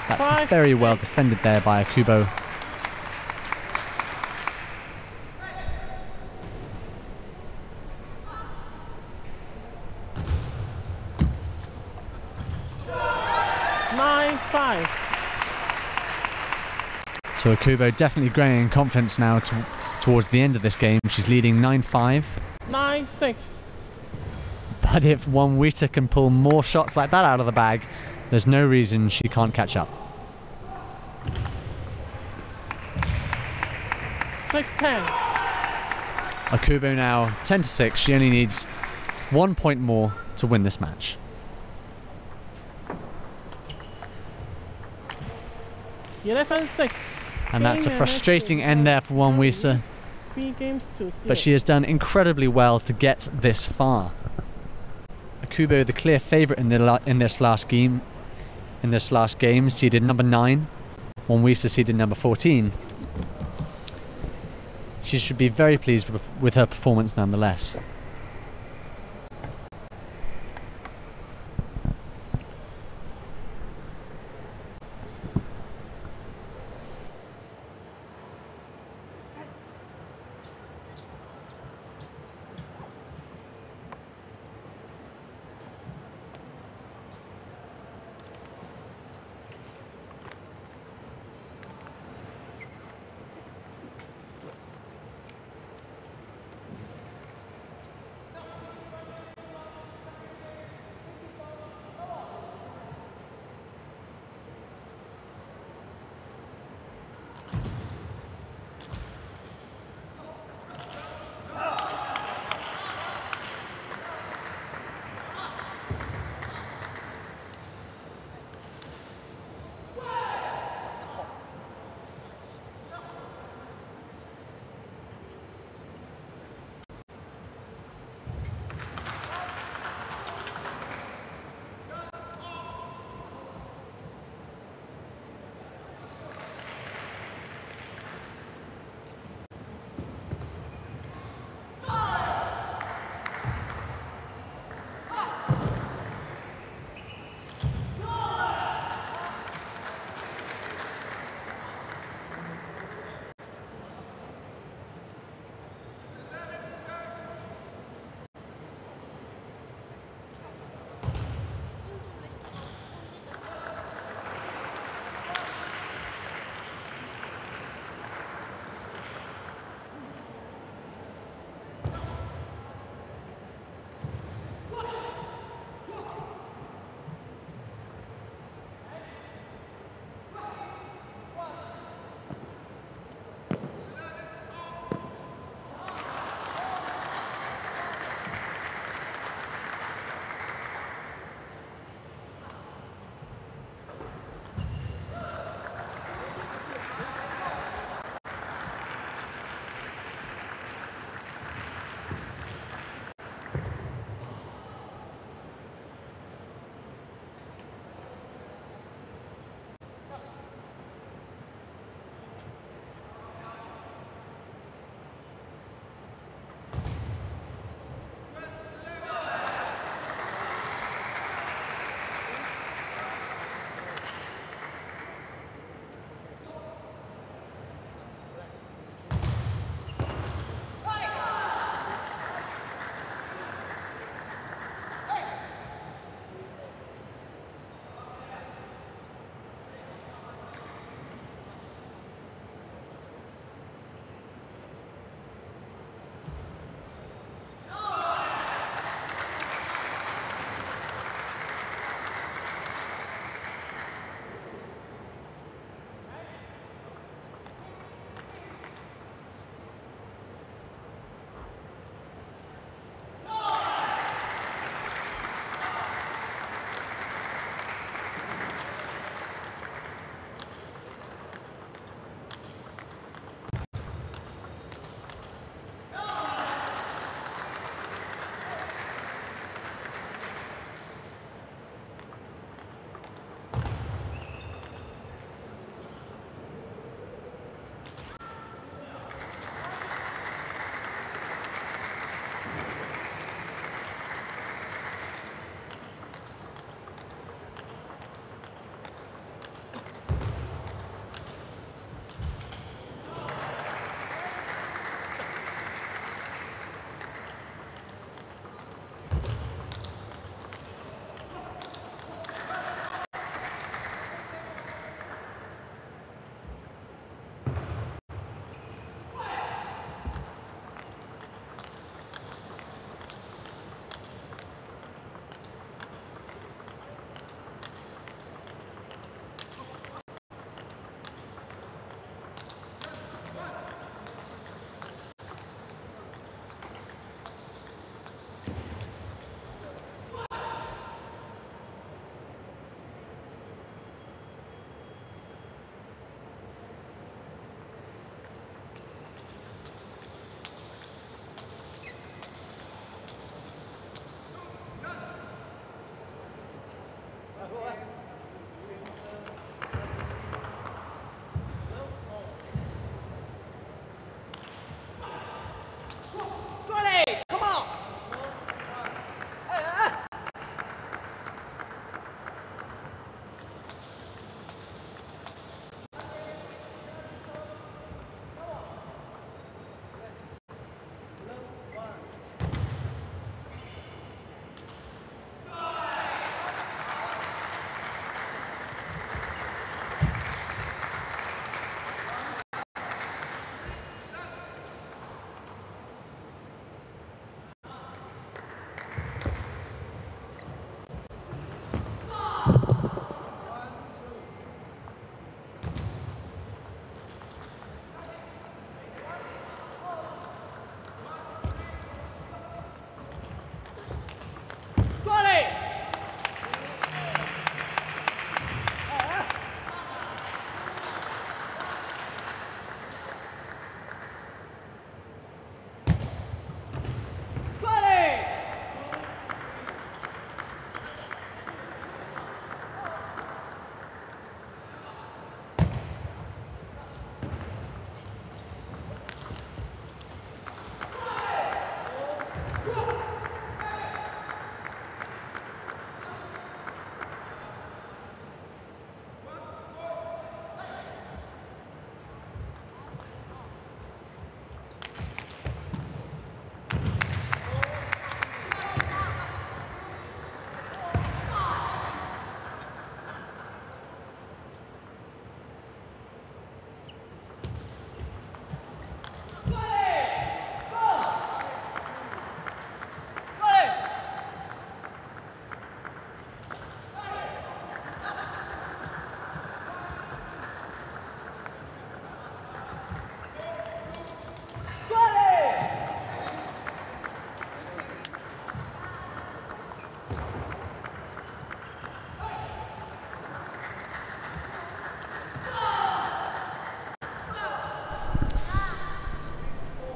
That's very well defended there by Akubo. So Akubo definitely growing in confidence now towards the end of this game. She's leading 9-5. 9-6. But if Won Wisa can pull more shots like that out of the bag, there's no reason she can't catch up. 6-10. Akubo now 10-6. She only needs 1 point more to win this match. 11-6. And that's a frustrating end there for Won Wisa. But she has done incredibly well to get this far. Akubo, the clear favourite in this last game, seeded number 9. Won Wisa seeded number 14. She should be very pleased with her performance nonetheless.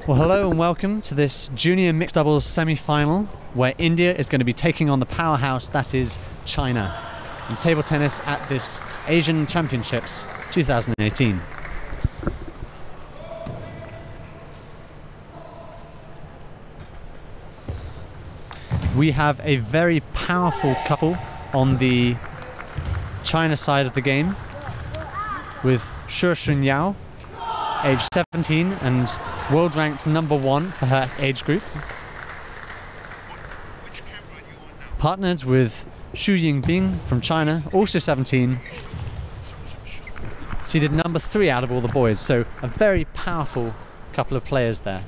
Well, hello and welcome to this junior mixed doubles semi-final where India is going to be taking on the powerhouse that is China in table tennis at this Asian Championships 2018. We have a very powerful couple on the China side of the game with F.SURAJJULAA, age 17 and world ranked #1 for her age group. Partnered with Yubin from China, also 17. Seeded #3 out of all the boys, so a very powerful couple of players there.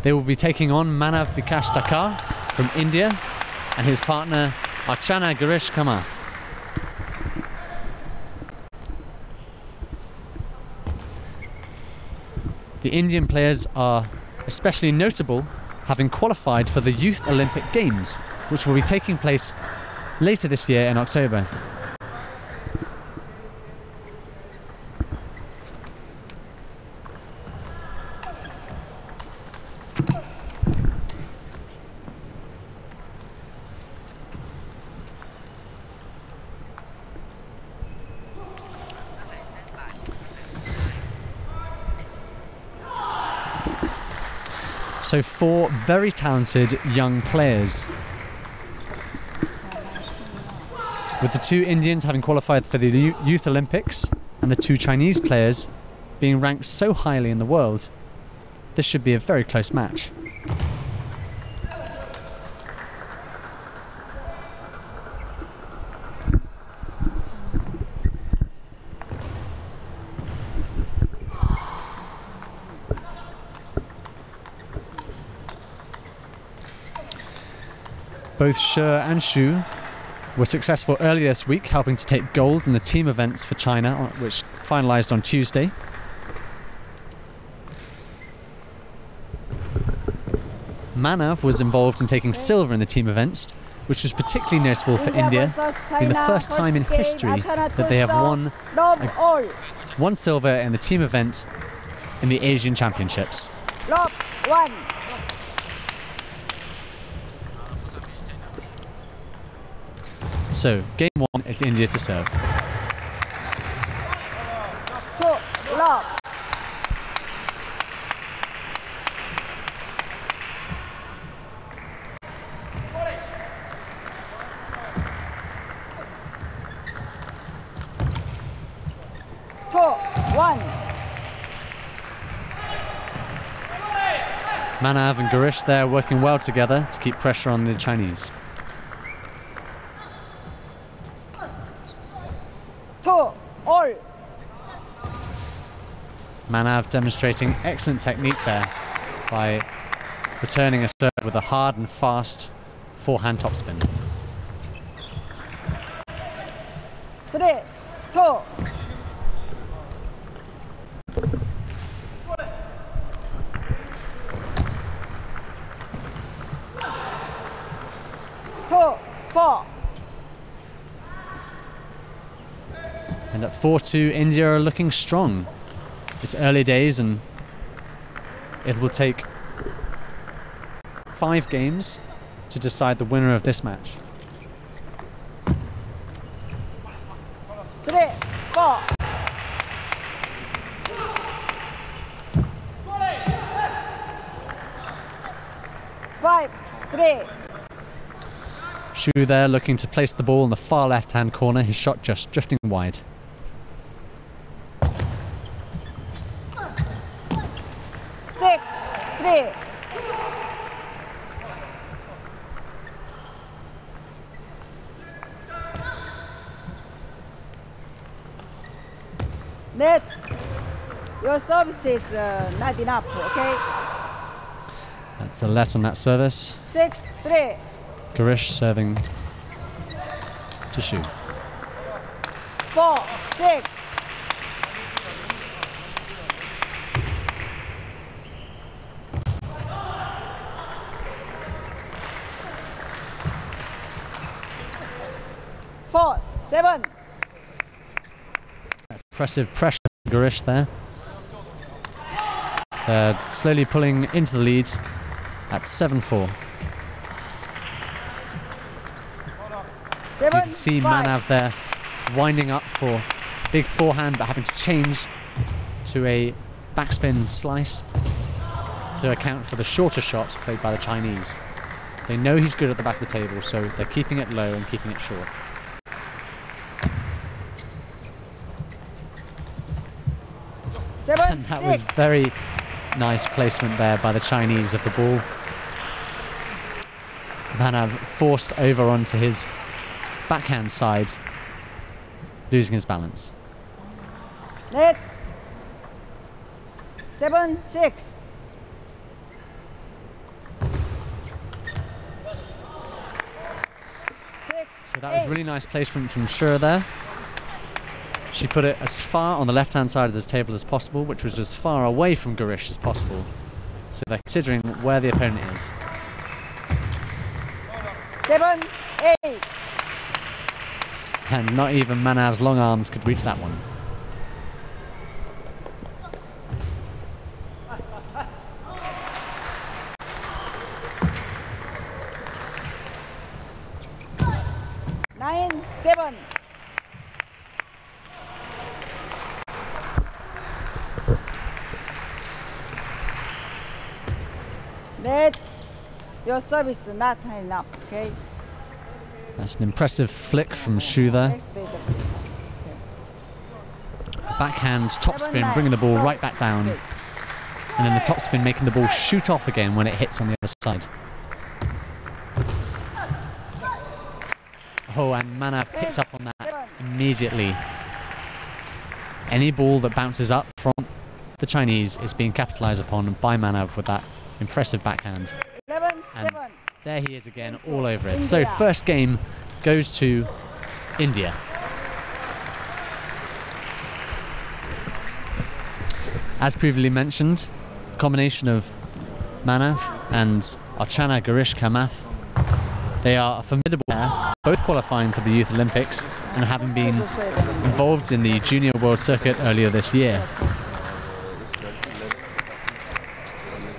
They will be taking on Manav Vikas Dakar from India and his partner Archana Girish Kamath. The Indian players are especially notable having qualified for the Youth Olympic Games, which will be taking place later this year in October. So 4 very talented young players. With the 2 Indians having qualified for the Youth Olympics and the 2 Chinese players being ranked so highly in the world, this should be a very close match. Both She and Shu were successful earlier this week, helping to take gold in the team events for China, which finalised on Tuesday. Manav was involved in taking silver in the team events, which was particularly notable for India, being the first time in history that they have won one silver in the team event in the Asian Championships. So, game 1, it's India to serve. Manav and Girish there working well together to keep pressure on the Chinese. Manav demonstrating excellent technique there by returning a serve with a hard and fast forehand topspin. 3, 2. And at 4-2, India are looking strong. It's early days and it will take 5 games to decide the winner of this match. 3, 4. 5-3. Shu there looking to place the ball in the far left-hand corner. His shot just drifting wide. Six, 3. Net, your service is not enough, okay? That's a let on that service. 6-3. Garish serving to Shu. 4-6. Four, 7. That's impressive pressure from Garish there. They're slowly pulling into the lead at 7-4. You can see Manav there winding up for big forehand, but having to change to a backspin slice to account for the shorter shot played by the Chinese. They know he's good at the back of the table, so they're keeping it low and keeping it short. And that was very nice placement there by the Chinese of the ball. Manav forced over onto his backhand side, losing his balance. Net. 7-6. So that was really nice placement from Sure there. She put it as far on the left-hand side of this table as possible, which was as far away from Garish as possible. So they're considering where the opponent is. 7-8. And not even Manav's long arms could reach that one. Nine, 7. Net, your service is not high enough, okay? That's an impressive flick from Shu there. Backhand topspin, bringing the ball right back down. And then the topspin making the ball shoot off again when it hits on the other side. Oh, and Manav picked up on that immediately. Any ball that bounces up from the Chinese is being capitalized upon by Manav with that impressive backhand. 11-7. And there he is again, all over it. So first game goes to India. As previously mentioned, a combination of Manav and Archana Garish Kamath. They are a formidable pair, both qualifying for the Youth Olympics and having been involved in the Junior World Circuit earlier this year.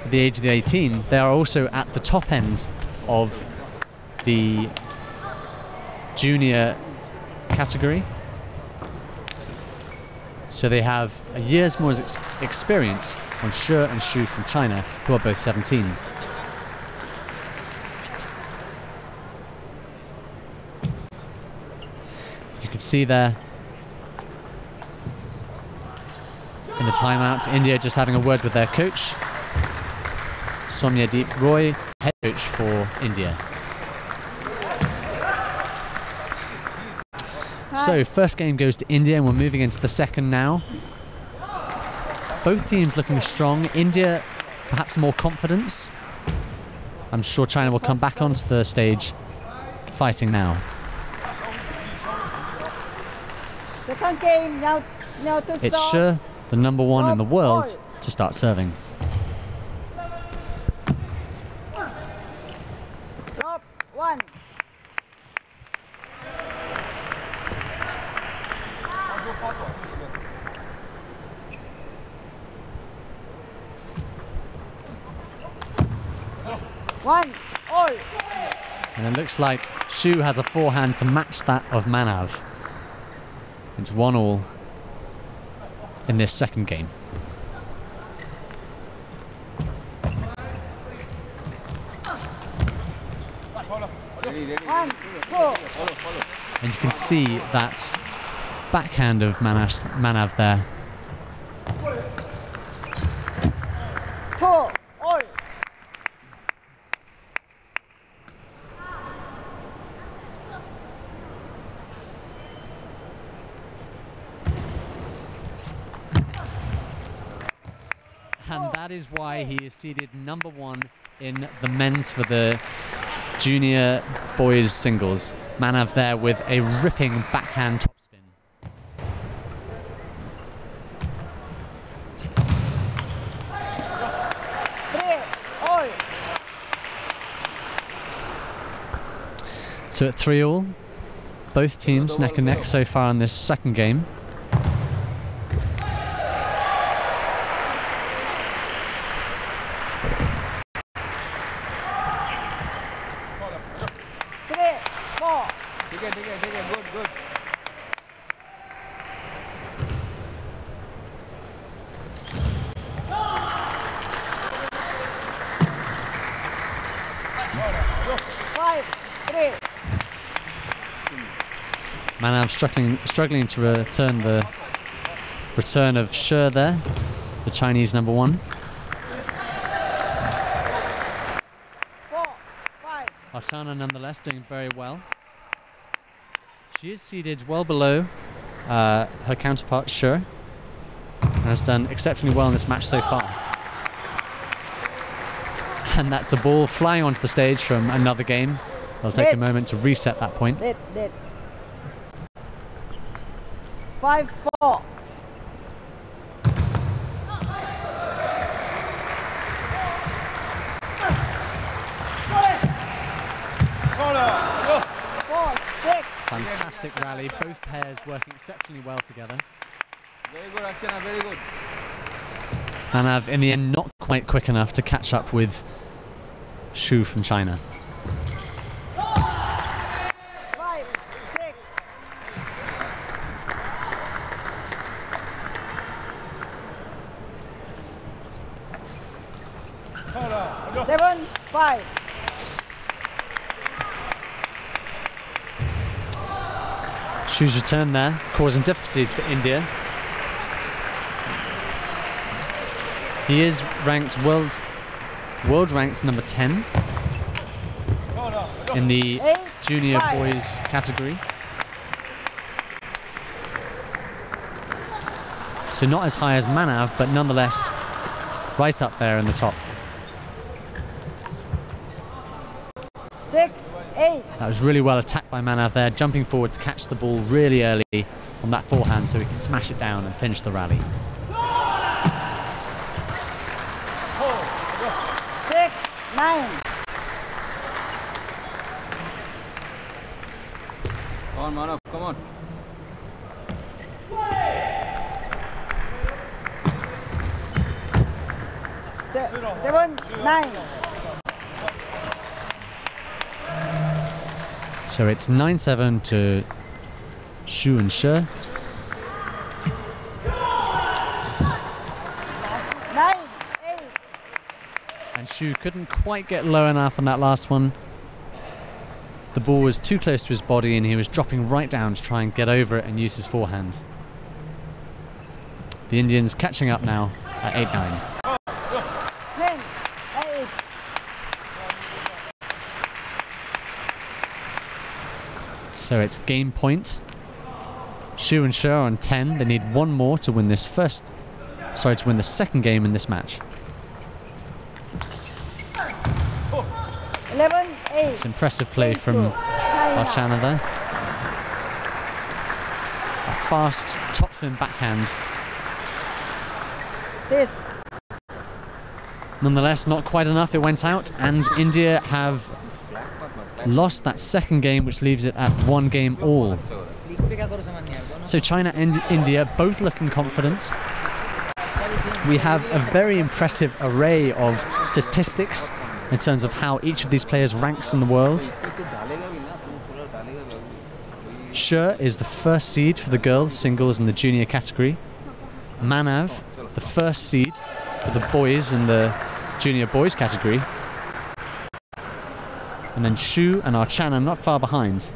At the age of 18, they are also at the top end of the junior category. So they have a year's more experience on Shi and Shu from China, who are both 17. You can see there in the timeout, India just having a word with their coach, Somyadeep Roy, head coach for India. So first game goes to India and we're moving into the second now. Both teams looking strong. India perhaps more confidence. I'm sure China will come back onto the stage fighting now. Second game, now to It's Shi, the number one in the world, to start serving. Drop 1. One, all. And it looks like Shu has a forehand to match that of Manav. It's 1-1 in this second game. 1, 2. And you can see that backhand of Manav there. 2, all. And that is why he is seeded #1 in the men's for the junior boys singles. Manav there with a ripping backhand topspin. So at 3-all, both teams neck and neck so far in this second game. Good. 5, 3. Manav struggling to return the return of Shi there, the Chinese #1. 4, 5. Archana nonetheless doing very well. She is seeded well below her counterpart Shi, and has done exceptionally well in this match so far. And that's a ball flying onto the stage from another game. I'll take a moment to reset that point. Dead. 5, 4. Fantastic rally, both pairs working exceptionally well together. Very good, Archana, very good. Manav in the end not quite quick enough to catch up with Shu from China. 5, 6. Seven, 5. Shu's return there, causing difficulties for India. He is ranked world ranked #10 in the junior boys category. So not as high as Manav, but nonetheless right up there in the top. 6, 8. That was really well attacked by Manav there, jumping forward to catch the ball really early on that forehand so he can smash it down and finish the rally. 6, 9. Come on, Manav, come on. 7, 9. So it's 9-7 to Shu and Shi. 9, 8. And Shu couldn't quite get low enough on that last one. The ball was too close to his body and he was dropping right down to try and get over it and use his forehand. The Indians catching up now at 8-9. 10, 8. So it's game point. Shu and Shi are on 10. They need one more to win this to win the second game in this match. 11, 8. It's impressive play from Archana there. A fast topspin backhand. This. Nonetheless, not quite enough. It went out, and India have lost that second game, which leaves it at 1 game all. So China and India both looking confident. We have a very impressive array of statistics in terms of how each of these players ranks in the world. Shi is the first seed for the girls singles in the junior category. Manav, the first seed for the boys in the junior boys category. and then Shu and our Channa not far behind.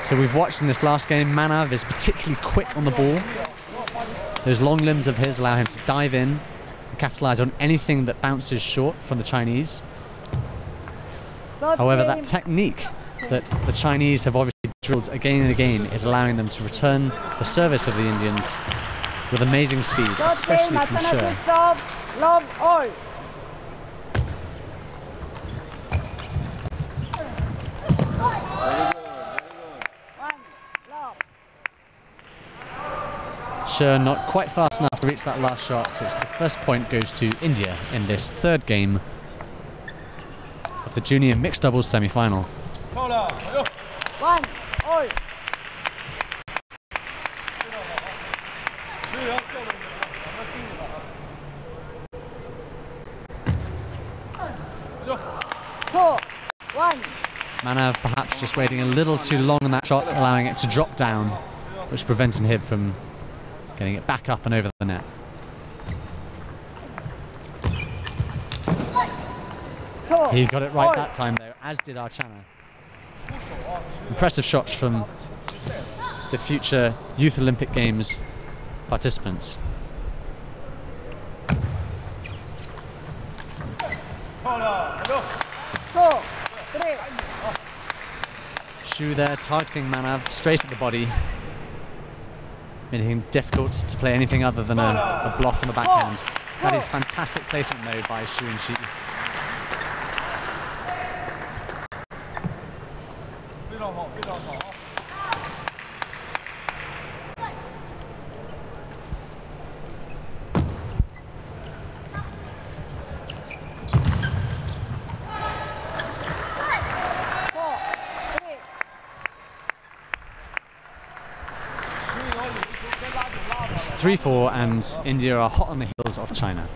So we've watched in this last game, Manav is particularly quick on the ball. Those long limbs of his allow him to dive in and capitalize on anything that bounces short from the Chinese. However, that technique that the Chinese have obviously drilled again and again is allowing them to return the service of the Indians with amazing speed, especially from Sure. Love all. Sure not quite fast enough to reach that last shot, so the first point goes to India in this third game of the junior mixed doubles semi-final. 1 all. Two, 1. Manav perhaps just waiting a little too long on that shot, allowing it to drop down, which prevented him from getting it back up and over the net. He got it right that time though, as did our Channa. Impressive shots from the future Youth Olympic Games participants. Shu there targeting Manav straight at the body, making him difficult to play anything other than a block on the backhand. That is fantastic placement though by Shu and Shi. It's 3-4 and India are hot on the heels of China.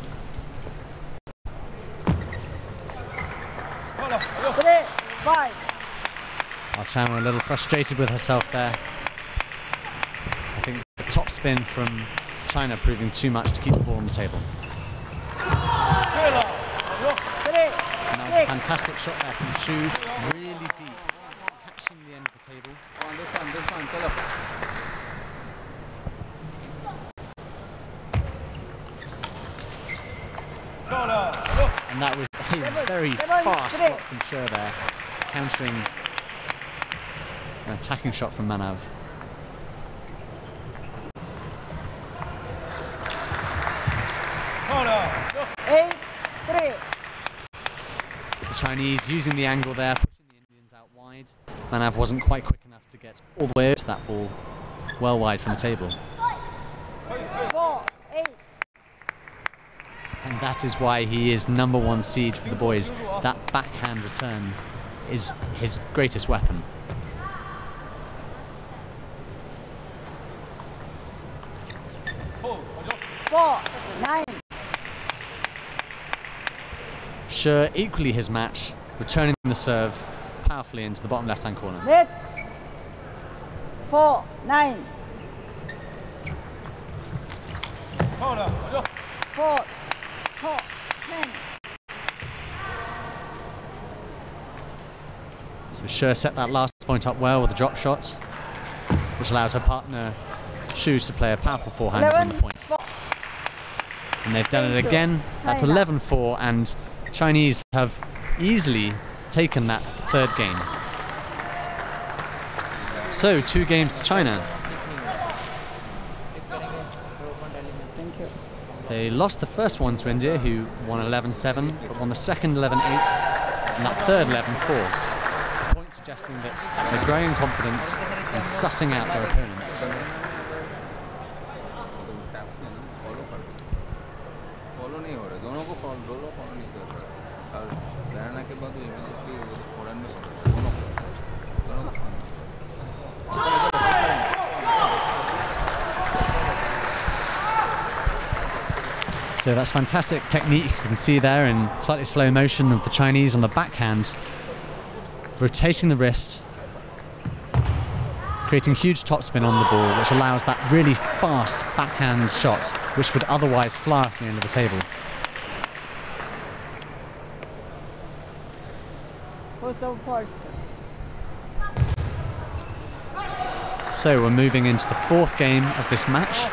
5. Our Channa a little frustrated with herself there. I think the top spin from China proving too much to keep the ball on the table. And that was a fantastic shot there from Shu, really deep, catching the end of the table. This one, chalo. And that was a very fast shot from Sure there, countering an attacking shot from Manav. The Chinese using the angle there, pushing the Indians out wide. Manav wasn't quite quick enough to get all the way to that ball, well wide from the table. 4, 8. And that is why he is #1 seed for the boys. That backhand return is his greatest weapon. Four, 9. Sure, equally his match, returning the serve powerfully into the bottom left-hand corner. Net. 4, 9. 4, 10. So Sure set that last point up well with the drop shots, which allowed her partner Shu to play a powerful forehand on the point. And they've done it again. That's 11-4, and Chinese have easily taken that third game. So 2 games to China. Thank you. They lost the first one to India, who won 11-7, but won the second 11-8, and that third 11-4. A point suggesting that they're growing in confidence and sussing out their opponents. So that's fantastic technique. You can see there in slightly slow motion of the Chinese on the backhand, rotating the wrist, creating huge topspin on the ball, which allows that really fast backhand shot, which would otherwise fly off the end of the table. First. So we're moving into the fourth game of this match.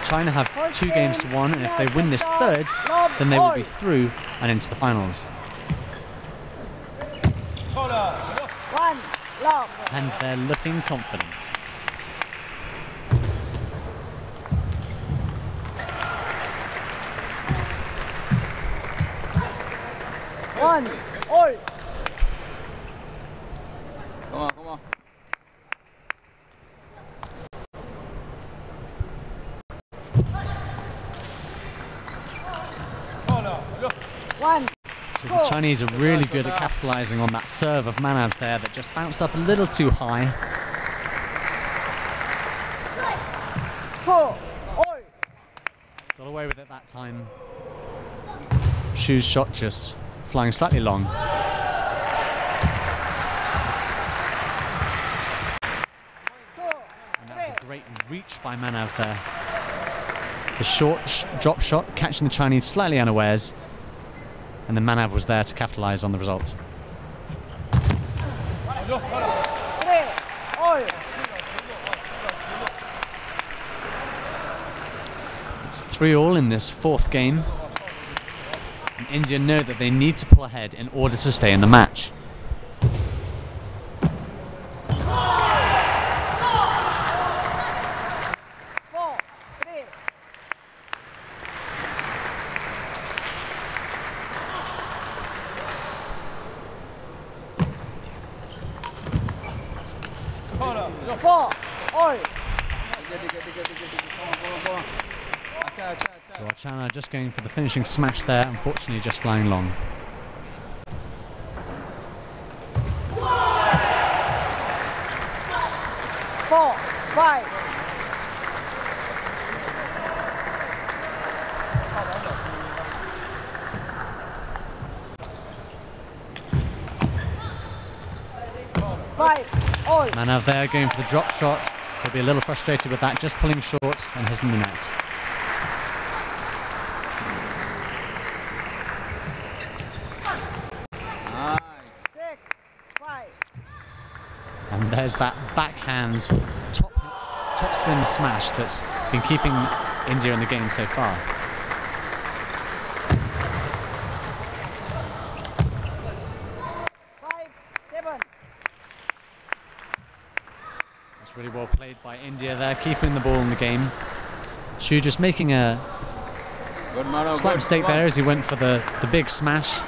China have 2 games to 1, and if they win this third, then they will be through and into the finals. One, love. And they're looking confident. One, all. Come on, come on. One. So the Chinese are really good at capitalizing on that serve of Manav's there that just bounced up a little too high. 2, all. Got away with it that time. Shu's shot just flying slightly long. And that was a great reach by Manav there. The short drop shot catching the Chinese slightly unawares, and then Manav was there to capitalize on the result. 3, all. It's 3-all in this fourth game. And India know that they need to pull ahead in order to stay in the match. So Archana just going for the finishing smash there, unfortunately just flying long. Four, 5. All. Manav there going for the drop shot. He'll be a little frustrated with that, just pulling short and hitting the net. Nice. 6, 5. And there's that backhand top spin smash that's been keeping India in the game so far. Really well played by India there, keeping the ball in the game. Shu just making a slight mistake there as he went for the big smash.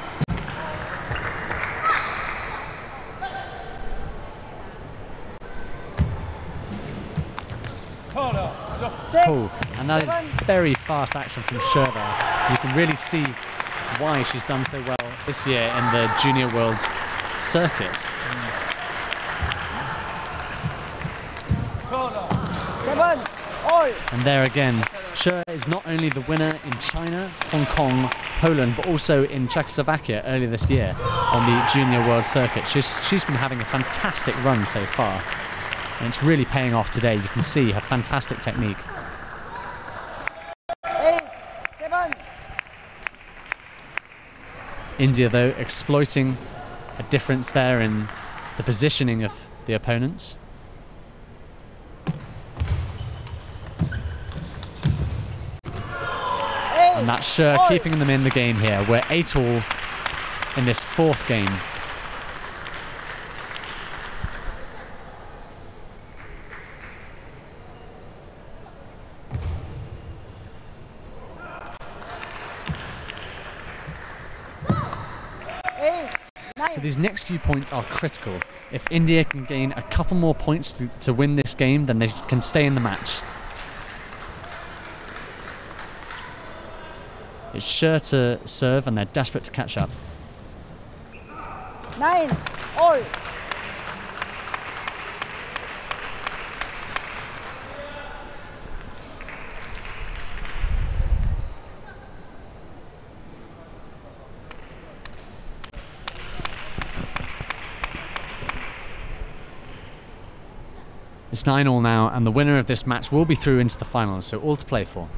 Oh, and that is very fast action from Shi there. You can really see why she's done so well this year in the Junior Worlds circuit. And there again, Shi is not only the winner in China, Hong Kong, Poland, but also in Czechoslovakia earlier this year on the Junior World Circuit. She's been having a fantastic run so far, and it's really paying off today. You can see her fantastic technique. 8, 7. India, though, exploiting a difference there in the positioning of the opponents. And that's Shi keeping them in the game here. We're 8-all in this fourth game. So these next few points are critical. If India can gain a couple more points to win this game, then they can stay in the match. It's sure to serve, and they're desperate to catch up. 9, all. It's 9-all now, and the winner of this match will be through into the finals, so all to play for.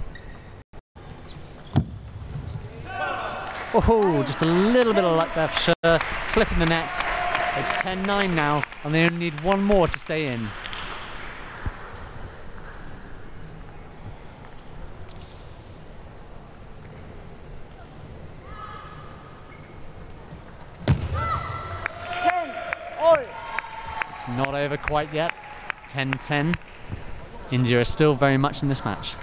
Oh, just a little bit of luck there for sure. Clipping the net. It's 10-9 now, and they only need one more to stay in. It's not over quite yet. 10-10. India is still very much in this match.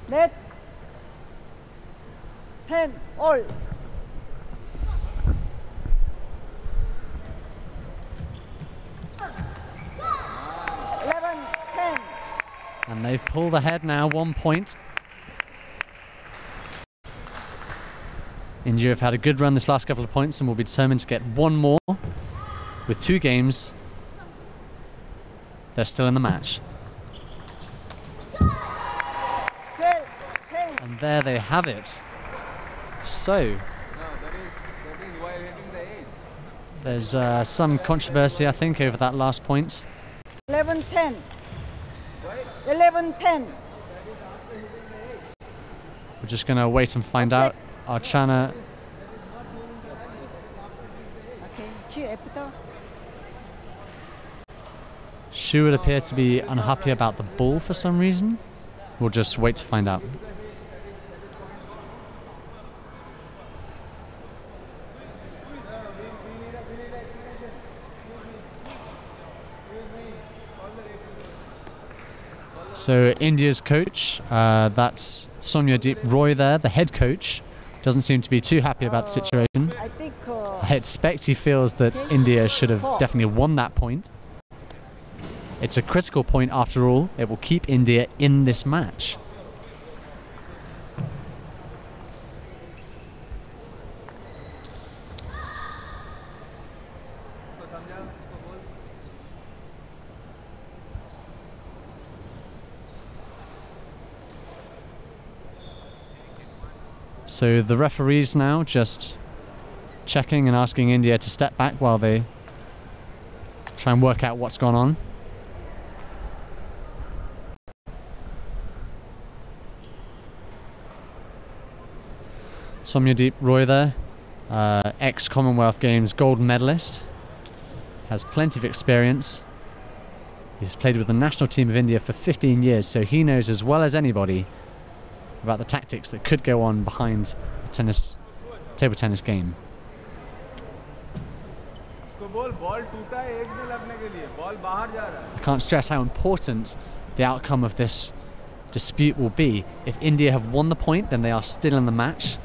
Net 10-all. And they've pulled ahead now, 1 point. India have had a good run this last couple of points and will be determined to get one more. With 2 games, they're still in the match. And there they have it. So, that is why hitting the edge. there's some controversy, I think, over that last point. 11-10. 11-10. We're just going to wait and find out. Archana. Okay, after. Shu would appear to be unhappy about the ball for some reason. We'll just wait to find out. So India's coach, that's Soumyadeep Roy there, the head coach, doesn't seem to be too happy about the situation. I think I expect he feels that India should have definitely won that point. It's a critical point after all. It will keep India in this match. So the referees now just checking and asking India to step back while they try and work out what's gone on. Soumyadeep Roy there, ex-Commonwealth Games gold medalist, has plenty of experience. He's played with the national team of India for 15 years, so he knows as well as anybody about the tactics that could go on behind a table tennis game. I can't stress how important the outcome of this dispute will be. If India have won the point, then they are still in the match.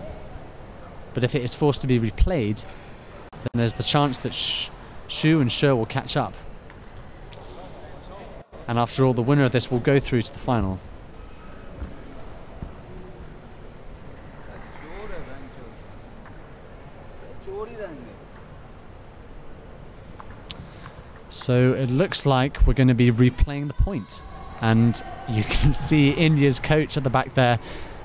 But if it is forced to be replayed, then there's the chance that Shu and She will catch up. And after all, the winner of this will go through to the final. So it looks like we're going to be replaying the point. And you can see India's coach at the back there,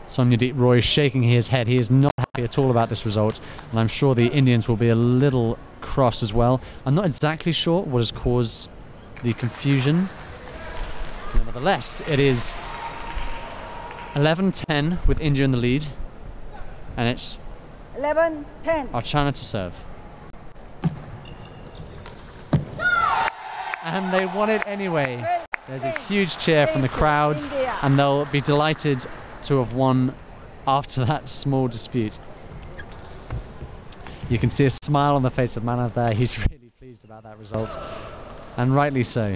Soumyadeep Roy, shaking his head. He is not happy at all about this result. And I'm sure the Indians will be a little cross as well. I'm not exactly sure what has caused the confusion. Nevertheless, it is 11-10 with India in the lead. And it's 11-10. Archana to serve. And they won it anyway. There's a huge cheer from the crowd, and they'll be delighted to have won after that small dispute. You can see a smile on the face of Manav there. He's really pleased about that result, and rightly so.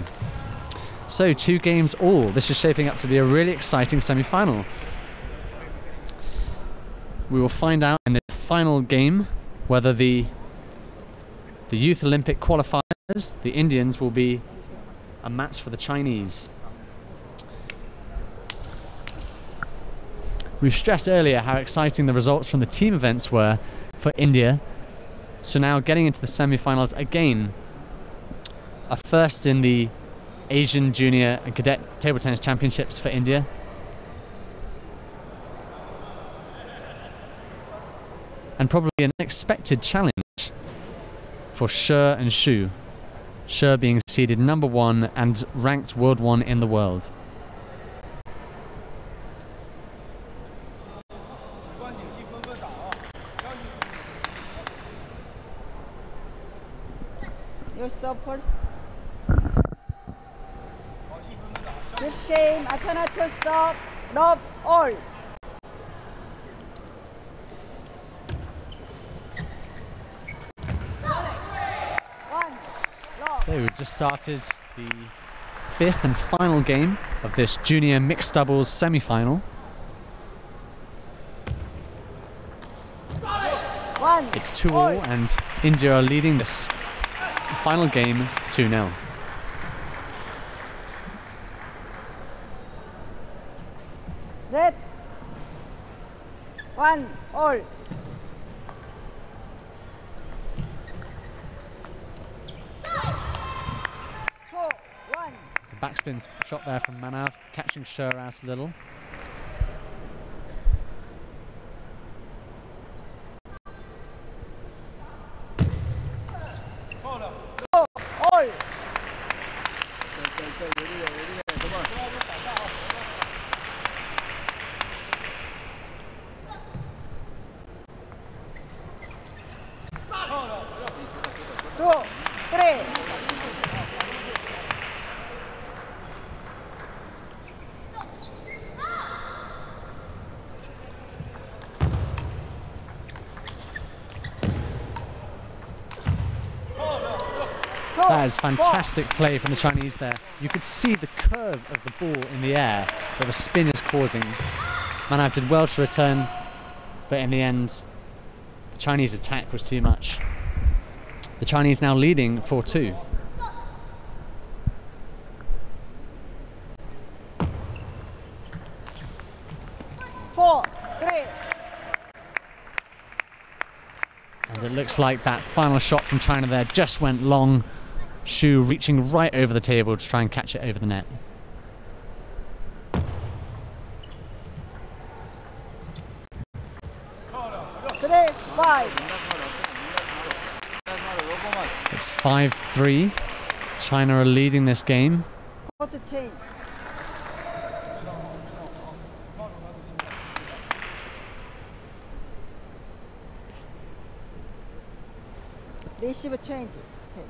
So 2 games all. This is shaping up to be a really exciting semi-final. We will find out in the final game whether the Youth Olympic qualifiers, the Indians, will be a match for the Chinese. We've stressed earlier how exciting the results from the team events were for India. So now getting into the semi-finals again, a first in the Asian Junior and Cadet Table Tennis Championships for India. and probably an unexpected challenge for Shi and Shu. Shi being seeded #1 and ranked World 1 in the world. You serve first. This game, I try not to serve, love all. So we've just started the 5th and final game of this junior mixed doubles semi-final. It's 2-2 and India are leading this final game 2-0. Red. 1-all. It's a backspin shot there from Manav, catching Shi out a little. All. Two, three. That is fantastic play from the Chinese there. You could see the curve of the ball in the air that the spin is causing. Manav did well to return, but in the end, the Chinese attack was too much. The Chinese now leading 4-2. And it looks like that final shot from China there just went long. Shu reaching right over the table to try and catch it over the net. It's 5-3. China are leading this game. Receive change. Okay.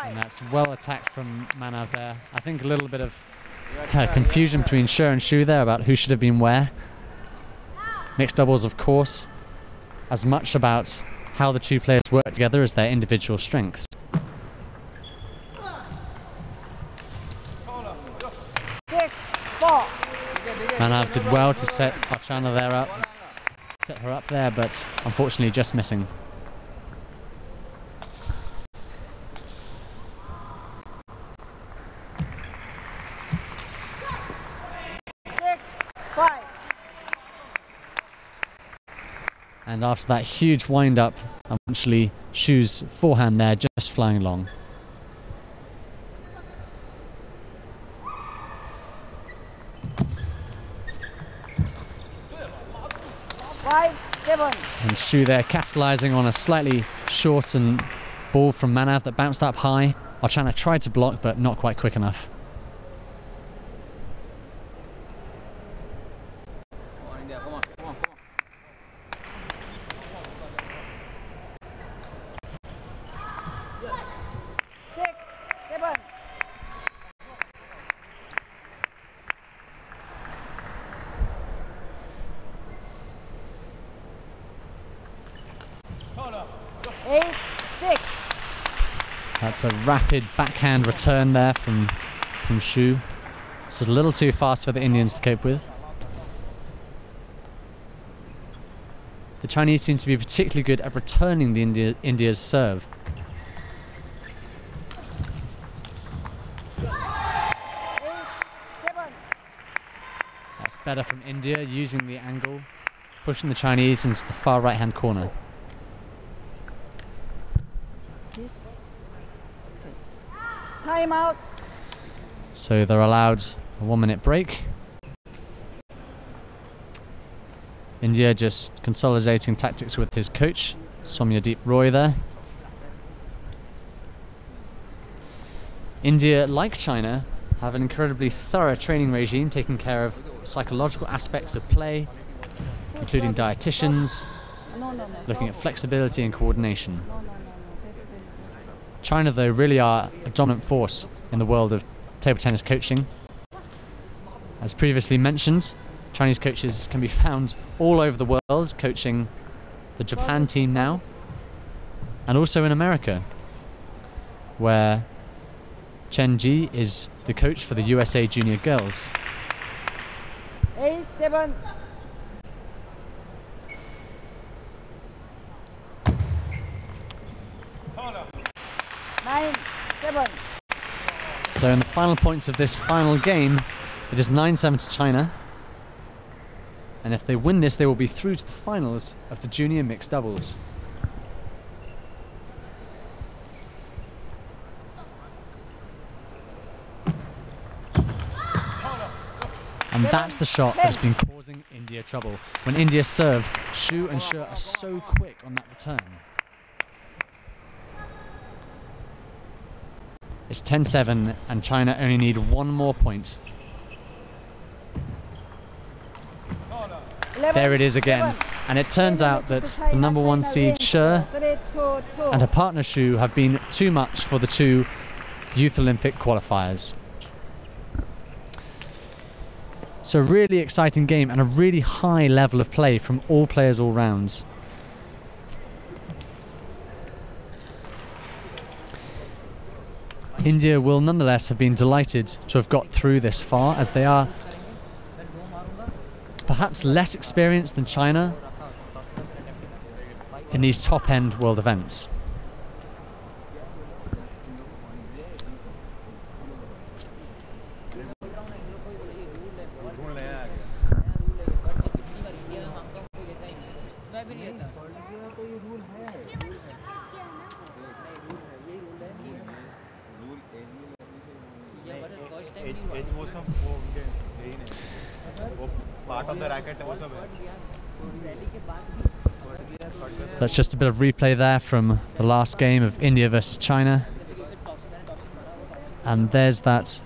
And that's well attacked from Manav there. I think a little bit of confusion between Shi and Shu there about who should have been where. Mixed doubles, of course, as much about how the two players work together as their individual strengths. Manav did well to set Archana there up, set her up there, but unfortunately just missing. And after that huge wind-up, eventually Shu's forehand there just flying along. And Shu there capitalising on a slightly shortened ball from Manav that bounced up high. Archana tried to block, but not quite quick enough. That's a rapid backhand return there from Shu. It's a little too fast for the Indians to cope with. The Chinese seem to be particularly good at returning the India's serve. That's better from India, using the angle, pushing the Chinese into the far right-hand corner. Time out. So they're allowed a 1 minute break. India just consolidating tactics with his coach, Somyadeep Roy there. India, like China, have an incredibly thorough training regime taking care of psychological aspects of play, including dietitians, looking at flexibility and coordination. China, though, really are a dominant force in the world of table tennis coaching. As previously mentioned, Chinese coaches can be found all over the world coaching the Japan team now, and also in America, where Chen Ji is the coach for the USA Junior Girls. 8-7. 9-7. So in the final points of this final game, it is 9-7 to China. And if they win this, they will be through to the finals of the junior mixed doubles. And that's the shot that's been causing India trouble. When India serve, Shu and She are so quick on that return. It's 10-7 and China only need one more point. There it is again. And it turns out that the #1 seed She and her partner Shu have been too much for the two Youth Olympic qualifiers. So a really exciting game and a really high level of play from all players all rounds. India will nonetheless have been delighted to have got through this far, as they are perhaps less experienced than China in these top-end world events. So that's just a bit of replay there from the last game of India versus China. And there's that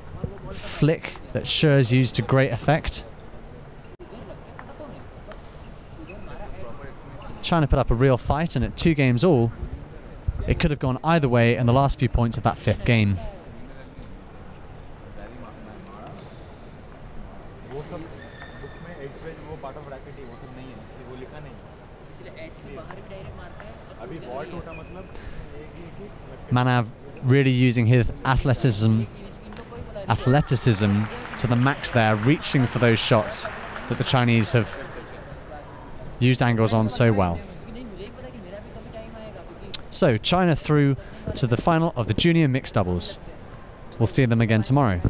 flick that She's used to great effect. China put up a real fight, and at 2 games all, it could have gone either way in the last few points of that 5th game. Manav really using his athleticism to the max there, reaching for those shots that the Chinese have used angles on so well. So China through to the final of the junior mixed doubles. We'll see them again tomorrow.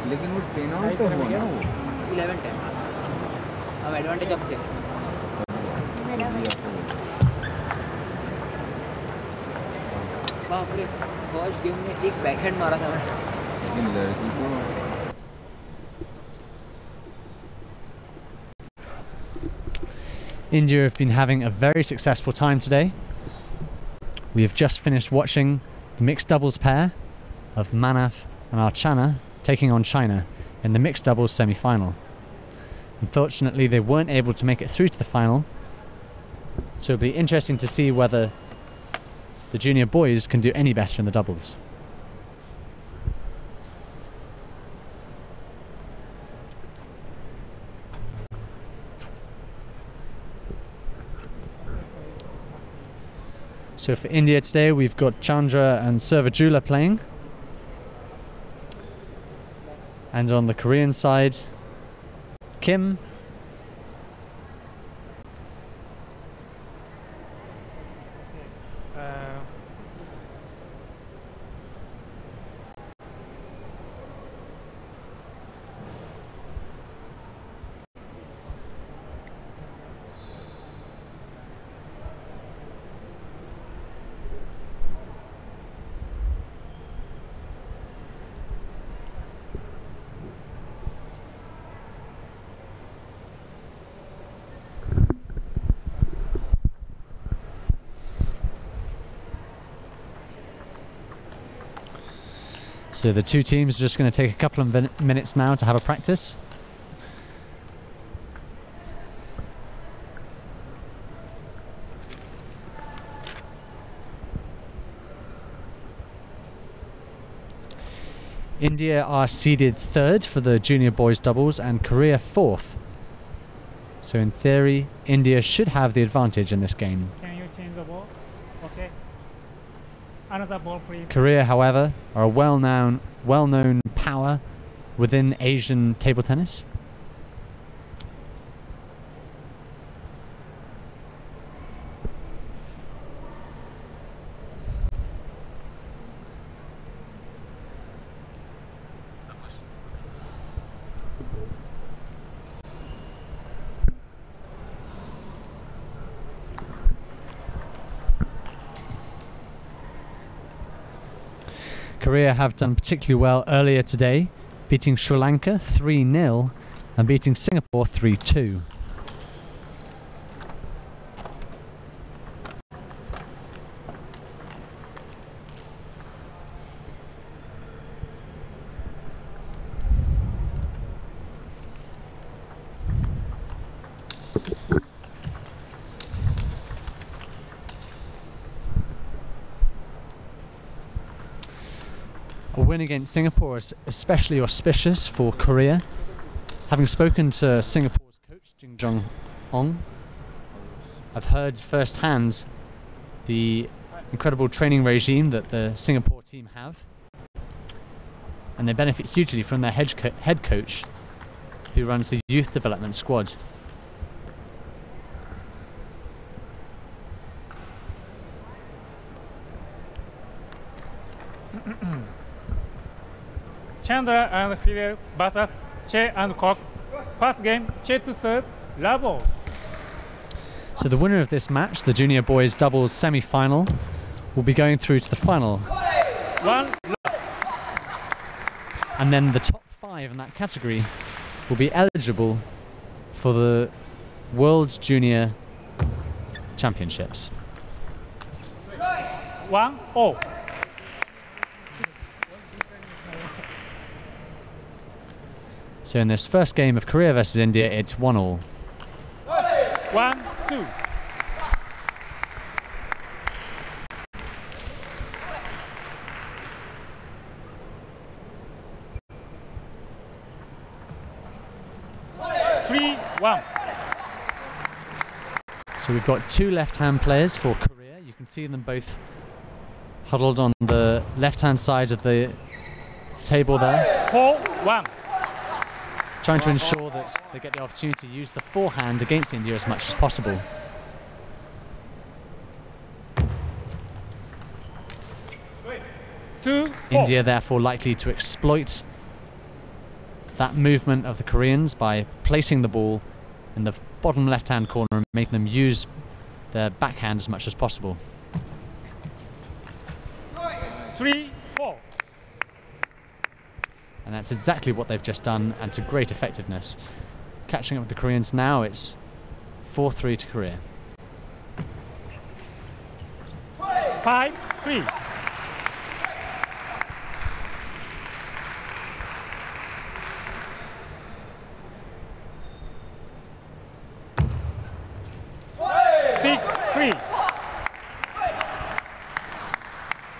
लेकिन वो 10 out तो हुआ ना, वो 11-10 अब advantage अब थे। बाप रे, फर्स्ट गेम में एक बैकहैंड मारा था मैं। लेकिन लड़की को India have been having a very successful time today. We have just finished watching the mixed doubles pair of Manav and Archana taking on China in the mixed doubles semi-final. Unfortunately, they weren't able to make it through to the final, so it'll be interesting to see whether the junior boys can do any better in the doubles. So for India today, we've got Chandra and vs.Jeet playing. And on the Korean side, Kim, So the two teams are just going to take a couple of minutes now to have a practice. India are seeded 3rd for the junior boys doubles and Korea 4th. So in theory, India should have the advantage in this game. Can you change the ball? Okay. Another ball, please. Korea, however, are a well-known power within Asian table tennis. Korea have done particularly well earlier today, beating Sri Lanka 3-0 and beating Singapore 3-2. A win against Singapore is especially auspicious for Korea. Having spoken to Singapore's coach, Jing Jong Ong, I've heard firsthand the incredible training regime that the Singapore team have, and they benefit hugely from their head coach, who runs the youth development squad. Chandra and Fidel vs. Che and KOR. First game, Che to serve, Lavo. So the winner of this match, the junior boys doubles semi-final, will be going through to the final. One. And then the top 5 in that category will be eligible for the World Junior Championships. 1-0. So in this first game of Korea versus India, it's 1-1. 1-2. So we've got 2 left-hand players for Korea. You can see them both huddled on the left-hand side of the table there. 4-1. Trying to ensure that they get the opportunity to use the forehand against India as much as possible. India therefore likely to exploit that movement of the Koreans by placing the ball in the bottom left-hand corner and making them use their backhand as much as possible. 3-4. And that's exactly what they've just done, and to great effectiveness. Catching up with the Koreans now, it's 4-3 to Korea. 5-3.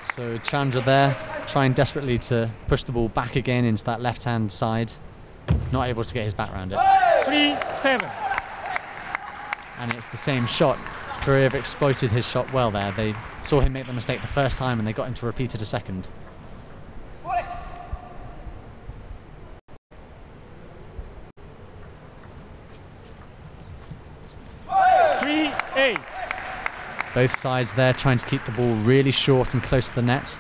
So Chandra there, trying desperately to push the ball back again into that left-hand side. Not able to get his back round it. 3-7. And it's the same shot. Korea have exploited his shot well there. They saw him make the mistake the first time and they got him to repeat it a second. 3-8. Both sides there trying to keep the ball really short and close to the net.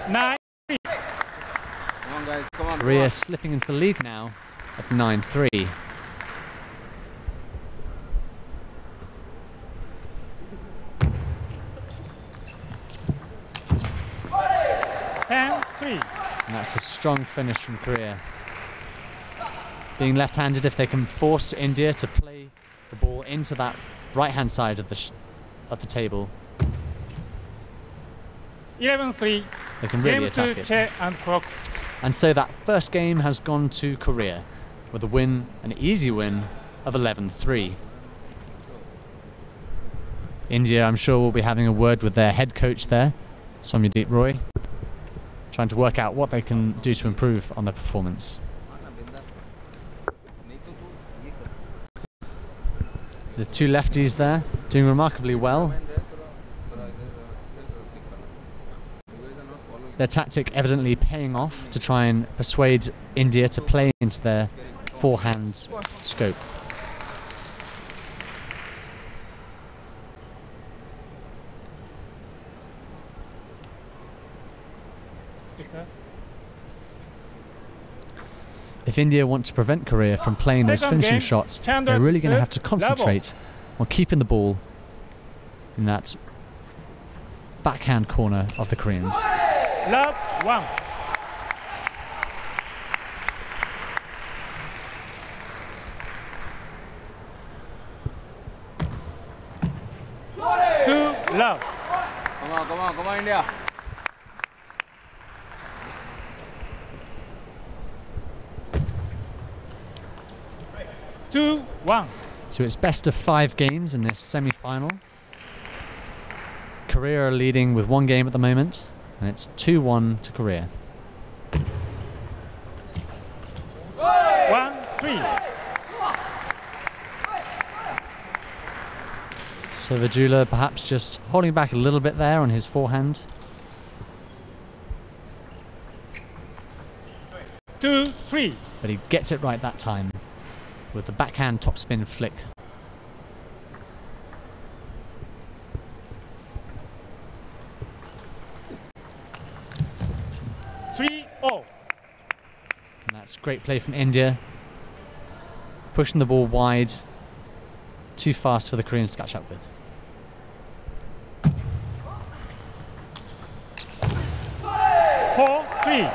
9-3. Come on, guys. Come on. Korea slipping into the lead now at 9-3. And that's a strong finish from Korea. Being left-handed, if they can force India to play the ball into that right-hand side of the table, 11-3. They can really Game attack to it. Che and KWAK. And so that first game has gone to Korea with a win, an easy win of 11-3. India, I'm sure, will be having a word with their head coach there, Somyadeep Roy, trying to work out what they can do to improve on their performance. The two lefties there doing remarkably well. Their tactic evidently paying off to try and persuade India to play into their forehand scope. If India want to prevent Korea from playing those finishing shots, they're really going to have to concentrate on keeping the ball in that backhand corner of the Koreans. Love 1. Two love. Come on, India. Two, 1. So it's best of 5 games in this semi-final. Korea are leading with 1 game at the moment, and it's 2-1 to Korea. 1-3. Vs.Jeet perhaps just holding back a little bit there on his forehand. 2-3. But he gets it right that time with the backhand topspin flick. Oh. And that's great play from India. Pushing the ball wide. Too fast for the Koreans to catch up with. Four, 3.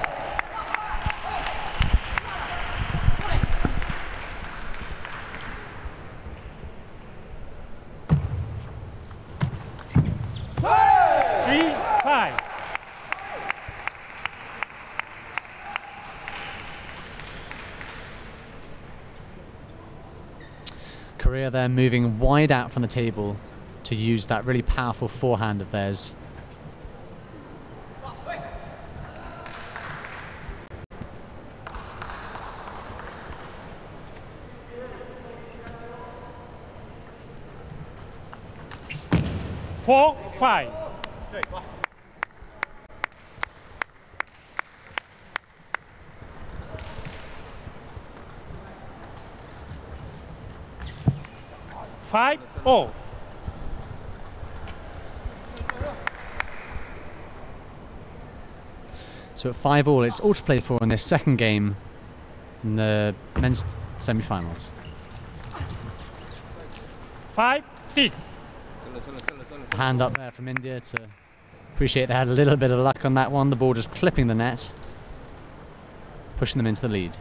Korea there moving wide out from the table to use that really powerful forehand of theirs. Four, 5. Five, oh. So at 5-all, it's all to play for in this second game in the men's semi-finals. 5, 6. A hand up there from India to appreciate they had a little bit of luck on that one. The ball just clipping the net, pushing them into the lead.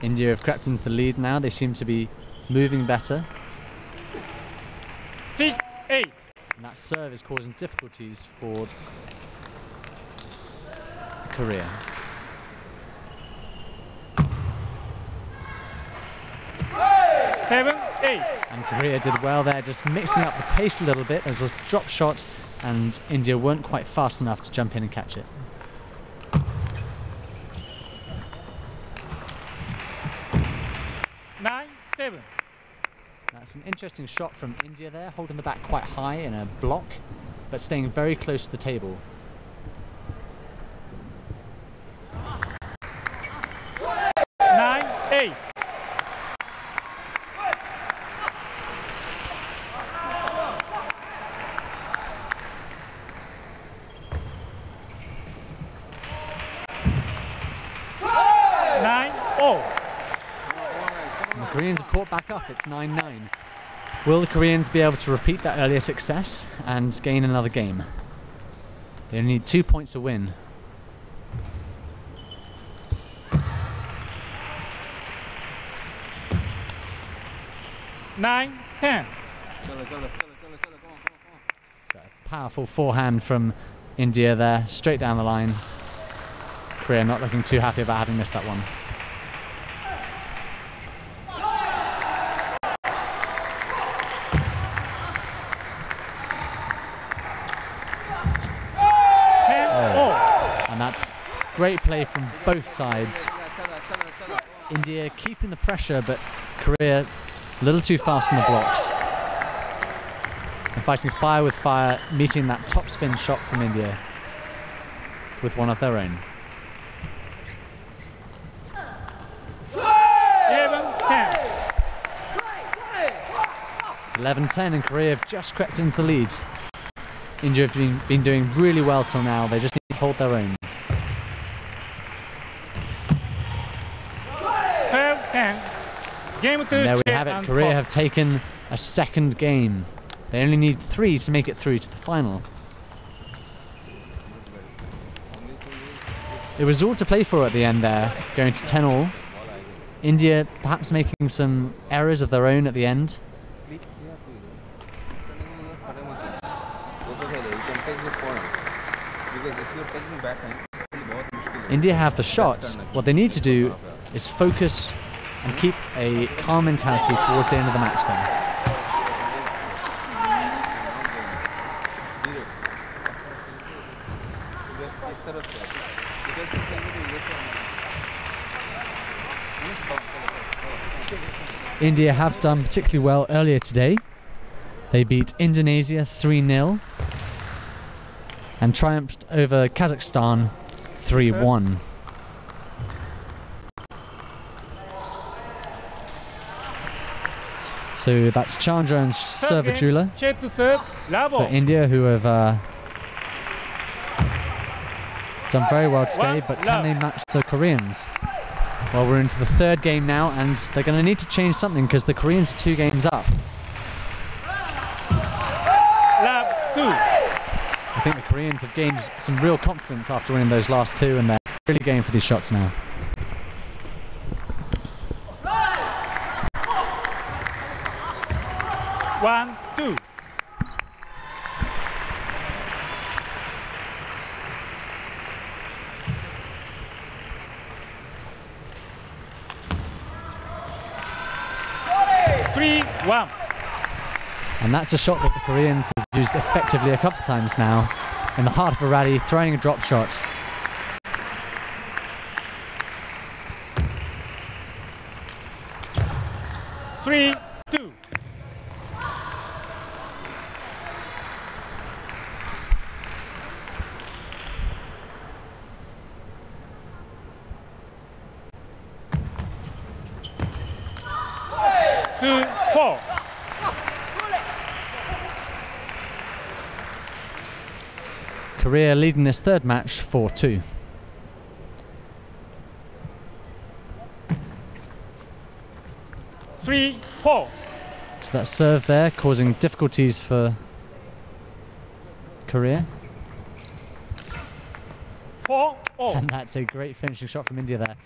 India have crept into the lead now. They seem to be moving better. 6, 8. And that serve is causing difficulties for Korea. Seven, 8. And Korea did well there, just mixing up the pace a little bit. There's a drop shot, and India weren't quite fast enough to jump in and catch it. 9, 7. That's an interesting shot from India there, holding the bat quite high in a block, but staying very close to the table. Nine, 8. And the Koreans have caught back up. It's 9-9. Will the Koreans be able to repeat that earlier success and gain another game? They only need 2 points to win. Nine, 10. It's a powerful forehand from India there, straight down the line. Korea not looking too happy about having missed that one. And that's great play from both sides. India keeping the pressure, but Korea a little too fast in the blocks. And fighting fire with fire, meeting that top spin shot from India with one of their own. 11-10. It's 11-10 and Korea have just crept into the lead. India have been doing really well till now. They just need to hold their own. 12-10. Game 2. And there we have it. Korea have taken a second game. They only need 3 to make it through to the final. It was all to play for at the end there, going to 10-all. India perhaps making some errors of their own at the end. India have the shots. What they need to do is focus and keep a calm mentality towards the end of the match then. India have done particularly well earlier today. They beat Indonesia 3-0 and triumphed over Kazakhstan 3-1. So that's CHANDRA and vs.Jeet for India, who have done very well today, but can they match the Koreans? Well, we're into the third game now, and they're going to need to change something because the Koreans are 2 games up. I think the Koreans have gained some real confidence after winning those last 2, and they're really going for these shots now. One, 2. And that's a shot that the Koreans have used effectively a couple of times now. In the heart of a rally, throwing a drop shot. Three, 2. Two, 4. Korea leading this third match 4-2. Three, 4. So that serve there causing difficulties for Korea. 4-0. And that's a great finishing shot from India there.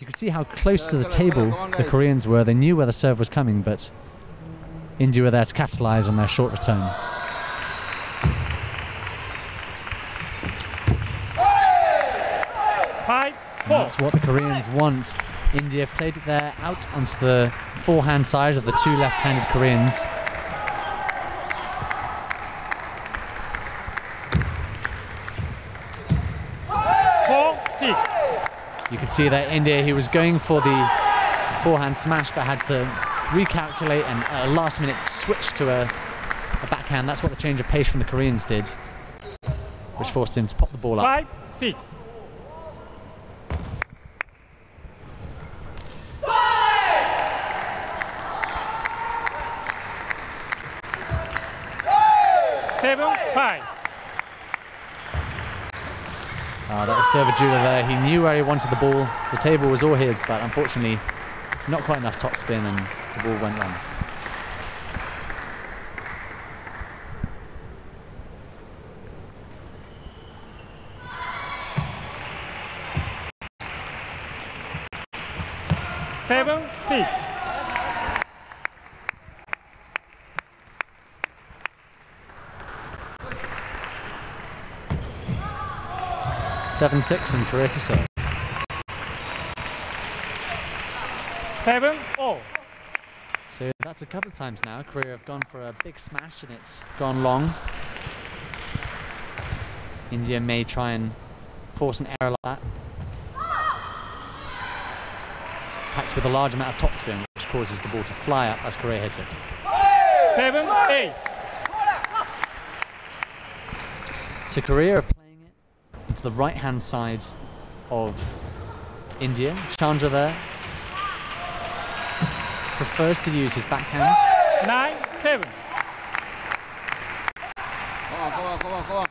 You could see how close to the table the Koreans were. They knew where the serve was coming, but India were there to capitalize on their short return. And that's what the Koreans want. India played it there out onto the forehand side of the 2 left-handed Koreans. You could see that India, he was going for the forehand smash but had to recalculate and a last-minute switch to a backhand. That's what the change of pace from the Koreans did, which forced him to pop the ball up. 5-6. That was F.SURAJJULAA there. He knew where he wanted the ball. The table was all his, but unfortunately not quite enough topspin and the ball went long. Seven, 6. Seven, 6 and Korea to serve. 7-0. So that's a couple of times now. Korea have gone for a big smash and it's gone long. India may try and force an error like that. Perhaps with a large amount of topspin, which causes the ball to fly up as Korea hits it. 7-8. So Korea are playing it to the right-hand side of India. Chandra there prefers to use his backhand. 9-7. Come on.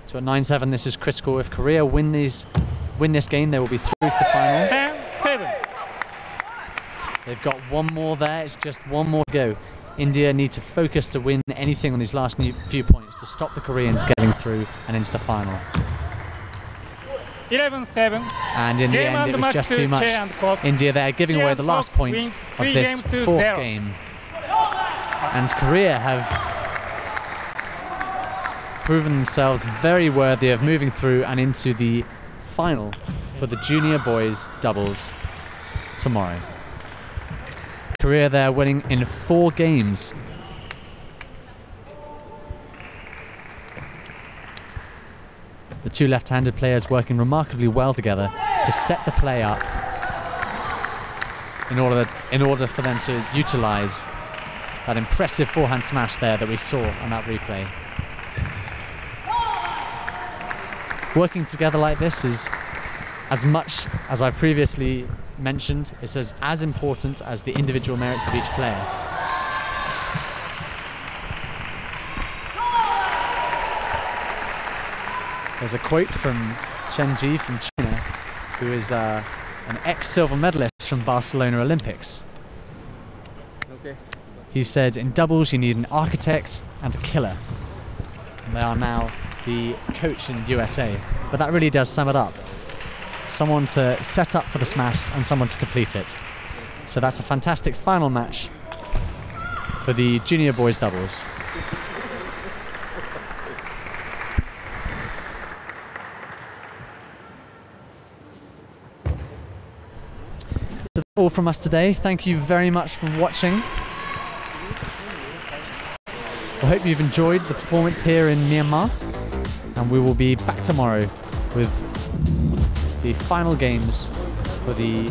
So at 9-7, this is critical. If Korea win this game, they will be through to the final. 10-7. They've got one more there. It's just one more to go. India need to focus to win anything on these last few points to stop the Koreans getting through and into the final. 11-7. And in the end, it was just too much. India there giving away the last point of this fourth game. And Korea have proven themselves very worthy of moving through and into the final for the junior boys doubles tomorrow. Korea there winning in 4 games. The two left-handed players working remarkably well together to set the play up in order for them to utilize that impressive forehand smash there that we saw on that replay. Working together like this is, as much as I've previously mentioned, it's as important as the individual merits of each player. There's a quote from Chen Ji from China, who is an ex-silver medalist from Barcelona Olympics. Okay. He said, in doubles you need an architect and a killer. And they are now the coach in USA. But that really does sum it up. Someone to set up for the smash and someone to complete it. So that's a fantastic final match for the junior boys doubles. That's all from us today. Thank you very much for watching. I hope you've enjoyed the performance here in Myanmar, and we will be back tomorrow with the final games for the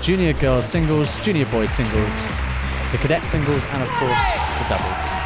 junior girls singles, junior boys singles, the cadet singles, and of course the doubles.